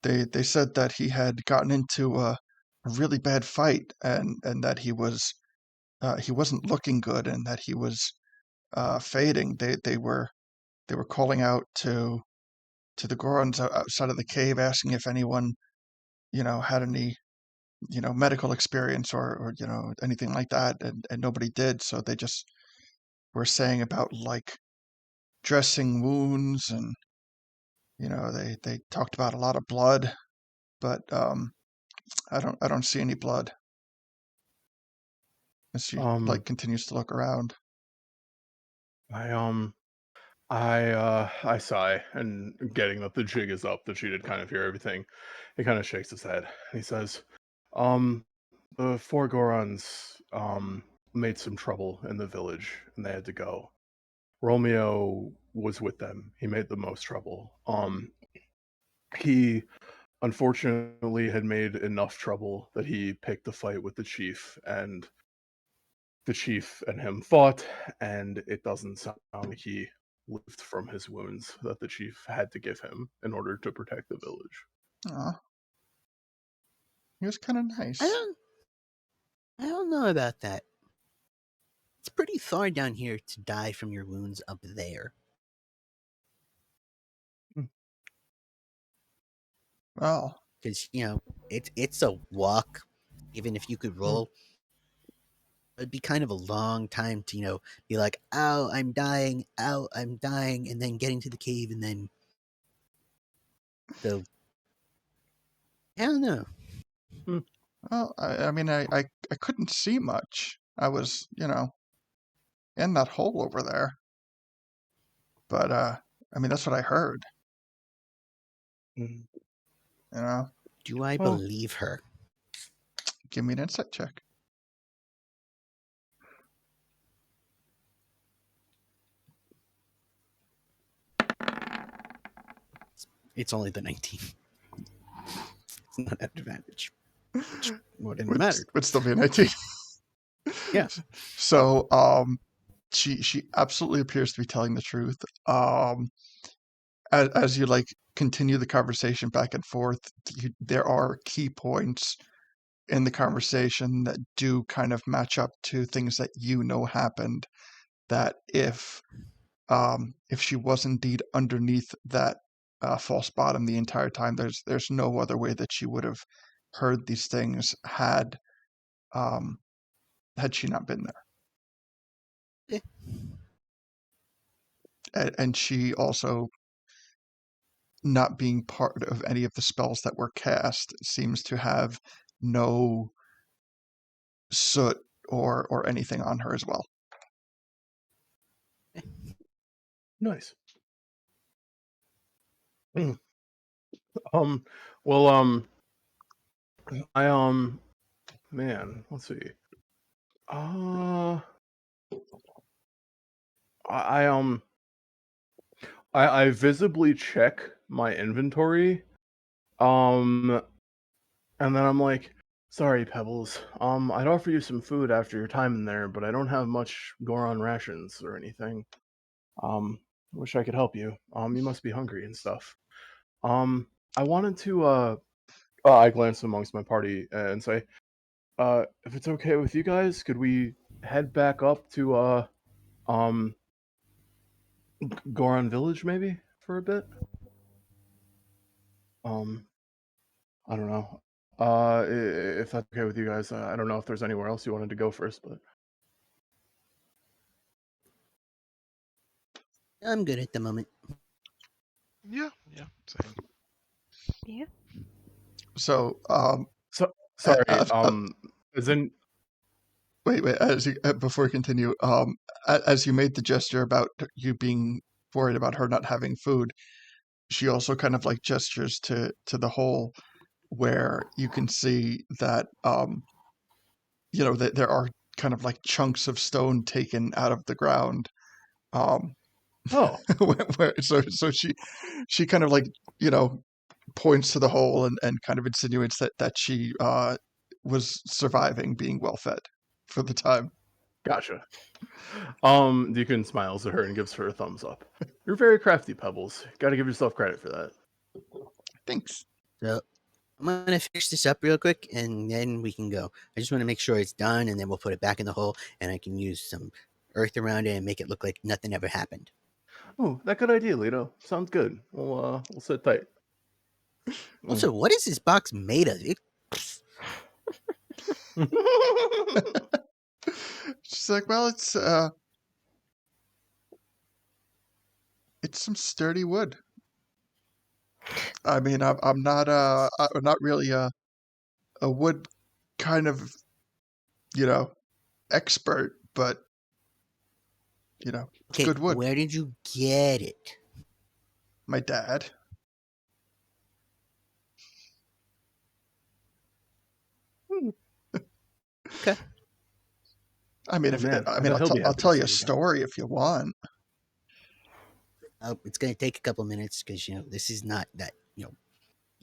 They said that he had gotten into a really bad fight, and that he wasn't looking good, and that he was fading. They were calling out to the Gorons outside of the cave, asking if anyone had any medical experience or anything like that, and nobody did. So they just were saying about like dressing wounds, and they talked about a lot of blood, but I don't see any blood. As she like continues to look around. I sigh, and getting that the jig is up, that she did kind of hear everything. He kind of shakes his head. He says, the 4 Gorons made some trouble in the village, and they had to go. Romeo was with them. He made the most trouble. He unfortunately had made enough trouble that he picked a fight with the chief, and the chief and him fought, and it doesn't sound like he lived from his wounds that the chief had to give him in order to protect the village. Aw. He was kind of nice. I don't know about that. It's pretty far down here to die from your wounds up there. Well, because it's a walk. Even if you could roll, it'd be kind of a long time to be like, "Ow, I'm dying! Ow, I'm dying!" and then getting to the cave, and then so I don't know. well, I mean, I couldn't see much. I was, in that hole over there. But I mean, that's what I heard. Do I believe her? Give me an insight check. It's only the 19. It's not at advantage. Which wouldn't matter. Would still be an 18. Yeah. So, she absolutely appears to be telling the truth. As you like continue the conversation back and forth, there are key points in the conversation that do kind of match up to things that happened. That if she was indeed underneath that false bottom the entire time, there's no other way that she would have heard these things had she not been there. And she also not being part of any of the spells that were cast, seems to have no soot or anything on her as well. Nice. Well, man, let's see. I visibly check my inventory, and then I'm like, sorry, Pebbles. I'd offer you some food after your time in there, but I don't have much Goron rations or anything. Wish I could help you. You must be hungry and stuff. I wanted to, I glance amongst my party and say, if it's okay with you guys, could we head back up to, Goron Village maybe for a bit? I don't know. If that's okay with you guys, I don't know if there's anywhere else you wanted to go first, but I'm good at the moment. Yeah, same. Yeah. So, sorry. As in, wait. As you, before we continue, as you made the gesture about you being worried about her not having food, she also kind of like gestures to the hole where you can see that that there are kind of like chunks of stone taken out of the ground. oh, So she kind of like points to the hole and kind of insinuates that she was surviving, being well fed for the time. gotcha. Deacon smiles at her and gives her a thumbs up. You're very crafty, Pebbles. Got to give yourself credit for that. Thanks. So I'm gonna fix this up real quick, and then we can go. I just want to make sure it's done, and then we'll put it back in the hole, and I can use some earth around it and make it look like nothing ever happened. Oh, that good idea, Lito. Sounds good. We'll sit tight. Also, what is this box made of? She's like, well, it's some sturdy wood. I mean, I'm not really a wood kind of expert, but it's Okay, good wood. where did you get it? My dad. Okay. I mean, I'll tell you a story if you want. It's gonna take a couple minutes because this is not that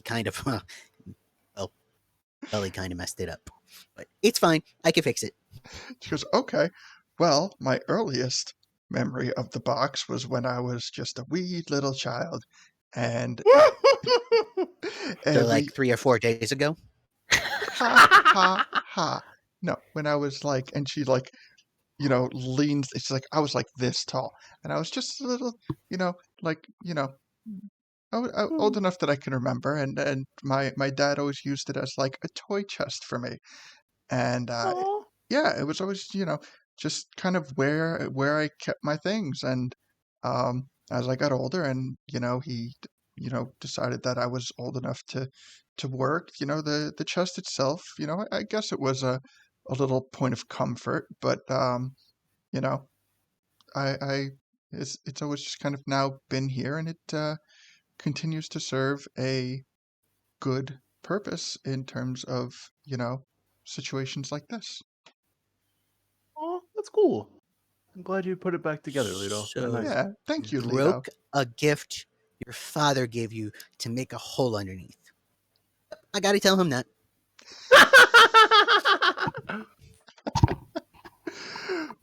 kind of Belly kind of messed it up, but it's fine. I can fix it. She goes, okay. Well, my earliest memory of the box was when I was just a wee little child, and So like 3 or 4 days ago. ha. No, when I was like, and she like, leans. It's like I was like this tall, and I was just a little, old enough that I can remember, and my dad always used it as like a toy chest for me, and yeah, it was always just kind of where I kept my things, and as I got older, and he decided that I was old enough to work, the chest itself, I guess it was a little point of comfort, but I it's always just kind of now been here, and it continues to serve a good purpose in terms of situations like this. Oh, that's cool. I'm glad you put it back together, Lito. So Nice. Yeah, thank you, Lito. Broke a gift your father gave you to make a hole underneath. I gotta tell him that.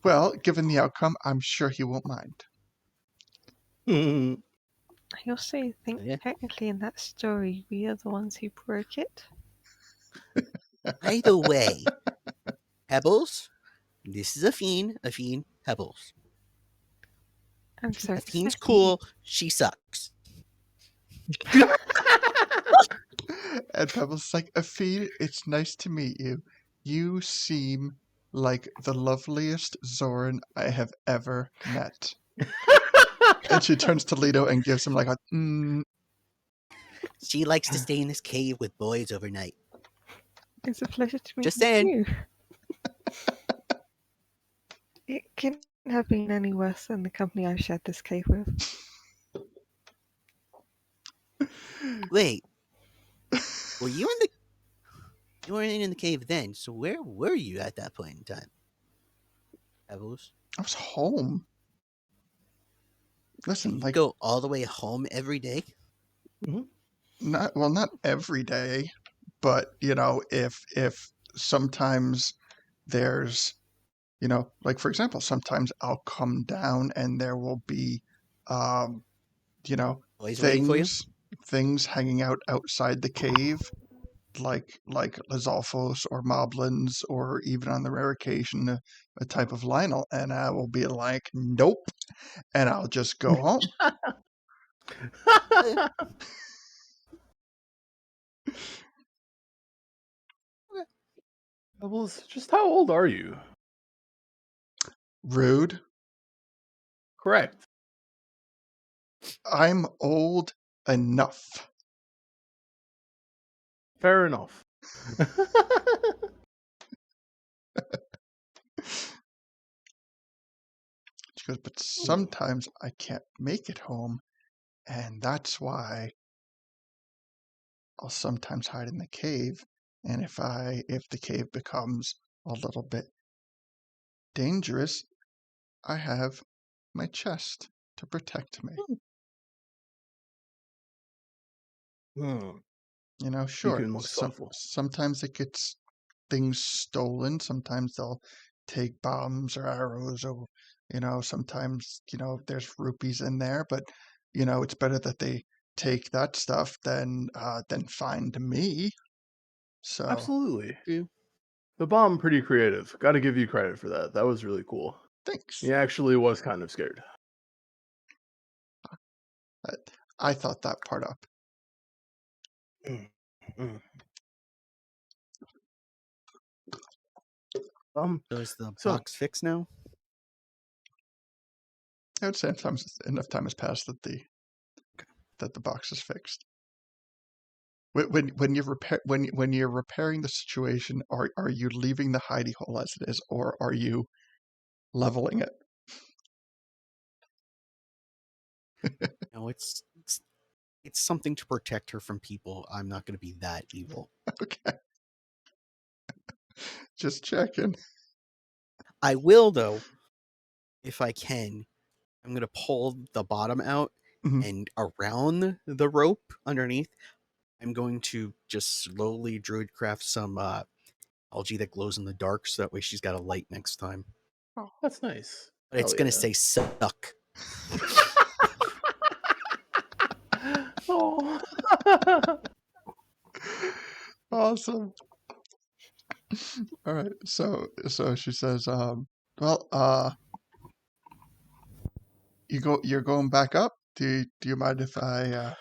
Well, given the outcome, I'm sure he won't mind. I also think technically in that story we are the ones who broke it. Either way, Pebbles, this is a fiend, Pebbles. I'm sorry. Fiend's cool, she sucks. And Pebbles is like, Afid, it's nice to meet you. You seem like the loveliest Zoran I have ever met. And she turns to Lito and gives him like a She likes to stay in this cave with boys overnight. It's a pleasure to meet Just saying. you. It couldn't have been any worse than the company I've shared this cave with. Wait, were you in the? You weren't in the cave then. So where were you at that point in time? Pebbles? I was home. Listen, You like, go all the way home every day? not every day, but if sometimes there's, like, for example, sometimes I'll come down and there will be, Boys waiting for you? things hanging out outside the cave, like Lizalfos or Moblins, or even on the rare occasion a type of Lionel, and I will be like, nope, and I'll just go home. Pebbles, just how old are you? Rude. Correct. I'm old enough. Fair enough. She goes, but sometimes I can't make it home, and that's why I'll sometimes hide in the cave. And if the cave becomes a little bit dangerous, I have my chest to protect me. Sure, Deacon looks thoughtful. sometimes it gets things stolen. Sometimes they'll take bombs or arrows, or sometimes there's rupees in there. But it's better that they take that stuff than find me. So Absolutely. The bomb, pretty creative. Got to give you credit for that. That was really cool. thanks. He actually was kind of scared. I thought that part up. So is the box fixed now? I would say enough time has passed that the box is fixed. When you're repairing the situation, are you leaving the hidey hole as it is, or are you leveling it? No, it's something to protect her from people. I'm not going to be that evil. Okay. Just checking. I will, though, if I can. I'm going to pull the bottom out, and around the rope underneath, I'm going to just slowly druidcraft some algae that glows in the dark, so that way she's got a light next time. Oh, that's nice. But it's going to say suck. Oh. Awesome. All right. So she says, you're going back up? Do you mind if I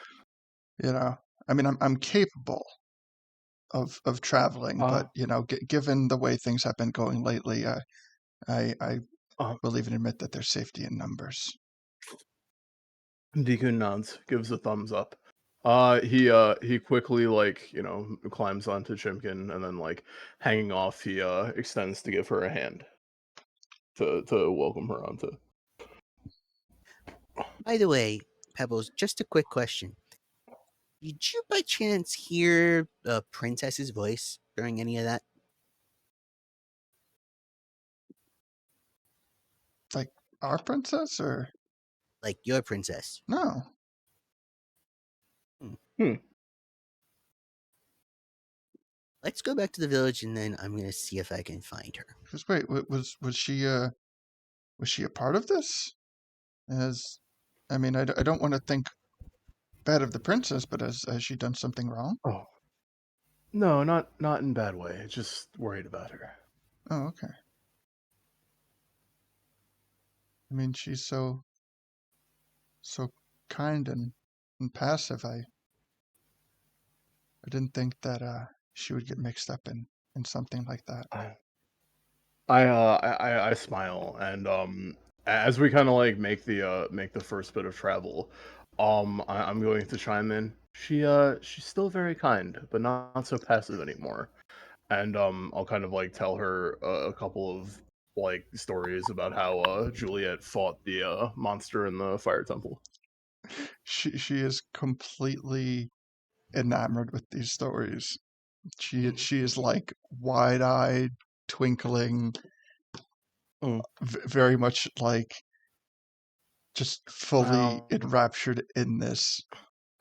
I mean, I'm capable of traveling, but given the way things have been going lately, I will even admit that there's safety in numbers. Deacon nods, gives a thumbs up. He quickly, climbs onto Chimkin, and then, hanging off, he extends to give her a hand to welcome her onto. By the way, Pebbles, just a quick question. Did you by chance hear the princess's voice during any of that? Like our princess, or like your princess? No. Let's go back to the village, and then I'm gonna see if I can find her. Because wait, was she a part of this? I mean, I don't want to think bad of the princess, but has she done something wrong? Oh, no, not in a bad way. Just worried about her. Oh, okay. I mean, she's so kind and passive. I didn't think that she would get mixed up in something like that. I smile, and as we kind of make the first bit of travel, I'm going to chime in. She's still very kind, but not so passive anymore. And I'll kind of like tell her a couple of like stories about how Juliet fought the monster in the fire temple. She is completely enamored with these stories. She is like wide-eyed, twinkling, very much like just fully Wow. enraptured in this.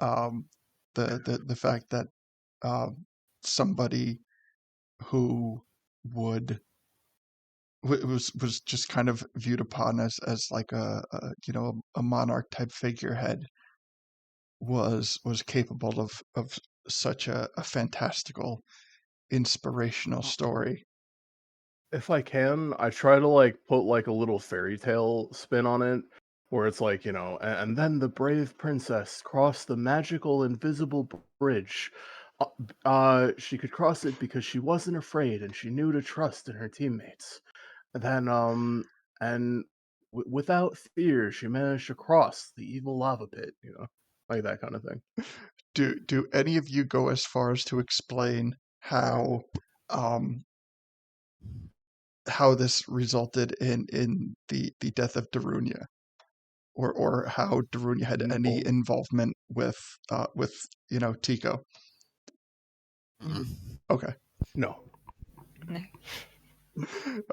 The fact that somebody who would was just kind of viewed upon as like a monarch type figurehead was capable of such a fantastical inspirational story. If I can, I try to like put like a little fairy tale spin on it, where it's like, and then the brave princess crossed the magical invisible bridge. She could cross it because she wasn't afraid and she knew to trust in her teammates. And then, and without fear, she managed to cross the evil lava pit. Like that kind of thing. Do any of you go as far as to explain um how this resulted in the death of Darunia, or how Darunia had any No. involvement with Tico? Okay. No. No.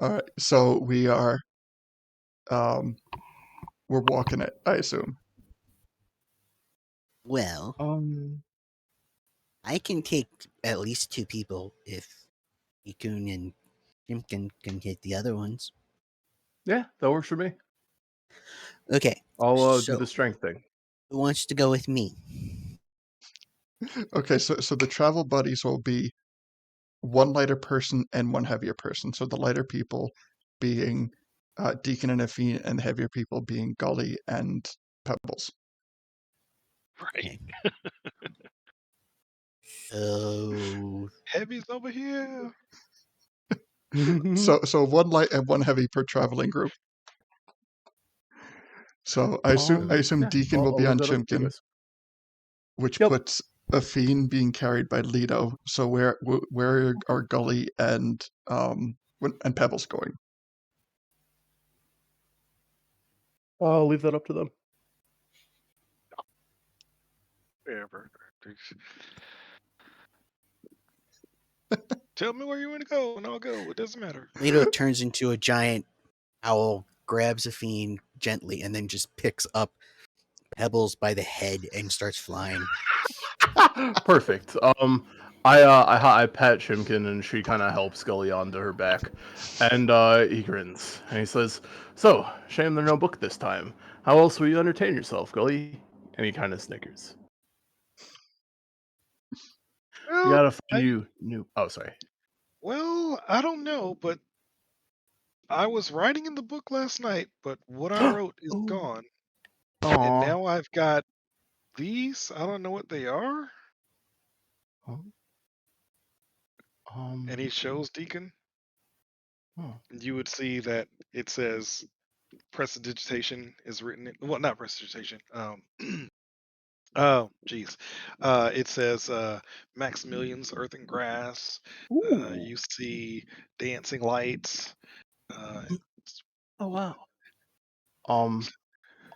All right. So we're walking it, I assume. Well, Um. I can take at least 2 people if Ikun and Jimkin can hit the other ones. Yeah, that works for me. Okay, I'll do so the strength thing. who wants to go with me? Okay, so the travel buddies will be one lighter person and one heavier person. So the lighter people being Deacon and Afine, and the heavier people being Gully and Pebbles. Right. Okay. So Heavy's over here. So one light and one heavy per traveling group. So I assume Yeah, Deacon will I'll be leave on that up to you Chimkin, guys. which Yep. puts Afine being carried by Leto. So where are Gully and Pebbles going? I'll leave that up to them. Wherever. Tell me where you want to go, and I'll go. It doesn't matter. Leto turns into a giant owl, grabs a fiend gently, and then just picks up Pebbles by the head and starts flying. Perfect. I pat Chimkin and she kind of helps Scully onto her back, and he grins and he says, "So, shame there's no book this time. How else will you entertain yourself, Scully?" And he kind of snickers. We Well, gotta find you new. Oh, sorry. I don't know, but I was writing in the book last night, but what I wrote is Ooh. gone. And Aw. now I've got these. I don't know what they are. Huh? And he shows Deacon. Huh. And you would see that it says prestidigitation is written. Well, not prestidigitation. Oh, geez. It says Maximilian's Earth and Grass. Ooh. You see dancing lights. Oh wow.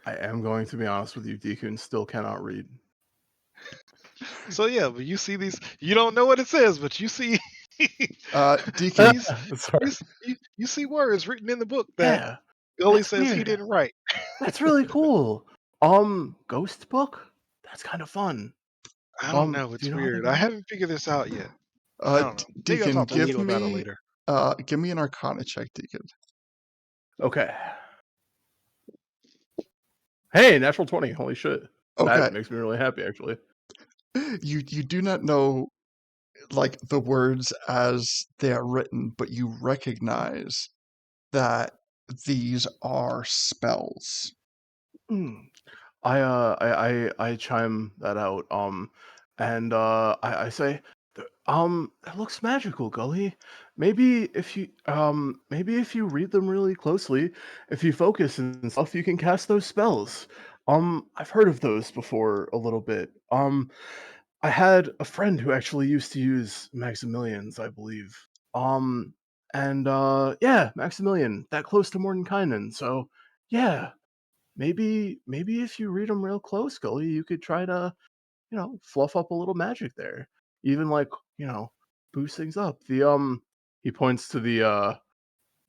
I am going to be honest with you. Deacon still cannot read. So yeah, but you see these. You don't know what it says, but you see. Deacon, Sorry. You see words written in the book that Yeah, Gully that's says he weird. didn't write. That's really cool. Ghost book? That's kind of fun. I don't know. Do It's you know how they weird. I go? haven't figured this out yet. I don't know. Maybe I'll Deacon, talk to Lito about it later. give me an Arcana check, Deacon. Okay. Hey, natural 20. Holy shit. Okay. That makes me really happy, actually. You do not know like the words as they are written, but you recognize that these are spells. Mm. I chime that out. And I say, that looks magical, Gully. Maybe if you read them really closely, if you focus and stuff, you can cast those spells. I've heard of those before a little bit. I had a friend who actually used to use Maximilians, I believe. And yeah, Maximilian, that close to Mordenkainen. So yeah, maybe if you read them real close, Gully, you could try to, fluff up a little magic there. Even like, boost things up. He points to the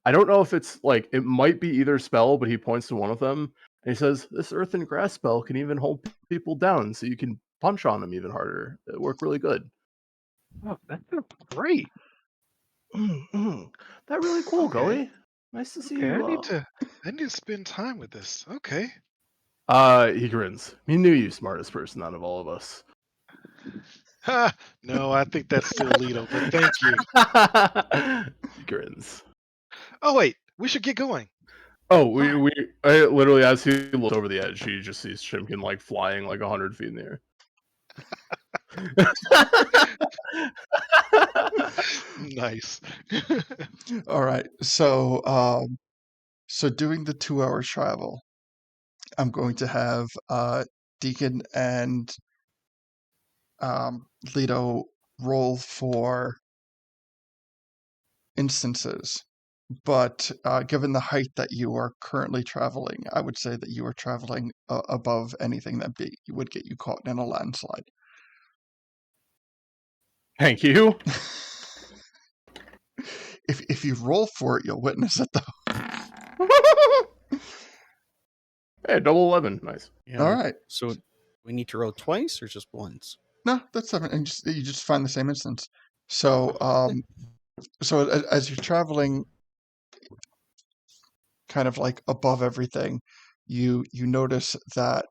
I don't know if it's like it might be either spell, but he points to one of them and he says, "This earth and grass spell can even hold people down, so you can punch on them even harder. It worked really good." Oh, that's great. That really cool, Okay. Gully. Nice to see Okay, you. I need to spend time with this. Okay. He grins. He knew you, smartest person out of all of us. Ha! No, I think that's still Leto, but thank you. He grins. Oh wait, we should get going. Oh, I literally, as he looks over the edge, he just sees Chimkin like flying like 100 feet in the air. Nice. All right. So doing the 2 hour travel, I'm going to have Deacon and Leto roll for instances. But given the height that you are currently traveling, I would say that you are traveling above anything that would get you caught in a landslide. Thank you. If you roll for it, you'll witness it, though. Hey, double 11. Nice. Yeah. All right. So we need to roll twice or just once? No, that's 7, and you just find the same instance. So as you're traveling, kind of like above everything, you notice that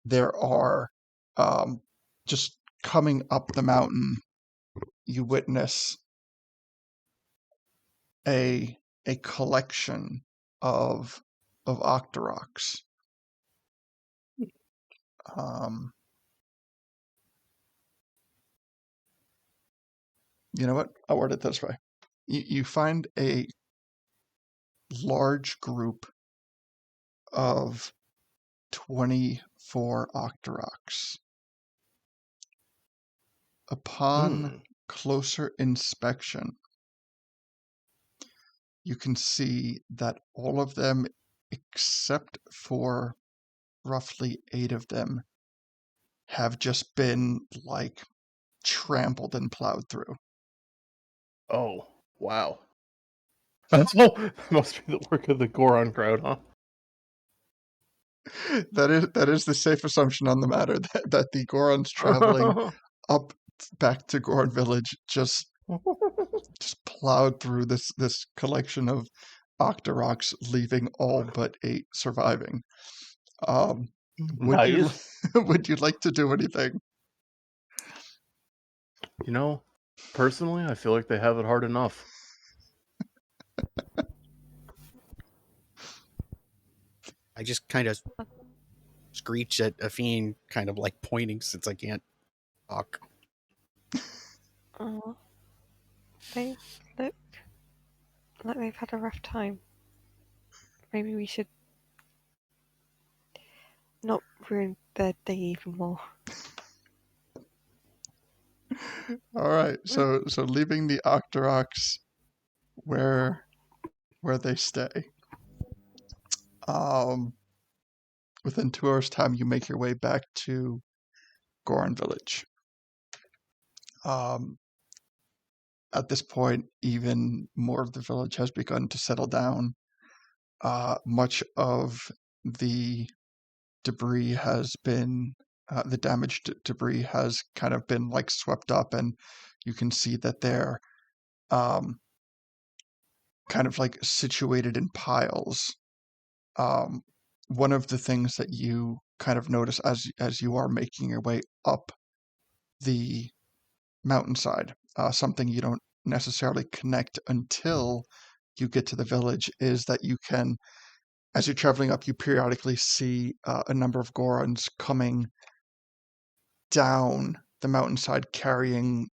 there are just coming up the mountain. You witness a collection of Octoroks. You know what? I'll word it this way. You find a large group of 24 Octoroks. Upon closer inspection, you can see that all of them, except for roughly 8 of them, have just been like trampled and plowed through. Oh, wow. That must be the work of the Goron crowd, huh? That is the safe assumption on the matter, that the Gorons traveling up back to Goron Village just plowed through this collection of Octoroks, leaving all but 8 surviving. Nice. Would you like to do anything? Personally, I feel like they have it hard enough. I just kind of screech at Afine, kind of like pointing since I can't talk. Oh, they look like they've had a rough time. Maybe we should not ruin their day even more. All right, so leaving the Octoroks where they stay. Within 2 hours' time, you make your way back to Goron Village. At this point, even more of the village has begun to settle down. Much of the debris has been, the damaged debris has kind of been like swept up, and you can see that they're kind of like situated in piles. One of the things that you kind of notice as you are making your way up the mountainside, something you don't necessarily connect until you get to the village, is that you can, as you're traveling up, you periodically see a number of Gorons coming down the mountainside carrying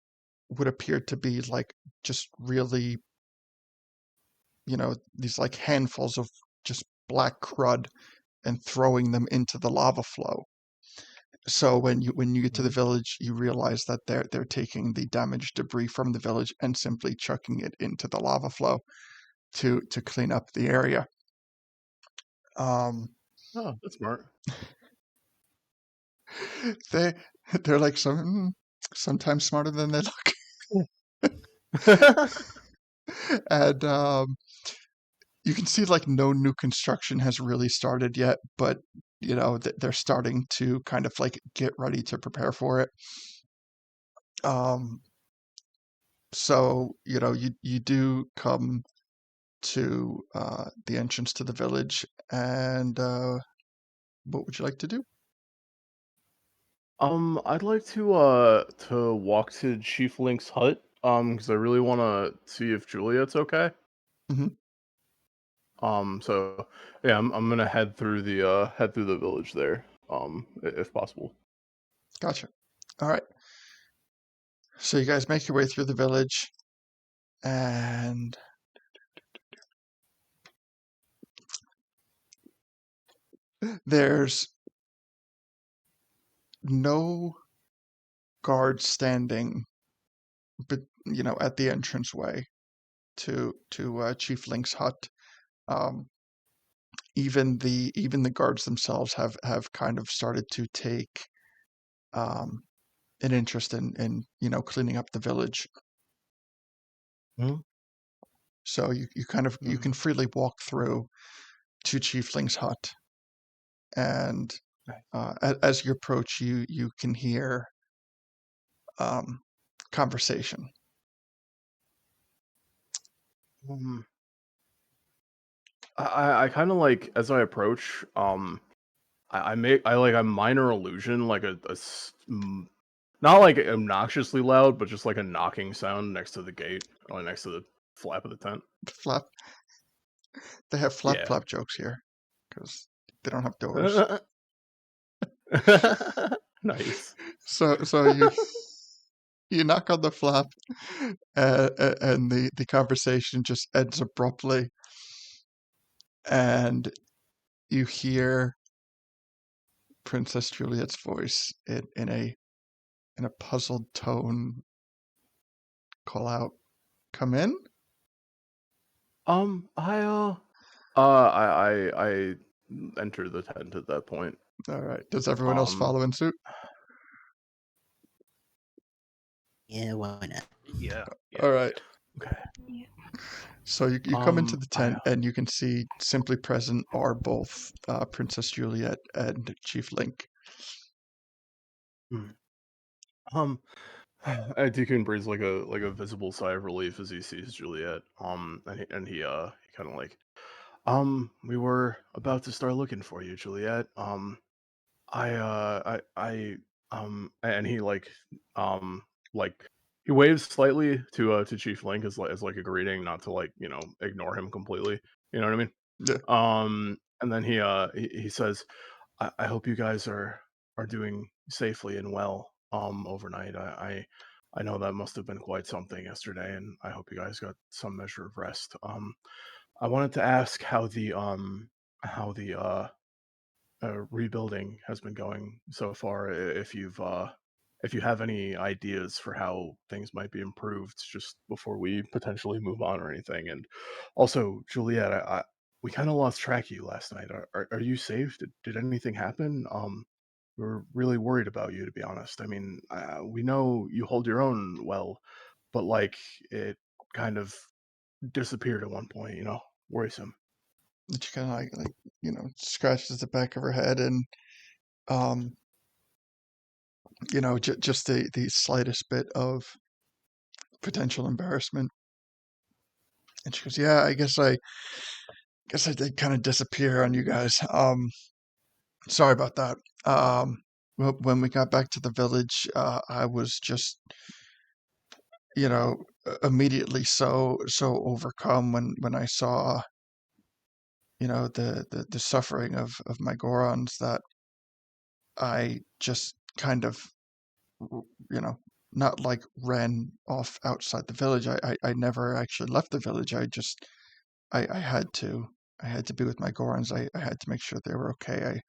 what appear to be like just really, these like handfuls of just black crud and throwing them into the lava flow. So when you get to the village, you realize that they're taking the damaged debris from the village and simply chucking it into the lava flow to clean up the area. Oh, that's smart. They're like sometimes smarter than they look. And you can see like no new construction has really started yet, but they're starting to kind of like get ready to prepare for it. So you do come to the entrance to the village, and what would you like to do? I'd like to walk to Chief Link's hut, because I really want to see if Juliet's okay. Mhm. So yeah, I'm gonna head through the village there, if possible. Gotcha. All right. So you guys make your way through the village, and there's no guards standing, but at the entranceway to Chief Link's hut. Even the guards themselves have kind of started to take an interest in cleaning up the village. Mhm. So you can freely walk through to Chief Link's hut, and as you approach, you can hear conversation. I kind of like, as I approach, I like a minor illusion, like not like obnoxiously loud, but just like a knocking sound next to the gate, or next to the flap of the tent. Flap. They have flap Yeah. flap jokes here because they don't have doors. Nice. So you knock on the flap, and the conversation just ends abruptly, and you hear Princess Juliet's voice in a puzzled tone call out, "Come in." I enter the tent at that point. All right. Does everyone else follow in suit? Yeah, why not? Yeah. All right. Okay. Yeah. So you come into the tent, I, and you can see simply present are both Princess Juliet and Chief Link. Deacon breathes like a visible sigh of relief as he sees Juliet. And he kind of like, we were about to start looking for you, Juliet. And he like he waves slightly to Chief Link as like a greeting, not to like ignore him completely. You know what I mean? Yeah. And then he says, I hope you guys are doing safely and well overnight. I know that must have been quite something yesterday, and I hope you guys got some measure of rest. I wanted to ask how the rebuilding has been going so far. If you have any ideas for how things might be improved, just before we potentially move on or anything. And also, Juliet, we kind of lost track of you last night. Are you safe? Did anything happen? We were really worried about you, to be honest. I mean, we know you hold your own well, but like it kind of disappeared at one point. Worrisome. And she kind of like scratches the back of her head, and um, just the slightest bit of potential embarrassment. And she goes, "Yeah, I guess I did kind of disappear on you guys. Sorry about that. Well, when we got back to the village, I was just, immediately so overcome when I saw, the suffering of my Gorons, that I just kind of, not like ran off outside the village. I never actually left the village. I had to. had to be with my Gorons. I had to make sure they were okay.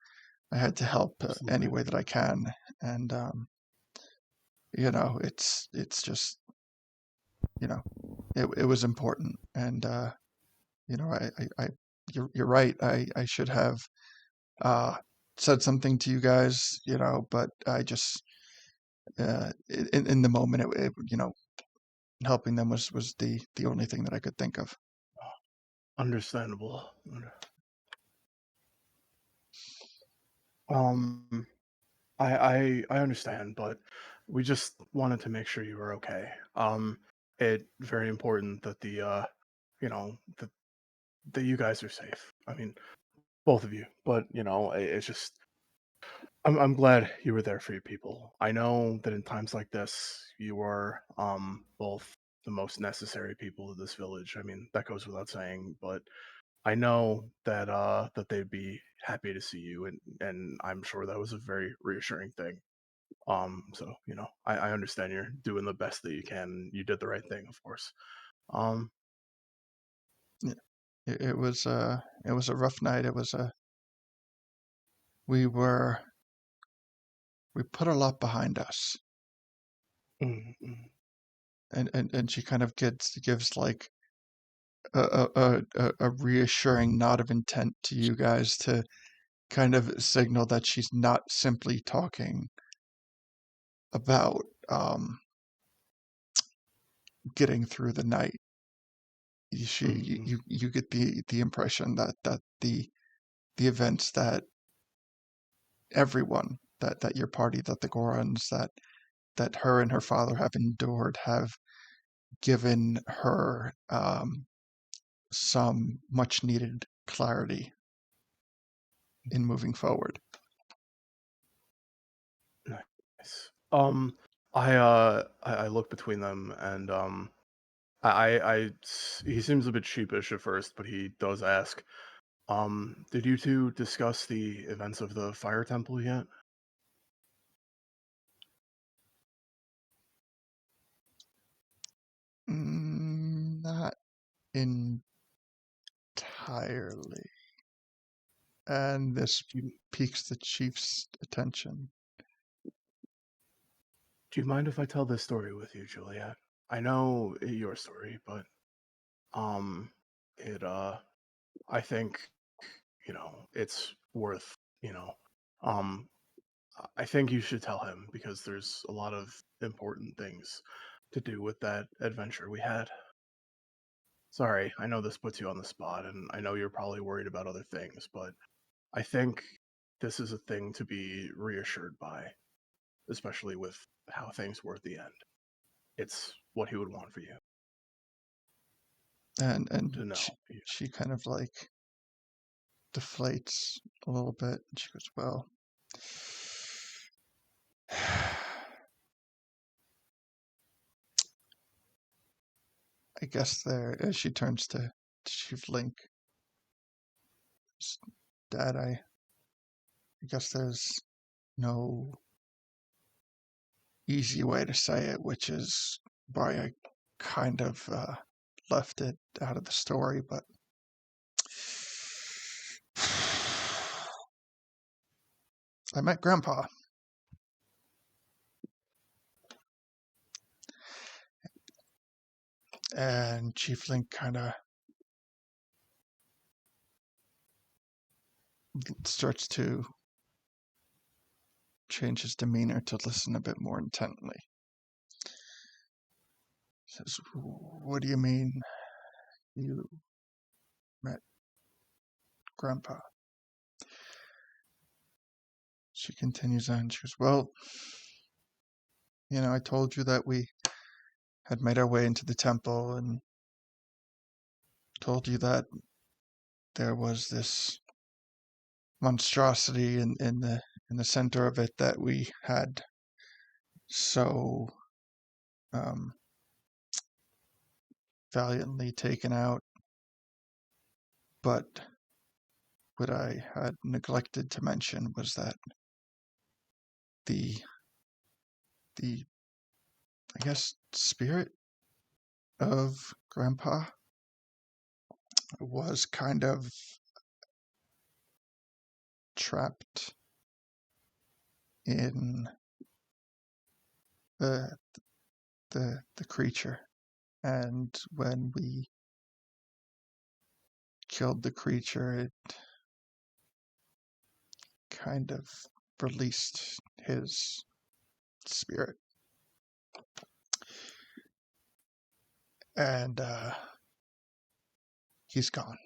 I had to help any way that I can, and it's just it was important, and you're right. I should have said something to you guys, but I just in the moment, helping them was the only thing that I could think of. Understandable. I understand, but we just wanted to make sure you were okay. It very important that that you guys are safe. I mean, both of you, but it's just I'm glad you were there for your people. I know that in times like this, you are both the most necessary people of this village. I mean, that goes without saying, but I know that that they'd be happy to see you, and I'm sure that was a very reassuring thing. So I understand you're doing the best that you can. You did the right thing, of course. Um, Yeah, it was a rough night. We put a lot behind us, mm, mm. and she kind of gives like a reassuring nod of intent to you guys to kind of signal that she's not simply talking about getting through the night. You get the impression that the events that everyone that your party, that the Gorons, that her and her father have endured, have given her some much needed clarity in moving forward. Nice. I look between them, and he seems a bit sheepish at first, but he does ask, did you two discuss the events of the fire temple yet? Not entirely. And this piques the chief's attention. Do you mind if I tell this story with you, Juliet? I know your story, but it I think it's worth um I think you should tell him because there's a lot of important things to do with that adventure we had. Sorry, I know this puts you on the spot, and I know you're probably worried about other things, but I think this is a thing to be reassured by, especially with how things were at the end. It's what he would want for you And to know. she kind of like deflates a little bit. And she goes, well, I guess there, as she turns to Chief Link, Dad, I guess there's no easy way to say it, which is why I kind of left it out of the story, but I met Grandpa. And Chief Link kind of starts to change his demeanor to listen a bit more intently. Says, what do you mean you met Grandpa? She continues on. She goes, well, I told you that we had made our way into the temple and told you that there was this monstrosity in the center of it that we had so valiantly taken out. But what I had neglected to mention was that the I guess spirit of Grandpa was kind of trapped in the creature, and when we killed the creature, it kind of released his spirit. And he's gone.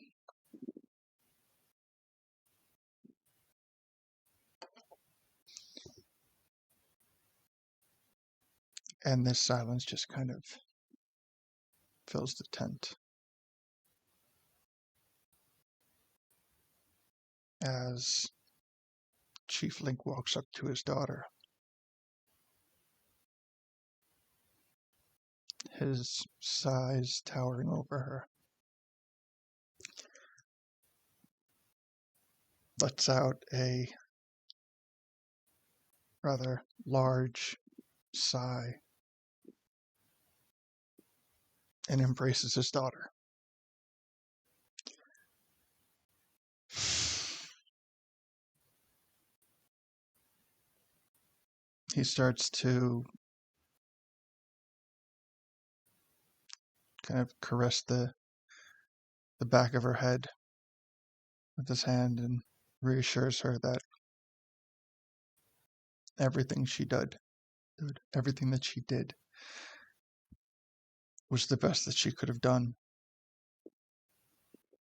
And this silence just kind of fills the tent as Chief Link walks up to his daughter. His size towering over her. Lets out a rather large sigh and embraces his daughter. He starts to kind of caress the back of her head with his hand and reassures her that everything that she did was the best that she could have done.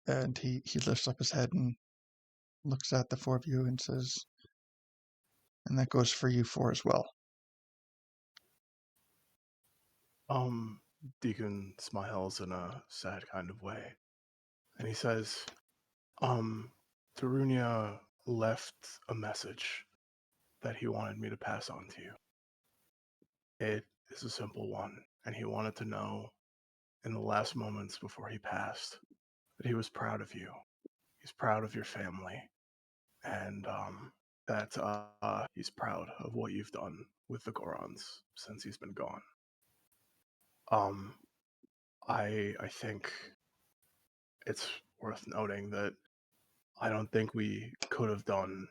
And he lifts up his head and looks at the four of you and says, and that goes for you four as well. Deacon smiles in a sad kind of way. And he says, Tarunia left a message that he wanted me to pass on to you. It is a simple one, and he wanted to know, in the last moments before he passed, that he was proud of you. He's proud of your family, and that he's proud of what you've done with the Gorons since he's been gone. I think it's worth noting that I don't think we could have done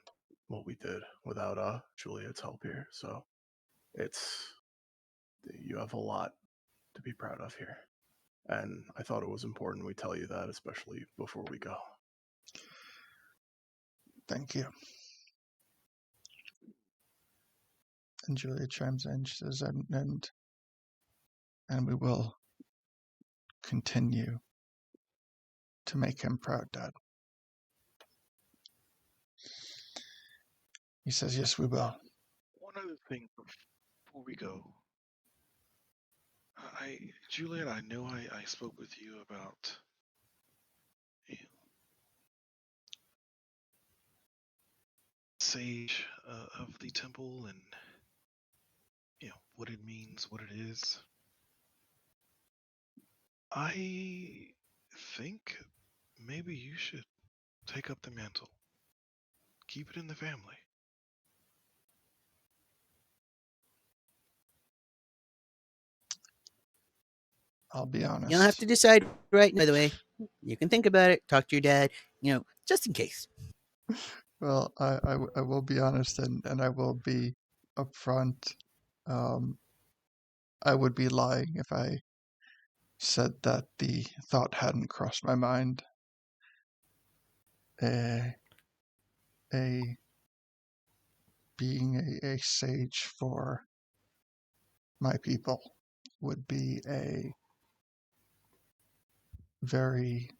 what we did without Juliet's help here. So you have a lot to be proud of here. And I thought it was important we tell you that, especially before we go. Thank you. And Juliet chimes in. She says, and we will continue to make him proud, Dad. He says, yes, we will. One other thing before we go. Juliet, I know I spoke with you about sage of the temple and what it means, what it is. I think maybe you should take up the mantle. Keep it in the family. I'll be honest. You don't have to decide right now, by the way. You can think about it, talk to your dad, just in case. Well, I will be honest and I will be upfront. I would be lying if I said that the thought hadn't crossed my mind. Being a sage for my people would be a very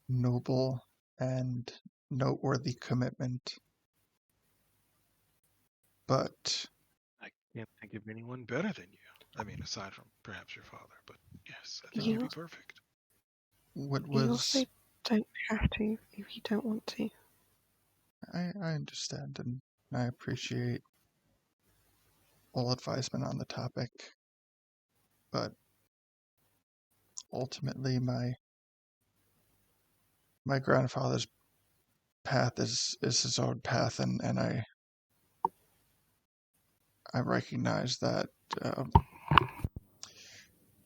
noble and noteworthy commitment. But I can't think of anyone better than you. I mean, aside from perhaps your father, but yes, I think You- you'd be perfect. what You was... also don't have to if you don't want to. I understand and I appreciate all advisement on the topic, but ultimately my grandfather's path is his own path, and I recognize that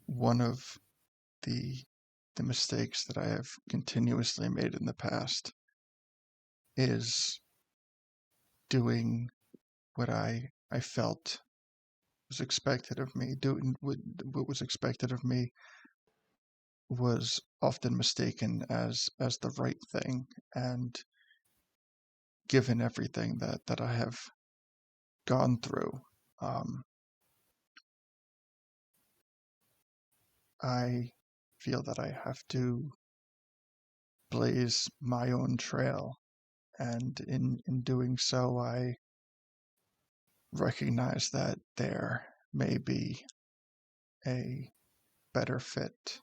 one of the mistakes that I have continuously made in the past is doing what I felt was expected of me. Doing what was expected of me was often mistaken as the right thing, and given everything that I have gone through, I feel that I have to blaze my own trail, and in doing so, I recognize that there may be a better fit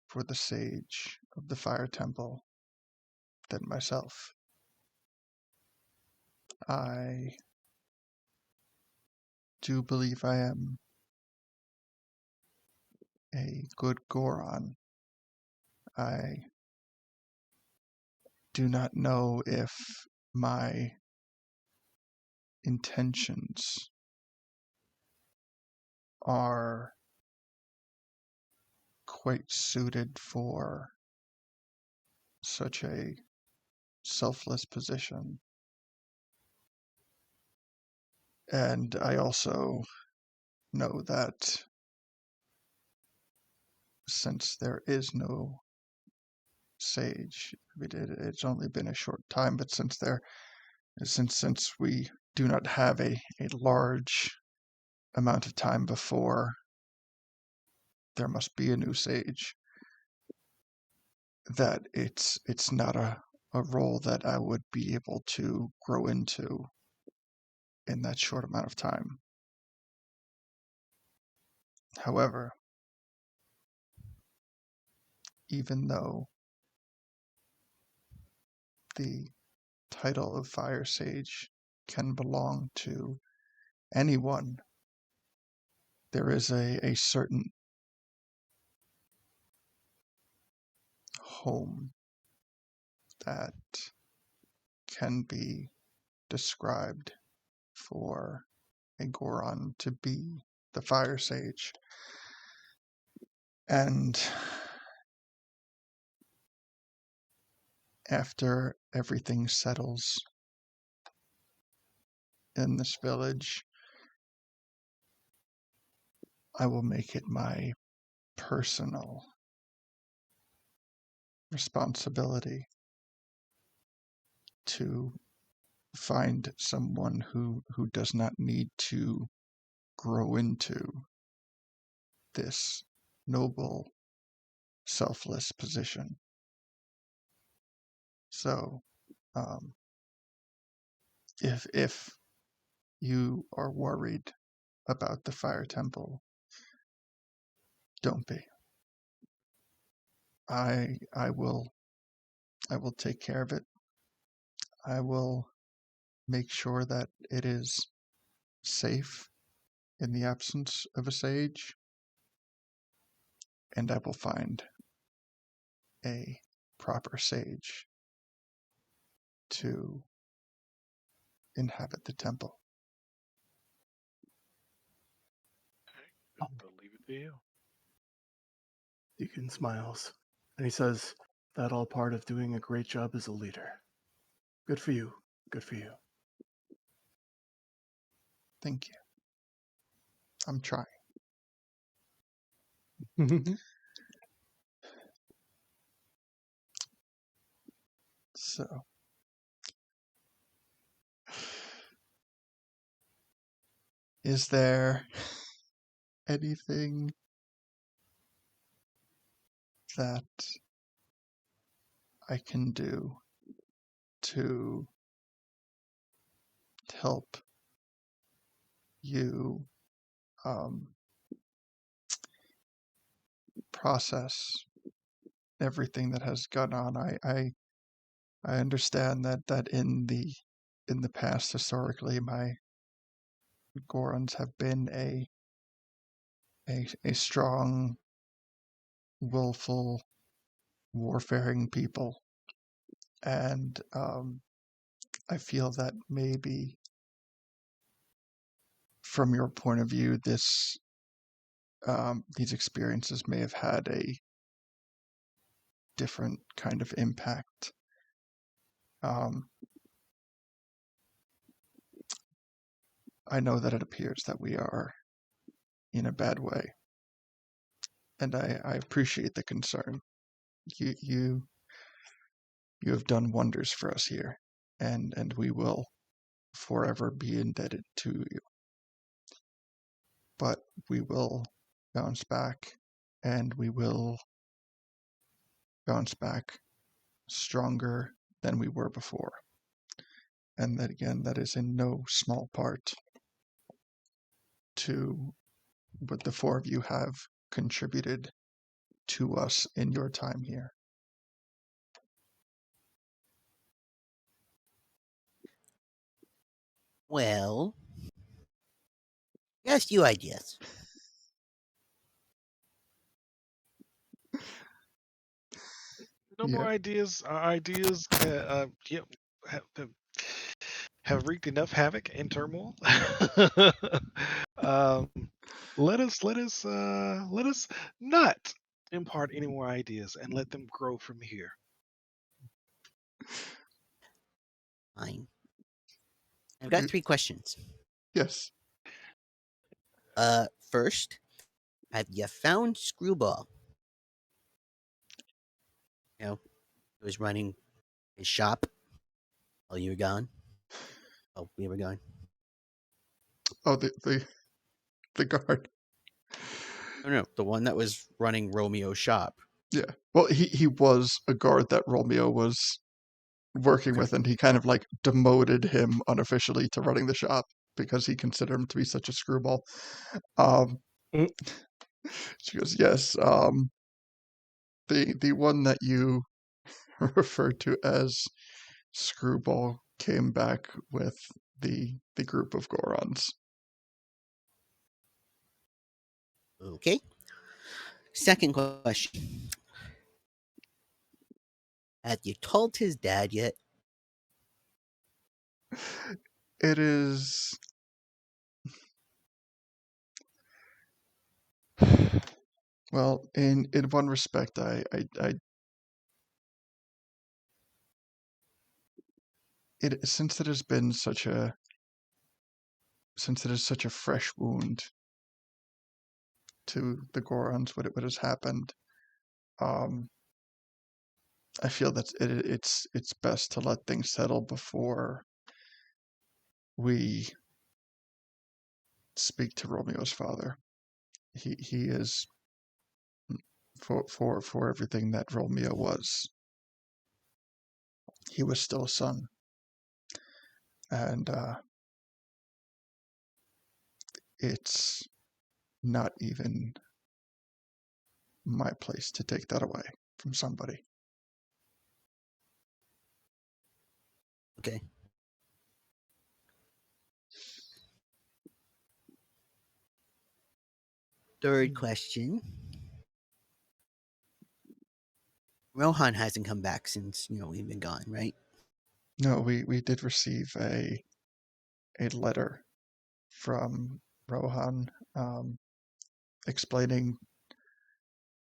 for the sage of the Fire Temple than myself. I do believe I am a good Goron. I do not know if my intentions are quite suited for such a selfless position. And I also know that since there is no sage, it's only been a short time, but since we do not have a large amount of time before there must be a new sage, that it's not a role that I would be able to grow into in that short amount of time. However, even though the title of Fire Sage can belong to anyone, there is a certain home that can be described for a Goron to be the Fire Sage. And after everything settles in this village, I will make it my personal responsibility to find someone who does not need to grow into this noble, selfless position. So, if you are worried about the Fire Temple, don't be. I will take care of it. I will make sure that it is safe in the absence of a sage, and I will find a proper sage to inhabit the temple. I'll leave it to you. Deacon smiles, and he says, "That all part of doing a great job as a leader. Good for you. Good for you." Thank you. I'm trying. So, is there anything that I can do to help you process everything that has gone on? I understand that in the past, historically, my Gorons have been a strong, willful, warfaring people, and I feel that maybe from your point of view, these experiences may have had different kind of impact. I know that it appears that we are in a bad way, and I appreciate the concern. You have done wonders for us here, and we will forever be indebted to you. But we will bounce back, and we will bounce back stronger than we were before. And that, again, that is in no small part to what the four of you have contributed to us in your time here. Well, yes, you ideas. No more ideas. Our ideas have wreaked enough havoc and turmoil. Let us not impart any more ideas and let them grow from here. Fine. I've got 3 questions. Yes. First, have you found Screwball? You know, he was running his shop while you were gone. Oh, we were gone. Oh, the guard. Oh no, the one that was running Romeo's shop. Yeah. Well, he was a guard that Romeo was working with, and he kind of like demoted him unofficially to running the shop because he considered him to be such a screwball. She goes, yes. The one that you referred to as Screwball came back with the group of Gorons. Okay. Second question. Have you told his dad yet? It is. Well, in one respect, since it has been such a fresh wound to the Gorons, what has happened, I feel that it's best to let things settle before we speak to Romeo's father. He is for everything that Romeo was. He was still a son, and it's not even my place to take that away from somebody. Okay. Third question. Rohan hasn't come back since, we've been gone, right? No, we did receive a letter from Rohan explaining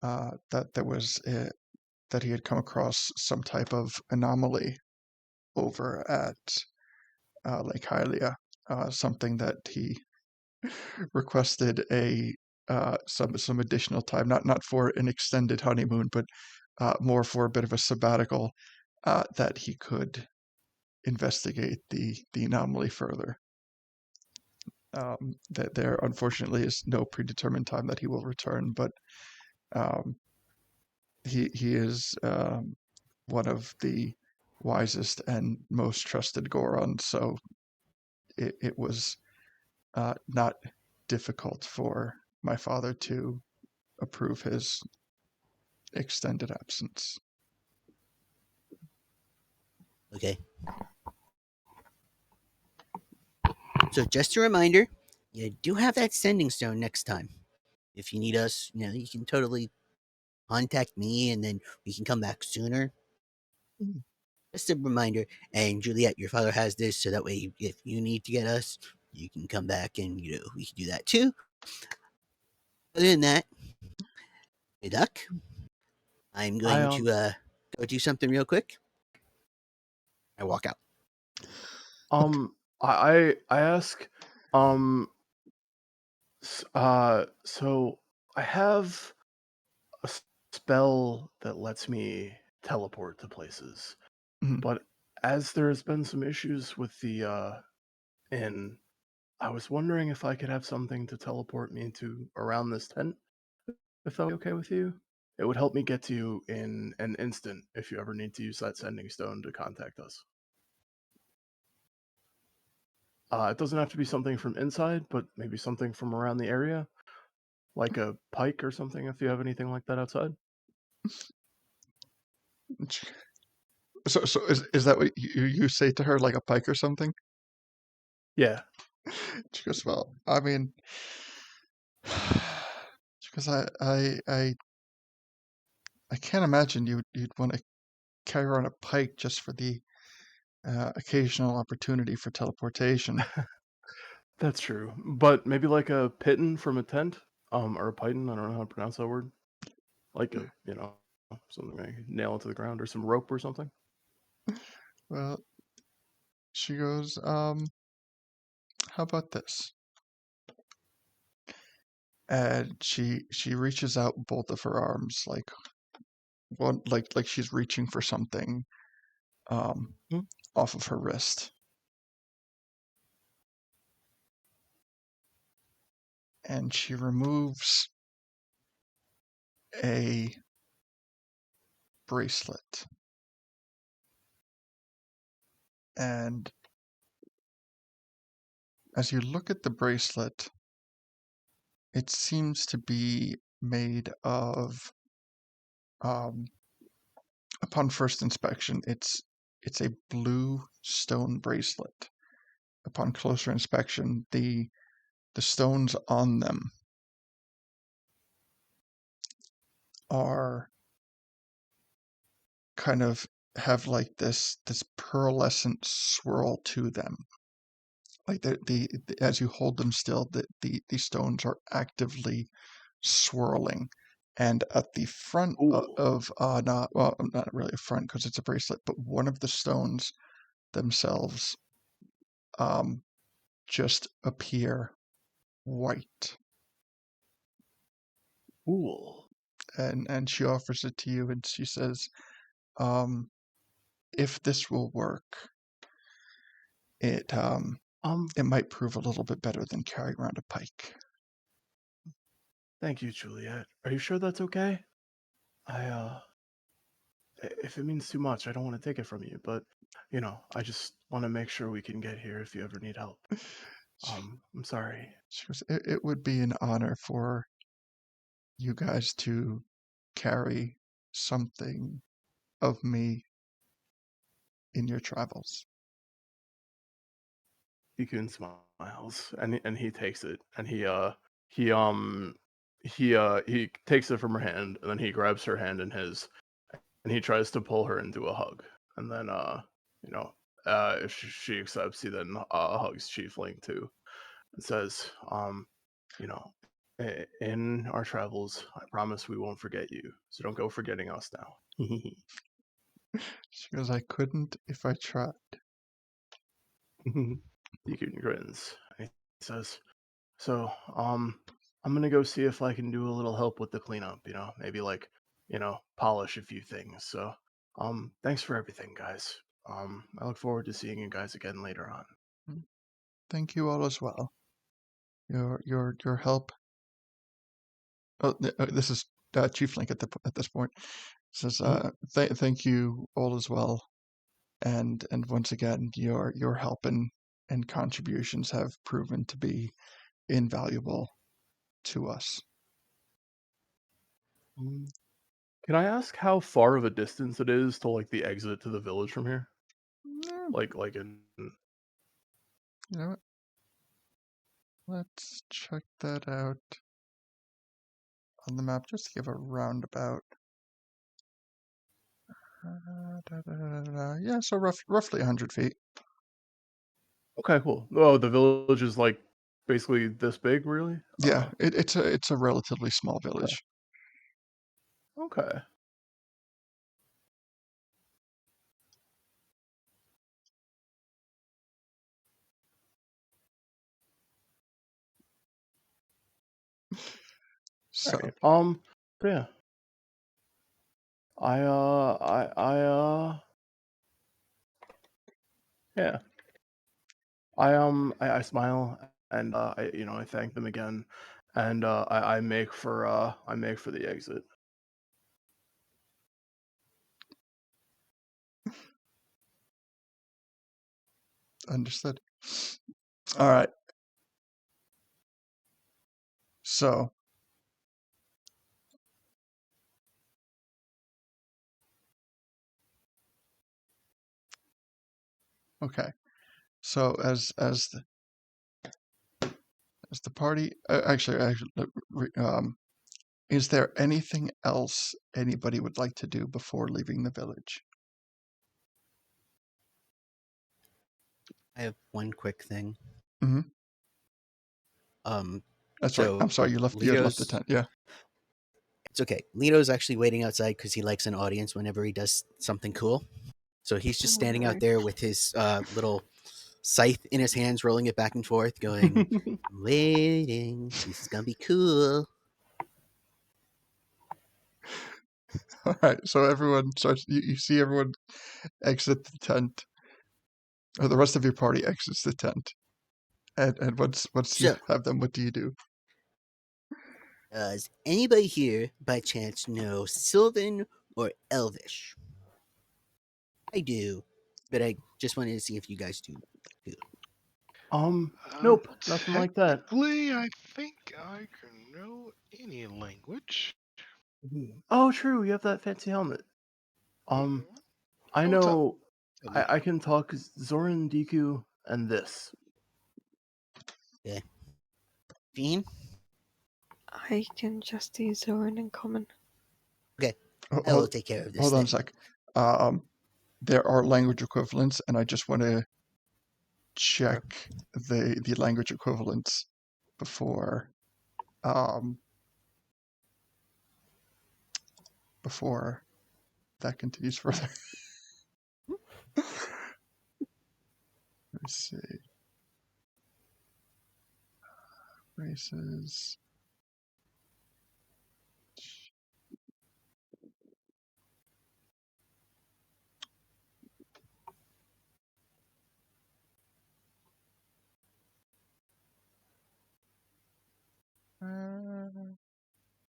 that there was that he had come across some type of anomaly over at Lake Hylia, something that he requested some additional time, not for an extended honeymoon, but more for a bit of a sabbatical, that he could investigate the anomaly further. That there unfortunately is no predetermined time that he will return, but he is one of the wisest and most trusted Gorons, so it was not difficult for my father to approve his extended absence. Okay. So just a reminder, you do have that sending stone next time. If you need us, you can totally contact me and then we can come back sooner. Just a reminder. And Juliet, your father has this, so that way if you need to get us, you can come back and we can do that too. Other than that, good luck. I'm going to go do something real quick. I walk out. I ask, so I have a spell that lets me teleport to places, Mhm. but as there's been some issues with the inn, I was wondering if I could have something to teleport me to around this tent, if that would be okay with you. It would help me get to you in an instant if you ever need to use that sending stone to contact us. It doesn't have to be something from inside, but maybe something from around the area, like a pike or something, if you have anything like that outside. So is that what you say to her, like a pike or something? Yeah. She goes, well, I mean, because I can't imagine you'd want to carry around a pike just for the occasional opportunity for teleportation. That's true. But maybe like a piton from a tent, or a python, I don't know how to pronounce that word. Like a, something like nail it to the ground or some rope or something. Well, she goes, how about this? And she reaches out both of her arms, like one, like she's reaching for something, Hmm. off of her wrist. And she removes a bracelet. And as you look at the bracelet, it seems to be made of, upon first inspection, it's a blue stone bracelet. Upon closer inspection, the stones on them are kind of have like this pearlescent swirl to them. Like the as you hold them still, the stones are actively swirling. And at the front of not really a front because it's a bracelet, but one of the stones themselves just appear white. Cool. And she offers it to you and she says, if this will work, it might prove a little bit better than carrying around a pike. Thank you, Juliet. Are you sure that's okay? If it means too much, I don't want to take it from you, but I just want to make sure we can get here if you ever need help. I'm sorry. She goes, it would be an honor for you guys to carry something of me in your travels. Ikun smiles and he takes it and he takes it from her hand and then he grabs her hand in his and he tries to pull her into a hug and then if she accepts, he then hugs Chiefling too and says, you know, in our travels, I promise we won't forget you. So don't go forgetting us now. She goes, I couldn't if I tried. Deacon grins. He says, so, I'm gonna go see if I can do a little help with the cleanup, maybe like, polish a few things. So, thanks for everything, guys. I look forward to seeing you guys again later on. Thank you all as well. Your help. Oh, this is Chief Link at this point. Says, thank you all as well, and once again, your help and contributions have proven to be invaluable to us. Can I ask how far of a distance it is to like the exit to the village from here? Yeah, Like in you know what? Let's check that out on the map just to give a roundabout. Yeah, so roughly 100 feet. Okay, cool. Oh, the village is like basically this big, really? Yeah, it's a relatively small Okay. village. Okay. So Right. Yeah. Yeah. I smile and I thank them again, and I make for the exit. understood. All right. So okay. So as the party actually is there anything else anybody would like to do before leaving the village? I have one quick thing. Mm-hmm. That's right. So I'm sorry, you had left the Lito's tent. Yeah. it's okay. Lito's actually waiting outside because he likes an audience whenever he does something cool. So he's just standing out there with his little scythe in his hands, rolling it back and forth, going, "I'm waiting. This is gonna be cool." All right. So everyone starts. You see everyone exit the tent, or the rest of your party exits the tent. And once you So, have them, what do you do? Does anybody here, by chance, know Sylvan or Elvish? I do, but I just wanted to see if you guys do too. Nope, nothing like that. Technically, I think I can know any language. Oh, true. You have that fancy helmet. Mhm. I Oh, what's up? know. Tell me. I can talk Zoran, Deku, and this. Okay. Fiend? I can just use Zoran in common. Okay, Ho- I will Hold, take care of this hold on then. a sec. There are language equivalents, and I just want to check the language equivalents before before that continues further. Let's see. Races.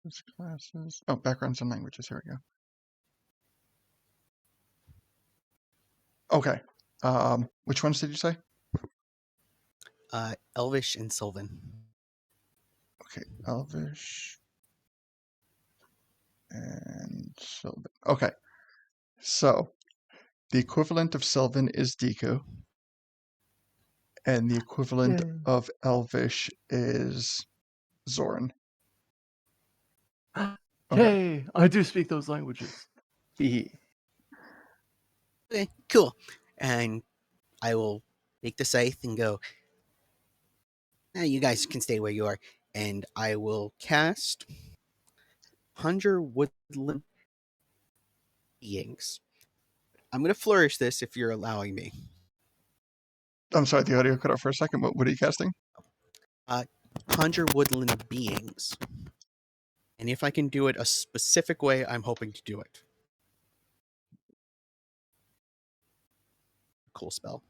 Those classes. Oh, backgrounds and languages. Here we go. Okay. Which ones did you say? Elvish and Sylvan. Okay, Elvish and Sylvan. Okay, so the equivalent of Sylvan is Deku, and the equivalent Yay. of Elvish is Zoran. Okay. Yay! I do speak those languages. Hee. Okay, cool. And I will take the scythe and go, you guys can stay where you are. And I will cast Conjure Woodland Beings. I'm going to flourish this if you're allowing me. I'm sorry, the audio cut out for a second. What are you casting? Conjure Woodland Beings. And if I can do it a specific way, I'm hoping to do it. Cool spell.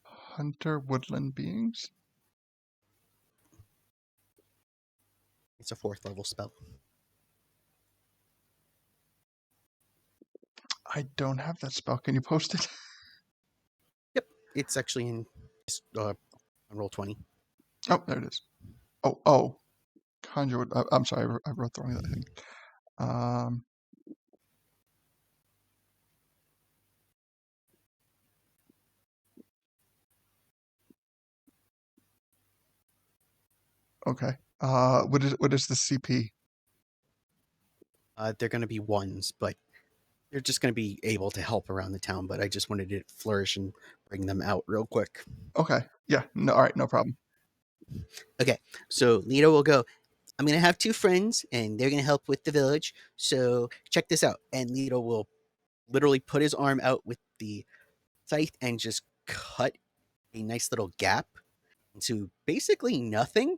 Hunter Woodland Beings? It's a 4th level spell. I don't have that spell. Can you post it? Yep, it's actually in roll 20. Oh, there it is. Oh. Conjure Wood. I'm sorry, I wrote the wrong thing. Okay. What is the CP? They're going to be 1s, but they're just going to be able to help around the town. But I just wanted to flourish and bring them out real quick. Okay. Yeah. No. All right. No problem. Okay, so Lito will go, I'm going to have 2 friends, and they're going to help with the village. So check this out. And Lito will literally put his arm out with the scythe and just cut a nice little gap into basically nothing.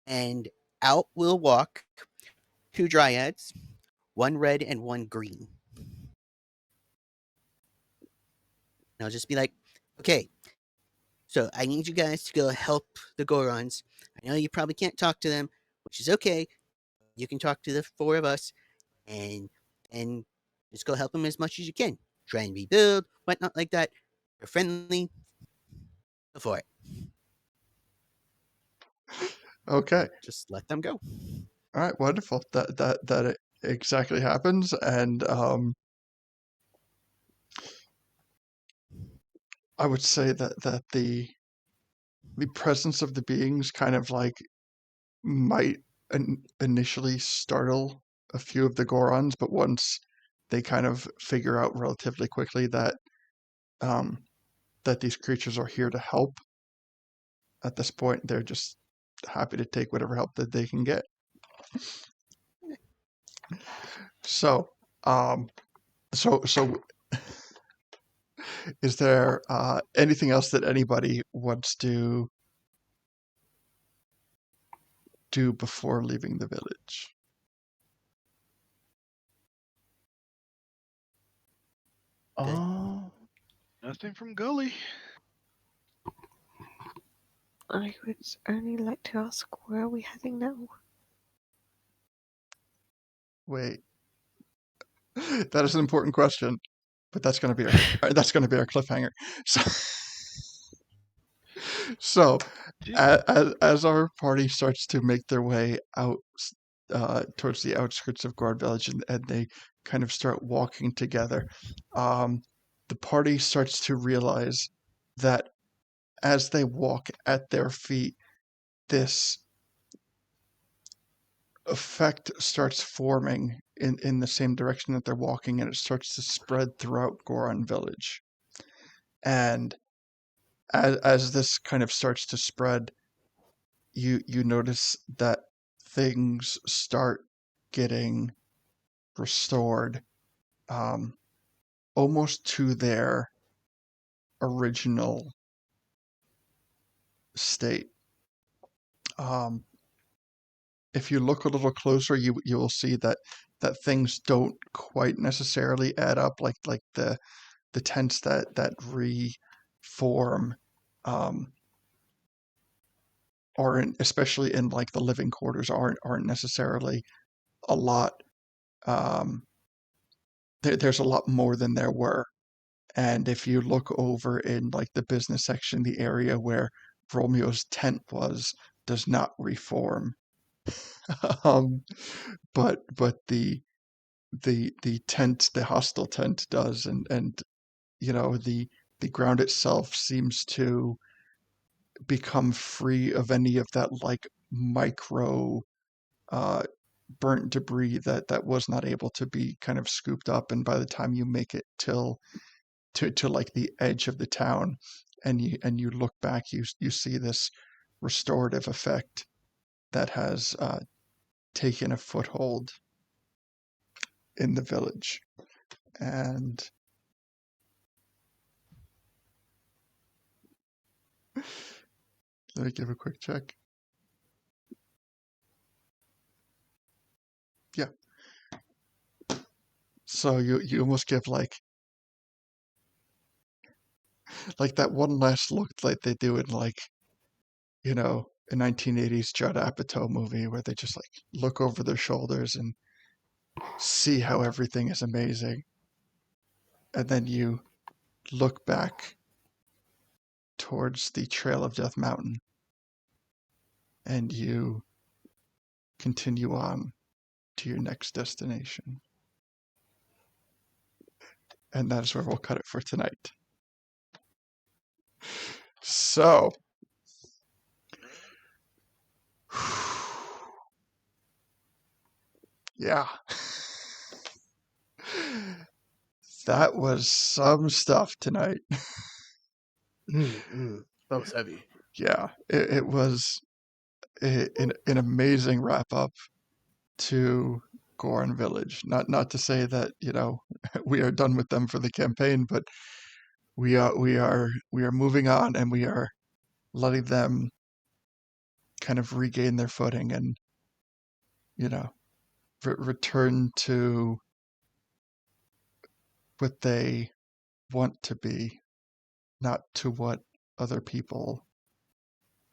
and out will walk 2 dryads, 1 red and 1 green. And I'll just be like, okay, so I need you guys to go help the Gorons. I know you probably can't talk to them, which is okay. You can talk to the 4 of us, and just go help them as much as you can. Try and rebuild, whatnot like that. You're friendly. Go for it. Okay. Just let them go. All right. Wonderful. That exactly happens, and I would say that the presence of the beings kind of like might initially startle a few of the Gorons, but once they kind of figure out relatively quickly that that these creatures are here to help, at this point they're just happy to take whatever help that they can get. So, so is there anything else that anybody wants to do before leaving the village? Oh, Nothing from Gully. I would only like to ask, where are we heading now? Wait, that is an important question, but that's going to be our cliffhanger. So, so as our party starts to make their way out towards the outskirts of Guard Village, and they kind of start walking together, the party starts to realize that as they walk at their feet, this effect starts forming in the same direction that they're walking, and it starts to spread throughout Goron Village. And as this kind of starts to spread, you notice that things start getting restored, almost to their original state. If you look a little closer, you will see that things don't quite necessarily add up, like the tents that reform, aren't, especially in like the living quarters, aren't necessarily a lot. There's a lot more than there were. And if you look over in like the business section, the area where Romeo's tent was does not reform. um, but the tent, the hostile tent does, and you know the ground itself seems to become free of any of that like micro uh, burnt debris that was not able to be kind of scooped up. And by the time you make it to like the edge of the town, and you look back, you see this restorative effect that has taken a foothold in the village. And let me give a quick check. Yeah. So you almost give like that one last look like they do in like, you know, a 1980s Judd Apatow movie where they just like look over their shoulders and see how everything is amazing. And then you look back towards the Trail of Death Mountain, and you continue on to your next destination. And that is where we'll cut it for tonight. So, yeah. That was some stuff tonight. that was heavy. Yeah, it was an amazing wrap up to Goron Village. Not to say that, you know, we are done with them for the campaign, but we are moving on, and we are letting them kind of regain their footing and, return to what they want to be, not to what other people,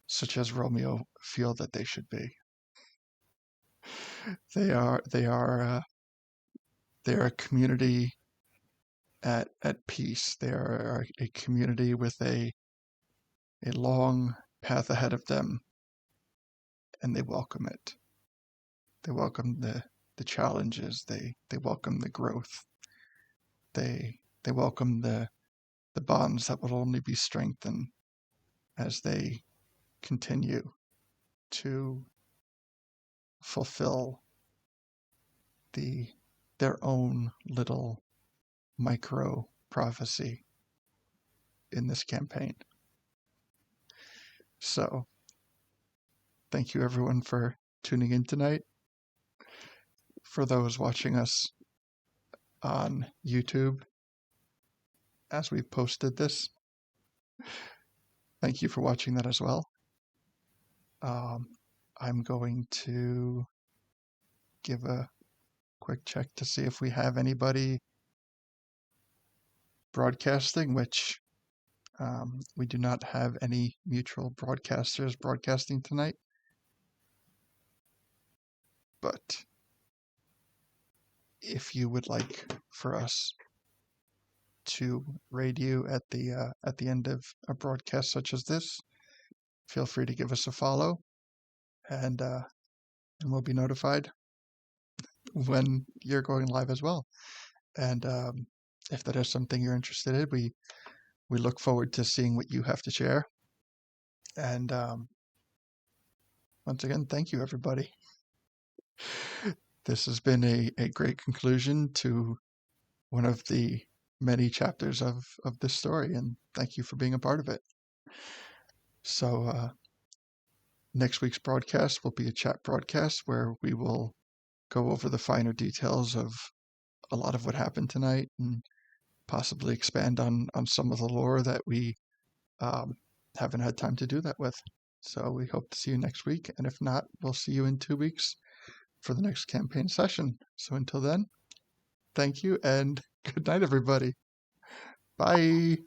such as Romeo, feel that they should be. They are a community at peace. They are a community with a long path ahead of them, and they welcome it. They welcome the challenges. They welcome the growth. They welcome the bonds that will only be strengthened as they continue to fulfill their own little micro prophecy in this campaign. So, thank you everyone for tuning in tonight. For those watching us on YouTube, as we've posted this, thank you for watching that as well. I'm going to give a quick check to see if we have anybody broadcasting, which we do not have any mutual broadcasters broadcasting tonight. But if you would like for us to raid you at the end of a broadcast such as this, feel free to give us a follow, and we'll be notified when you're going live as well. And if that is something you're interested in, we look forward to seeing what you have to share. And once again, thank you, everybody. This has been a great conclusion to one of the many chapters of this story, and thank you for being a part of it. So next week's broadcast will be a chat broadcast where we will go over the finer details of a lot of what happened tonight and possibly expand on some of the lore that we haven't had time to do that with. So we hope to see you next week, and if not, we'll see you in 2 weeks for the next campaign session. So until then, thank you, and good night, everybody. Bye. Hey,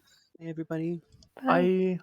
everybody. Bye. Bye.